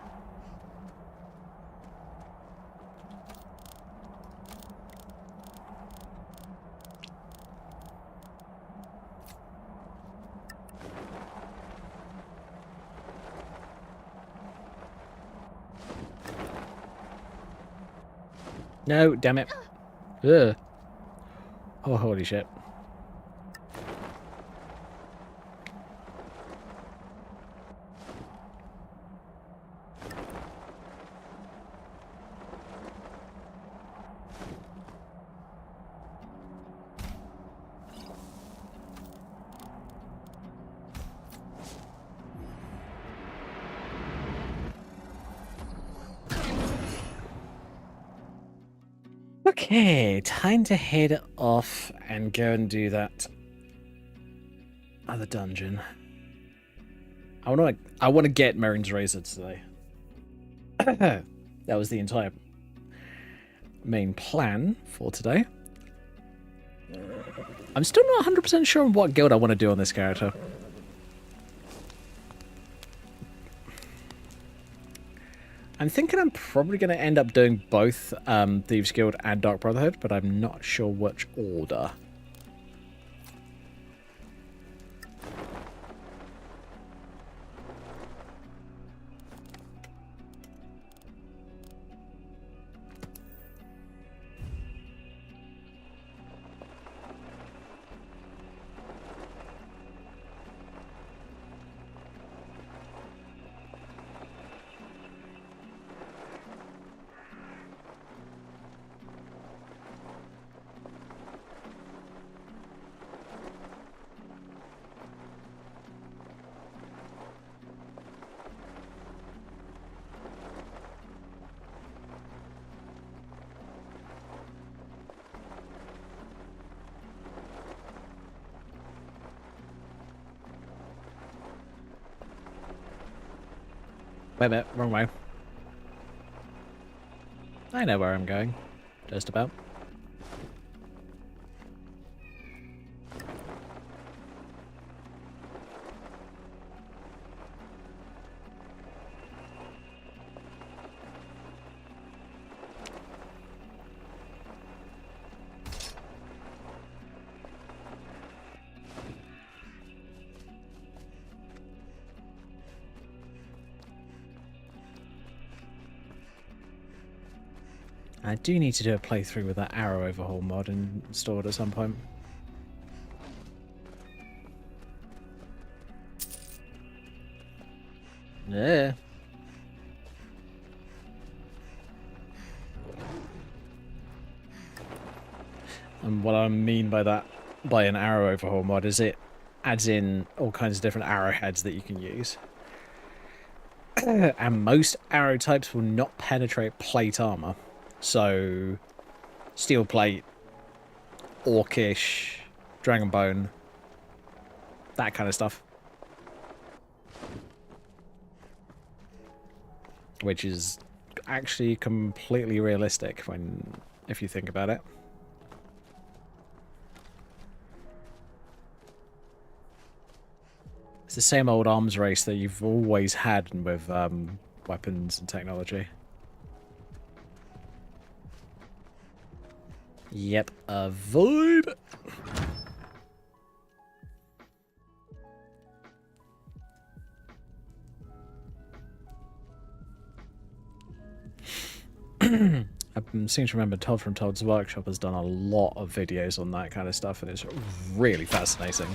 Speaker 1: No, damn it. Ugh. Oh, holy shit. Okay, time to head off and go and do that other dungeon. I want to get Merrin's Razor today. That was the entire main plan for today. I'm still not 100% sure on what guild I want to do on this character. I'm thinking I'm probably going to end up doing both Thieves Guild and Dark Brotherhood, but I'm not sure which order. Wait a minute, wrong way. I know where I'm going. Just about. I do need to do a playthrough with that arrow overhaul mod installed at some point. Yeah. And what I mean by that, by an arrow overhaul mod, is it adds in all kinds of different arrowheads that you can use. And most arrow types will not penetrate plate armor. So, steel plate, orcish, dragonbone, that kind of stuff. Which is actually completely realistic if you think about it. It's the same old arms race that you've always had with weapons and technology. Yep, avoid. I seem to remember Todd from Todd's Workshop has done a lot of videos on that kind of stuff, and it's really fascinating.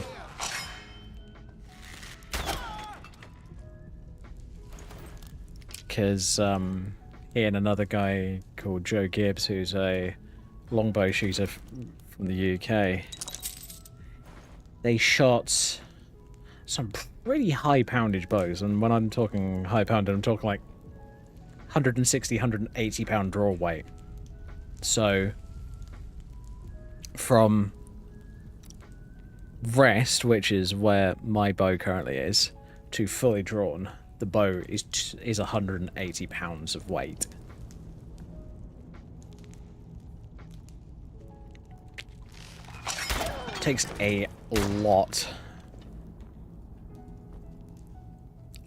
Speaker 1: Because he and another guy called Joe Gibbs, who's a longbow shooter from the UK, they shot some pretty high poundage bows, and when I'm talking high pounded, I'm talking like 160, 180 pound draw weight. So from rest, which is where my bow currently is, to fully drawn, the bow is 180 pounds of weight. Takes a lot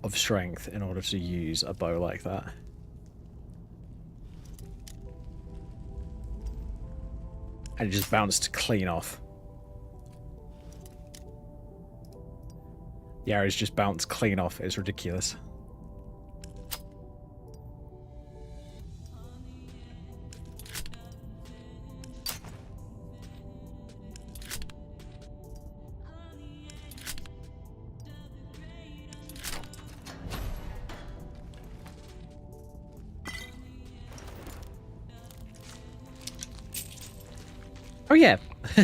Speaker 1: of strength in order to use a bow like that. And it just bounced clean off. The arrows just bounce clean off. It's ridiculous. Oh yeah,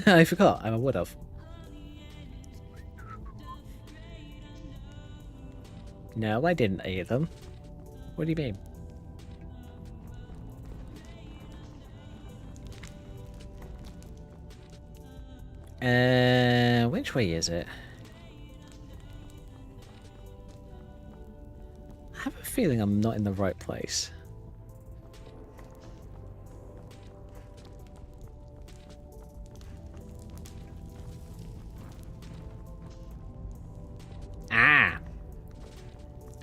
Speaker 1: I forgot. I'm a wood elf. No, I didn't eat them. What do you mean? Which way is it? I have a feeling I'm not in the right place. Ah!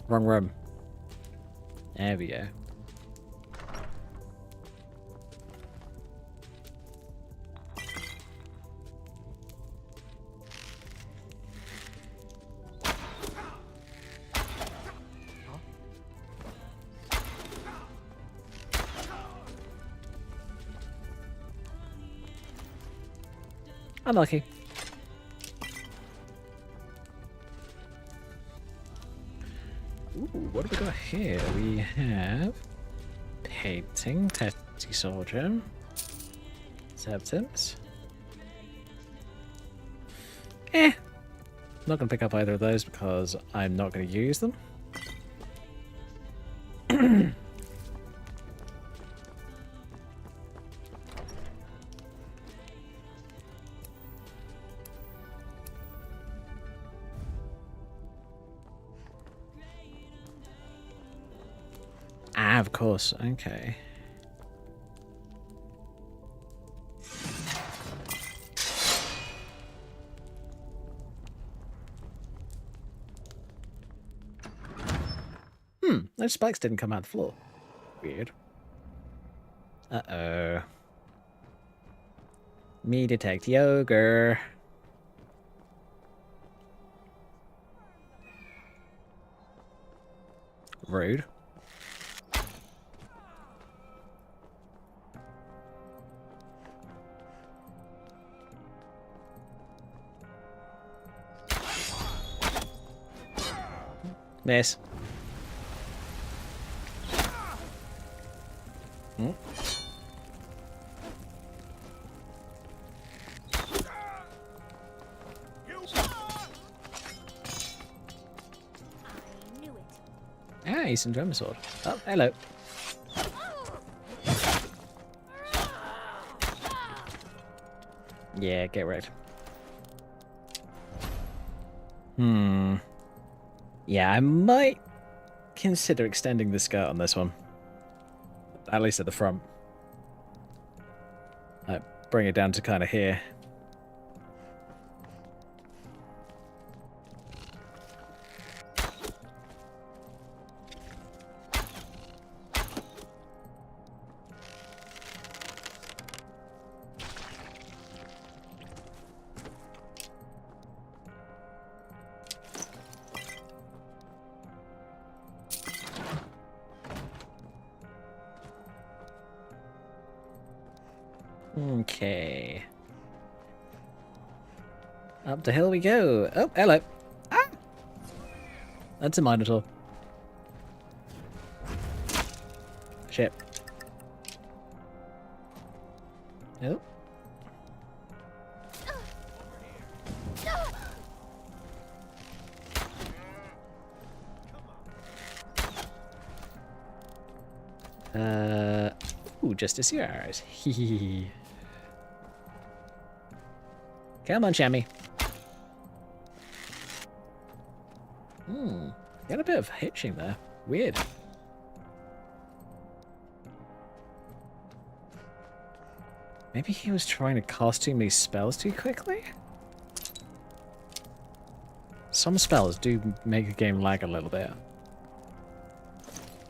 Speaker 1: Wrong room. There we go. Unlucky. Ooh, what do we got here? We have painting, testy soldier, acceptance. Not gonna pick up either of those because I'm not gonna use them. Ah, of course. Okay. Those spikes didn't come out the floor. Weird. Uh-oh. Me detect yogurt. Rude. Miss. Hmm. Ah, he's in drum sword. Oh, hello. Yeah, get wrecked. Yeah, I might consider extending the skirt on this one. At least at the front. Bring it down to kind of here. Okay. Up the hill we go. Oh, hello. Ah! That's a Minotaur. Shit. Nope. Ooh, just as yours. Hee. Come on, Shammy. Got a bit of hitching there. Weird. Maybe he was trying to cast too many spells too quickly? Some spells do make a game lag a little bit.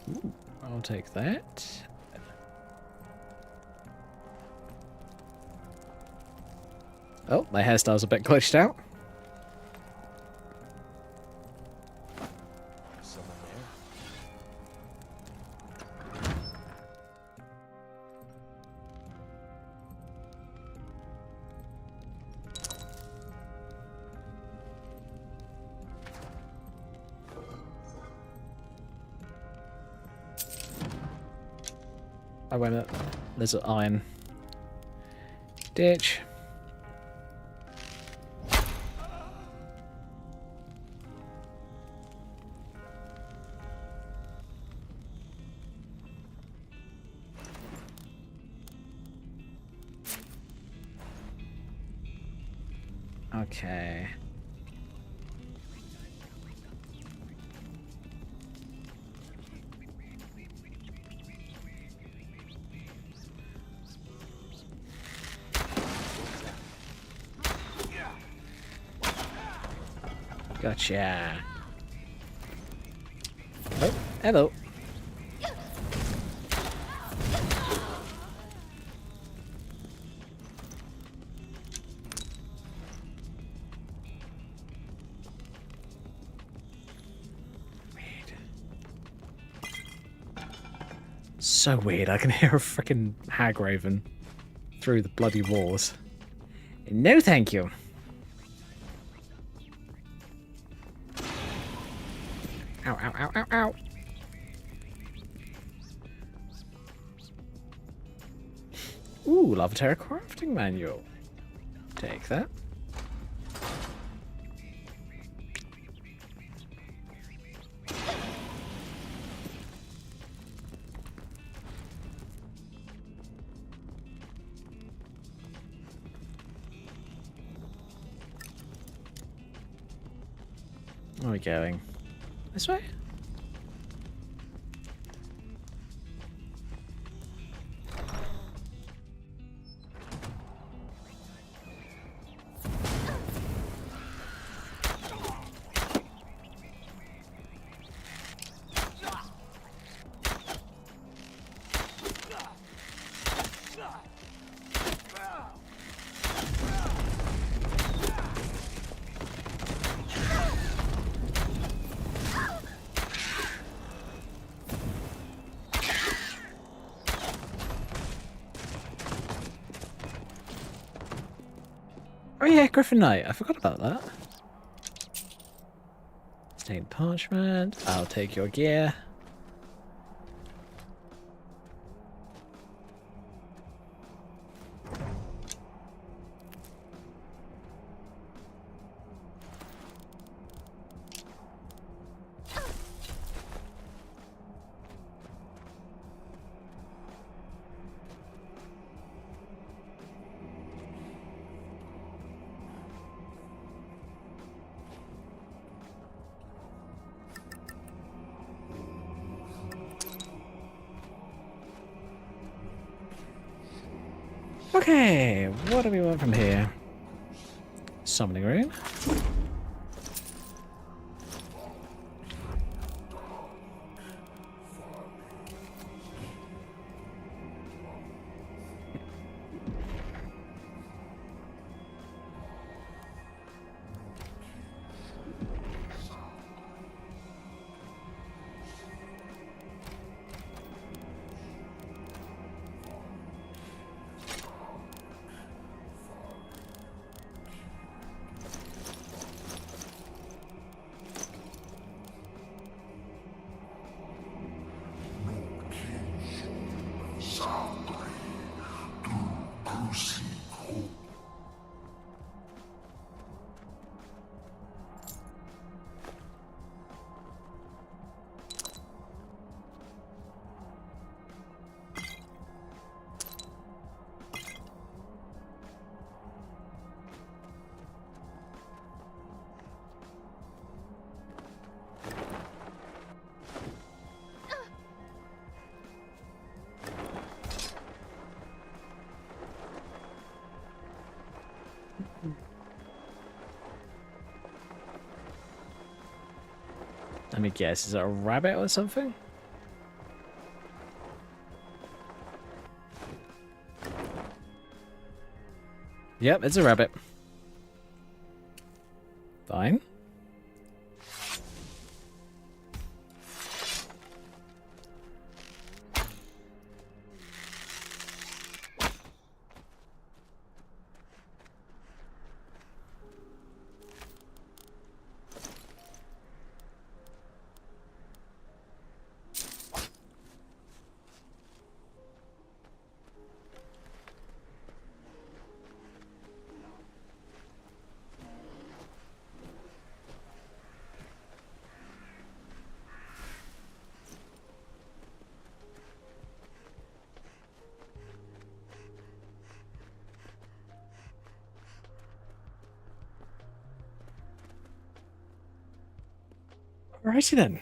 Speaker 1: Ooh, I'll take that. Oh, my hairstyle's a bit glitched out.
Speaker 5: Someone
Speaker 1: I went up. There's an iron. Ditch. Okay. Gotcha. Oh, hello. So weird, I can hear a freaking hag raven through the bloody walls. No thank you. Ow, ow, ow, ow, ow. Ooh, Lava Terra crafting manual. Take that. Where are we going? This way? Oh yeah, Griffin Knight. I forgot about that. Stained parchment. I'll take your gear. Okay, what do we want from here? Summoning room. Let me guess, is it a rabbit or something? Yep, it's a rabbit. Fine. Alrighty then.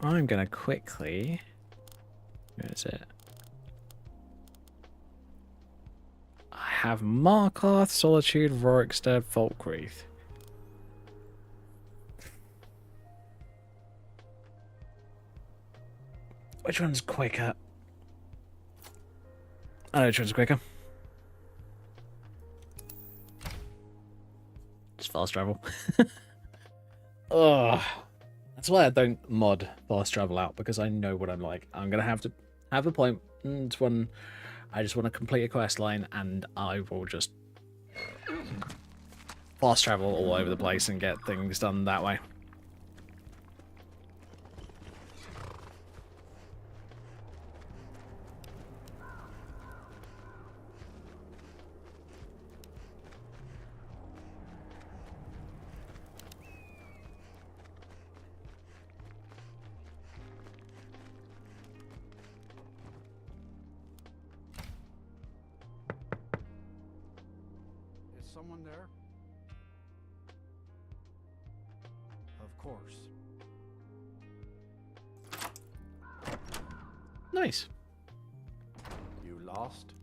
Speaker 1: I'm gonna quickly. Where is it? I have Markarth, Solitude, Rorikstead, Folkreath. Which one's quicker? I know which one's quicker. Just fast travel. Ugh. That's why I don't mod fast travel out, because I know what I'm like. I'm gonna have to have a point when I just want to complete a quest line, and I will just fast travel all over the place and get things done that way.
Speaker 3: Is someone there? Of course.
Speaker 1: Nice.
Speaker 3: You lost?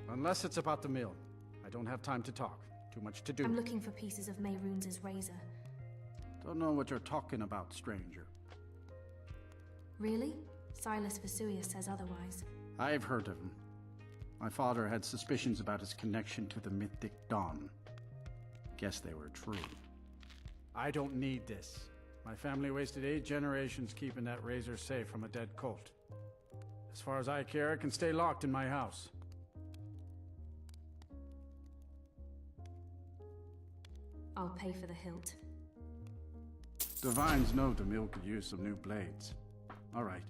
Speaker 3: Unless it's about the mill. I don't have time to talk. Too much to do.
Speaker 4: I'm looking for pieces of Mehrunes' razor.
Speaker 3: Don't know what you're talking about, stranger.
Speaker 4: Really? Silas Vesuvius says otherwise.
Speaker 3: I've heard of him. My father had suspicions about his connection to the mythic Dawn. Guess they were true. I don't need this. My family wasted 8 generations keeping that razor safe from a dead cult. As far as I care, it can stay locked in my house.
Speaker 4: I'll pay for the hilt.
Speaker 3: The Vines know the mill could use some new blades. All right.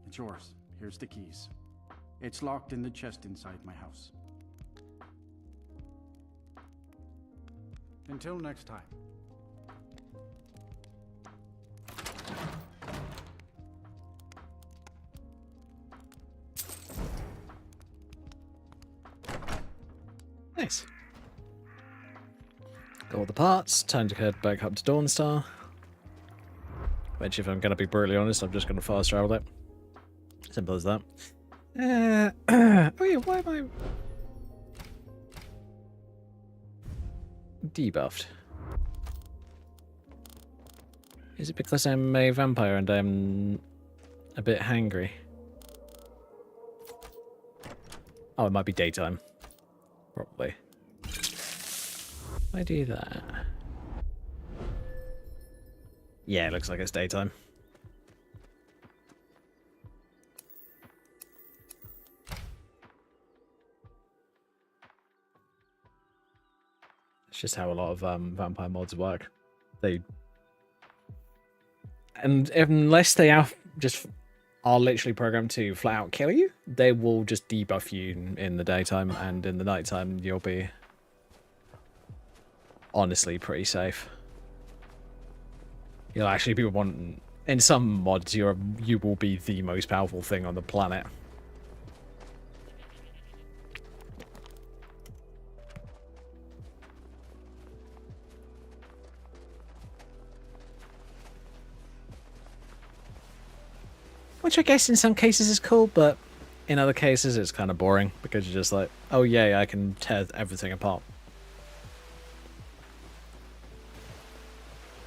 Speaker 3: It's yours. Here's the keys. It's locked in the chest inside my house. Until next time.
Speaker 1: Nice. Got all the parts. Time to head back up to Dawnstar. Which, if I'm going to be brutally honest, I'm just going to fast travel it. Simple as that. Oh yeah, why am I debuffed? Is it because I'm a vampire and I'm a bit hangry? Oh, it might be daytime. Probably. Why do that? Yeah, it looks like it's daytime. It's just how a lot of vampire mods work. Unless they are literally programmed to flat out kill you, they will just debuff you in the daytime, and in the nighttime you'll be honestly pretty safe. You'll actually be in some mods you will be the most powerful thing on the planet. Which I guess in some cases is cool, but in other cases it's kind of boring, because you're just like, oh yeah, I can tear everything apart.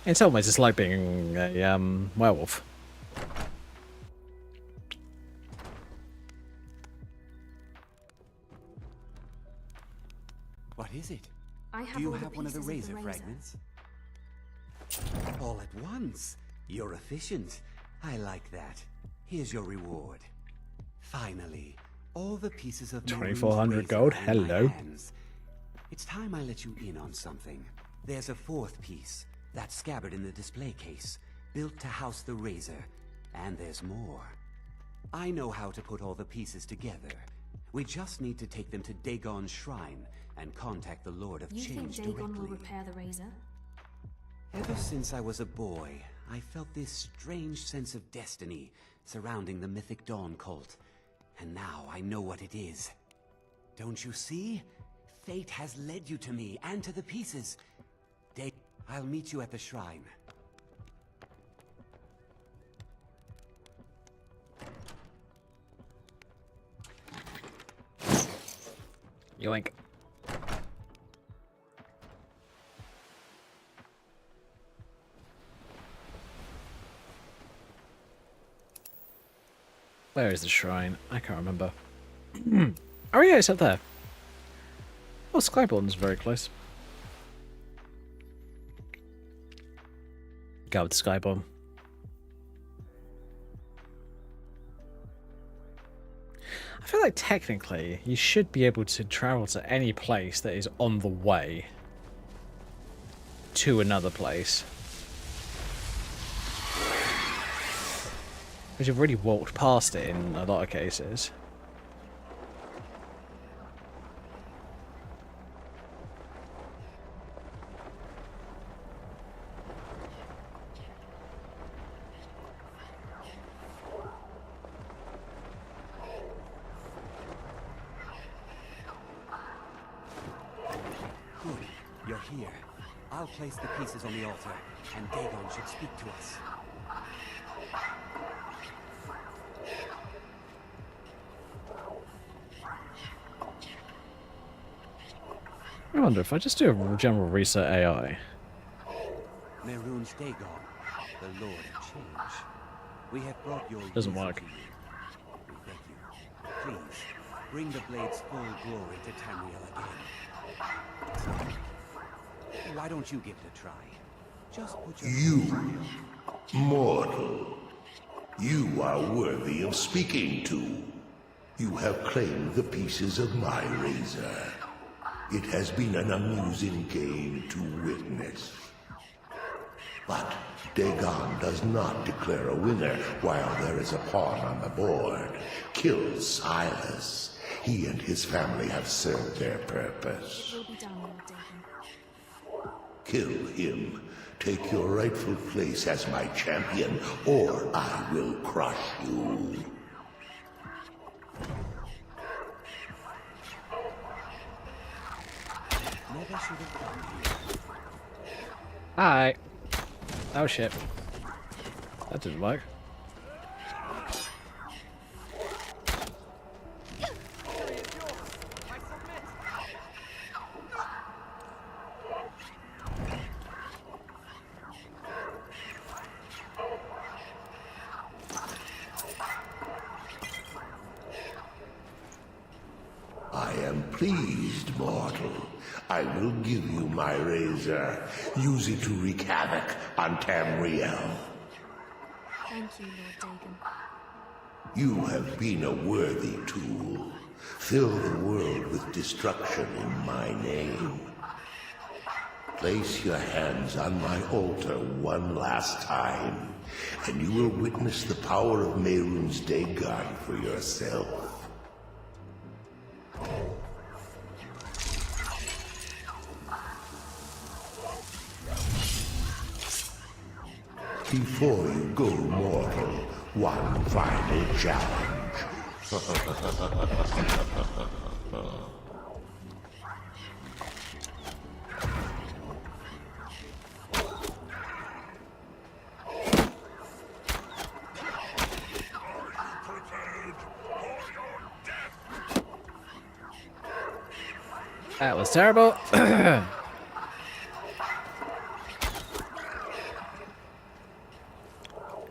Speaker 1: In some ways it's like being a werewolf.
Speaker 10: What is it?
Speaker 4: I have
Speaker 10: Do you
Speaker 4: all
Speaker 10: have
Speaker 4: the
Speaker 10: one of the
Speaker 4: pieces
Speaker 10: razor fragments? All at once. You're efficient. I like that. Here's your reward. Finally, all the pieces of
Speaker 1: 2400 gold. Hello.
Speaker 10: It's time I let you in on something. There's a 4th piece, that scabbard in the display case, built to house the razor. And there's more. I know how to put all the pieces together. We just need to take them to Dagon's shrine and contact the Lord of
Speaker 4: You think
Speaker 10: Change
Speaker 4: Dagon
Speaker 10: directly.
Speaker 4: will repair the razor?
Speaker 10: Ever since I was a boy, I felt this strange sense of destiny surrounding the mythic Dawn cult. And now I know what it is. Don't you see? Fate has led you to me and to the pieces. I'll meet you at the shrine.
Speaker 1: Yoink. Where is the shrine? I can't remember. Oh yeah, it's up there. Oh, Skyborn's very close. Go with Skyborn. I feel like technically you should be able to travel to any place that is on the way to another place. Because you've already walked past it in a lot of cases.
Speaker 10: Good. You're here. I'll place the pieces on the altar, and Dagon should speak to us.
Speaker 1: I wonder if I just do a general reset AI.
Speaker 10: Mehrunes Dagon, the Lord of Change. We have brought your
Speaker 1: Doesn't
Speaker 10: reason
Speaker 1: work.
Speaker 10: to you. We beg you, please, bring the blade's full glory to Tamriel again. Why don't you give it a try? Just put your...
Speaker 12: You, mortal, you are worthy of speaking to. You have claimed the pieces of my razor. It has been an amusing game to witness. But Dagon does not declare a winner while there is a pawn on the board. Kill Silas. He and his family have served their purpose.
Speaker 4: It will be done, Lord Dagon.
Speaker 12: Kill him. Take your rightful place as my champion, or I will crush you.
Speaker 10: Never should have come here.
Speaker 1: Hi. Oh shit. That didn't work.
Speaker 12: I am pleased, mortal. I will give you my razor. Use it to wreak havoc on Tamriel.
Speaker 4: Thank you, Lord Dagon.
Speaker 12: You have been a worthy tool. Fill the world with destruction in my name. Place your hands on my altar one last time, and you will witness the power of Mehrunes Dagon for yourself. Before you go, mortal, one final challenge.
Speaker 1: That was terrible.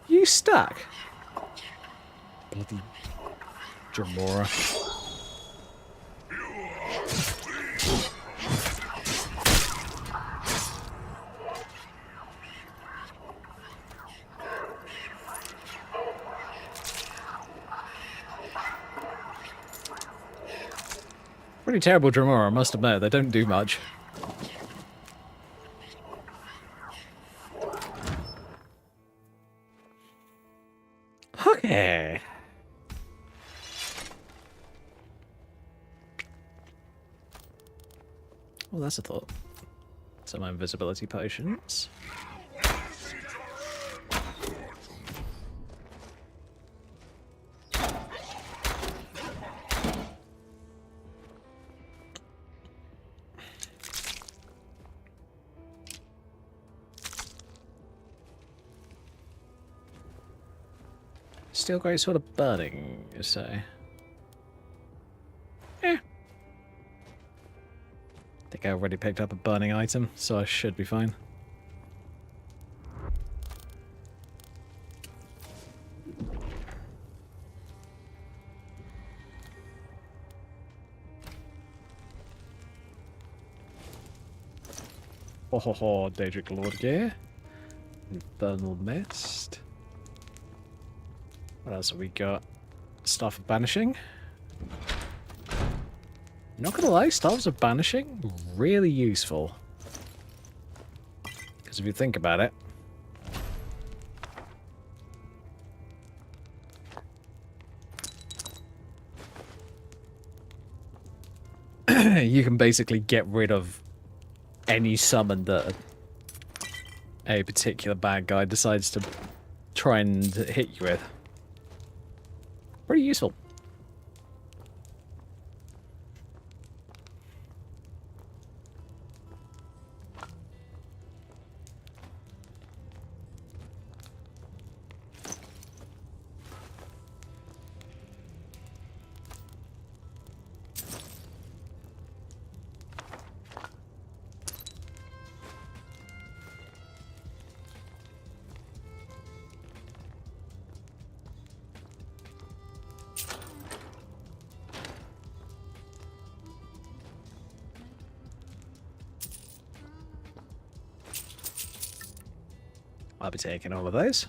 Speaker 1: You stuck. Bloody Jamora. Pretty terrible Jamora, I must admit. They don't do much. Okay. Well, that's a thought. Some invisibility potions. Steel grate sort of burning, you say? Eh. I think I already picked up a burning item, so I should be fine. Ho ho ho, Daedric Lord gear. Infernal Mist. What else have we got? Staff of Banishing. Not gonna lie, Staffs of Banishing, really useful. Because if you think about it, you can basically get rid of any summon that a particular bad guy decides to try and hit you with. Pretty useful. I'll be taking all of those.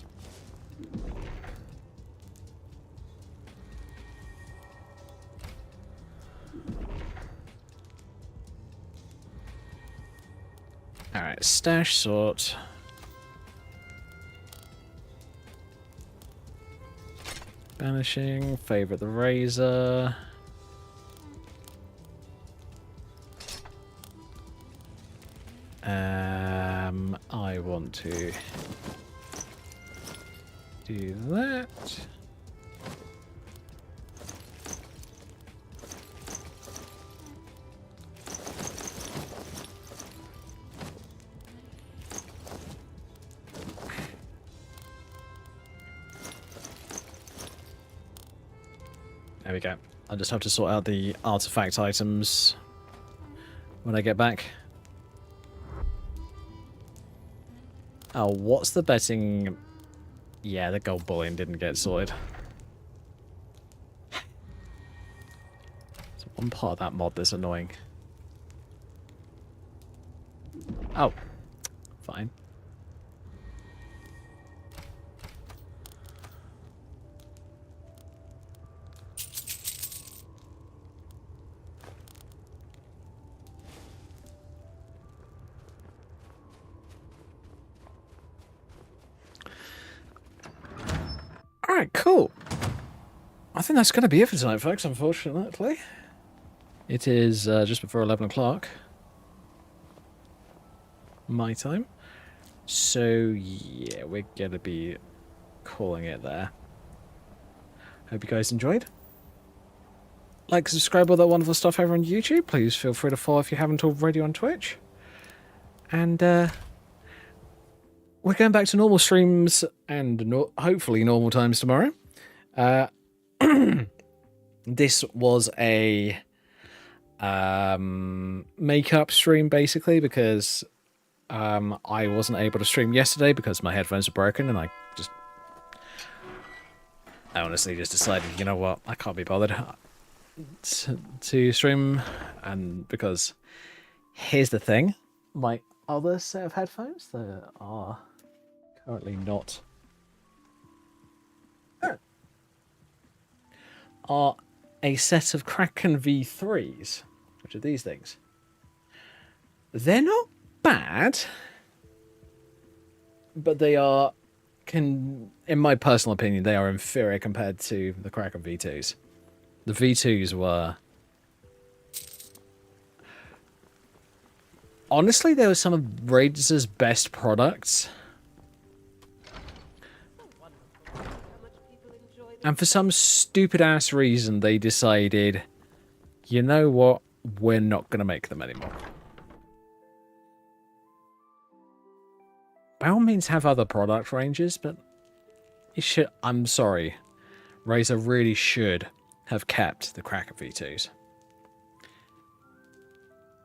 Speaker 1: Alright, stash sort. Banishing, favorite the razor. I want to do that. There we go. I'll just have to sort out the artifact items when I get back. Oh, what's the betting? Yeah, the gold bullion didn't get sorted. There's one part of that mod that's annoying. Oh, fine. Alright, cool. I think that's going to be it for tonight, folks, unfortunately. It is just before 11 o'clock. My time. So, yeah, we're going to be calling it there. Hope you guys enjoyed. Like, subscribe, all that wonderful stuff over on YouTube. Please feel free to follow if you haven't already on Twitch. And, we're going back to normal streams and hopefully normal times tomorrow. This was a makeup stream, basically, because I wasn't able to stream yesterday because my headphones were broken, and I honestly just decided, you know what, I can't be bothered to stream, and because here's the thing, my other set of headphones that are currently not are a set of Kraken V3s, which are these things. They're not bad, but they are, in my personal opinion, they are inferior compared to the Kraken V2s. The V2s were... honestly, they were some of Razor's best products. And for some stupid-ass reason, they decided, you know what, we're not going to make them anymore. By all means, have other product ranges, but you should... I'm sorry. Razer really should have kept the Kraken V2s.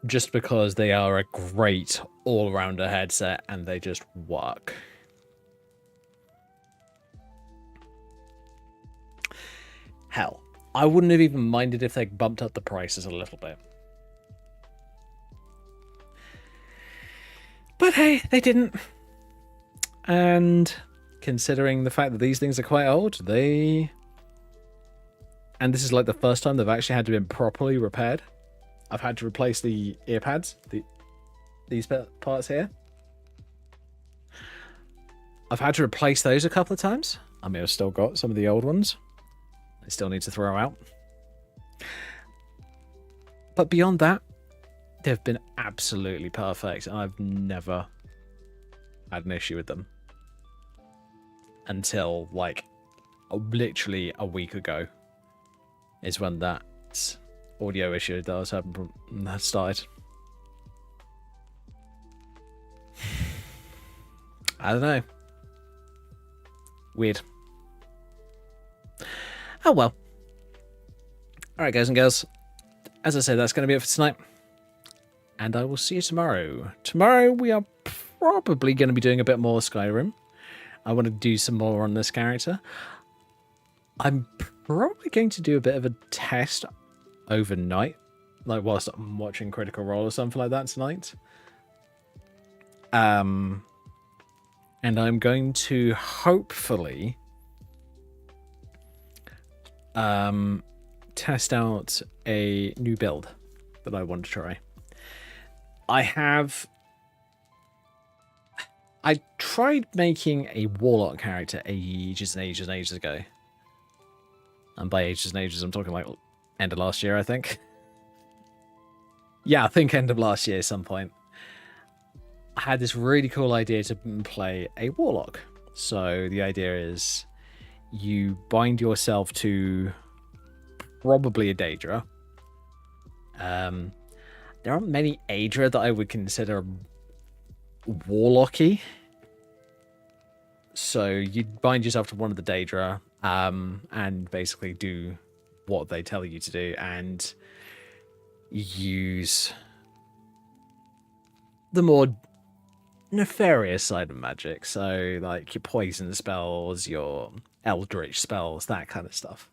Speaker 1: Just because they are a great all-rounder headset and they just work. Hell, I wouldn't have even minded if they bumped up the prices a little bit. But hey, they didn't. And considering the fact that these things are quite old, and this is like the first time they've actually had to be properly repaired. I've had to replace the ear pads, these parts here. I've had to replace those a couple of times. I mean, I've still got some of the old ones I still need to throw out. But beyond that, they've been absolutely perfect, and I've never had an issue with them. Until, like, literally a week ago is when that audio issue that I was having started. I don't know. Weird. Oh well. Alright, guys and girls. As I said, that's going to be it for tonight. And I will see you tomorrow. Tomorrow we are probably going to be doing a bit more Skyrim. I want to do some more on this character. I'm probably going to do a bit of a test overnight. Like whilst I'm watching Critical Role or something like that tonight. And I'm going to hopefully test out a new build that I want to try. I tried making a Warlock character ages and ages and ages ago. And by ages and ages, I'm talking like end of last year, I think. Yeah, I think end of last year at some point. I had this really cool idea to play a Warlock. So the idea is you bind yourself to probably a Daedra. There aren't many Daedra that I would consider Warlocky. So you bind yourself to one of the Daedra and basically do what they tell you to do and use the more nefarious side of magic. So like your poison spells, your eldritch spells, that kind of stuff.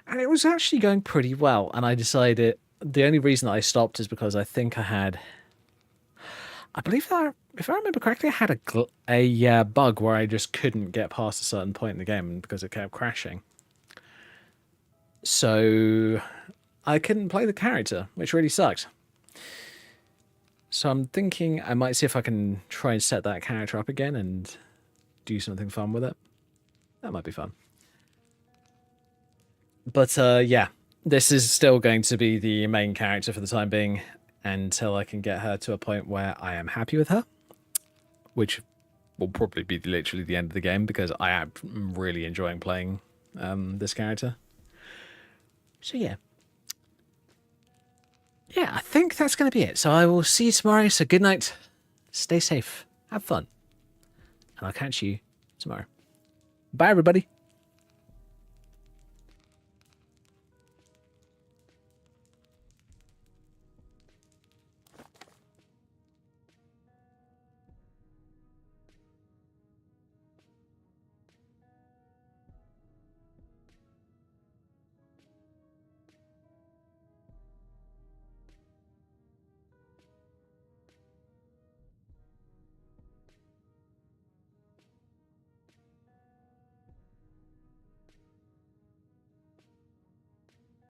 Speaker 1: And it was actually going pretty well. And I decided the only reason I stopped is because I think I believe that, if I remember correctly, I had a bug where I just couldn't get past a certain point in the game because it kept crashing. So I couldn't play the character, which really sucked. So I'm thinking I might see if I can try and set that character up again and do something fun with it. That might be fun. But yeah, this is still going to be the main character for the time being until I can get her to a point where I am happy with her, which will probably be literally the end of the game because I am really enjoying playing this character. So yeah. Yeah, I think that's going to be it. So I will see you tomorrow. So good night. Stay safe. Have fun. And I'll catch you tomorrow. Bye, everybody.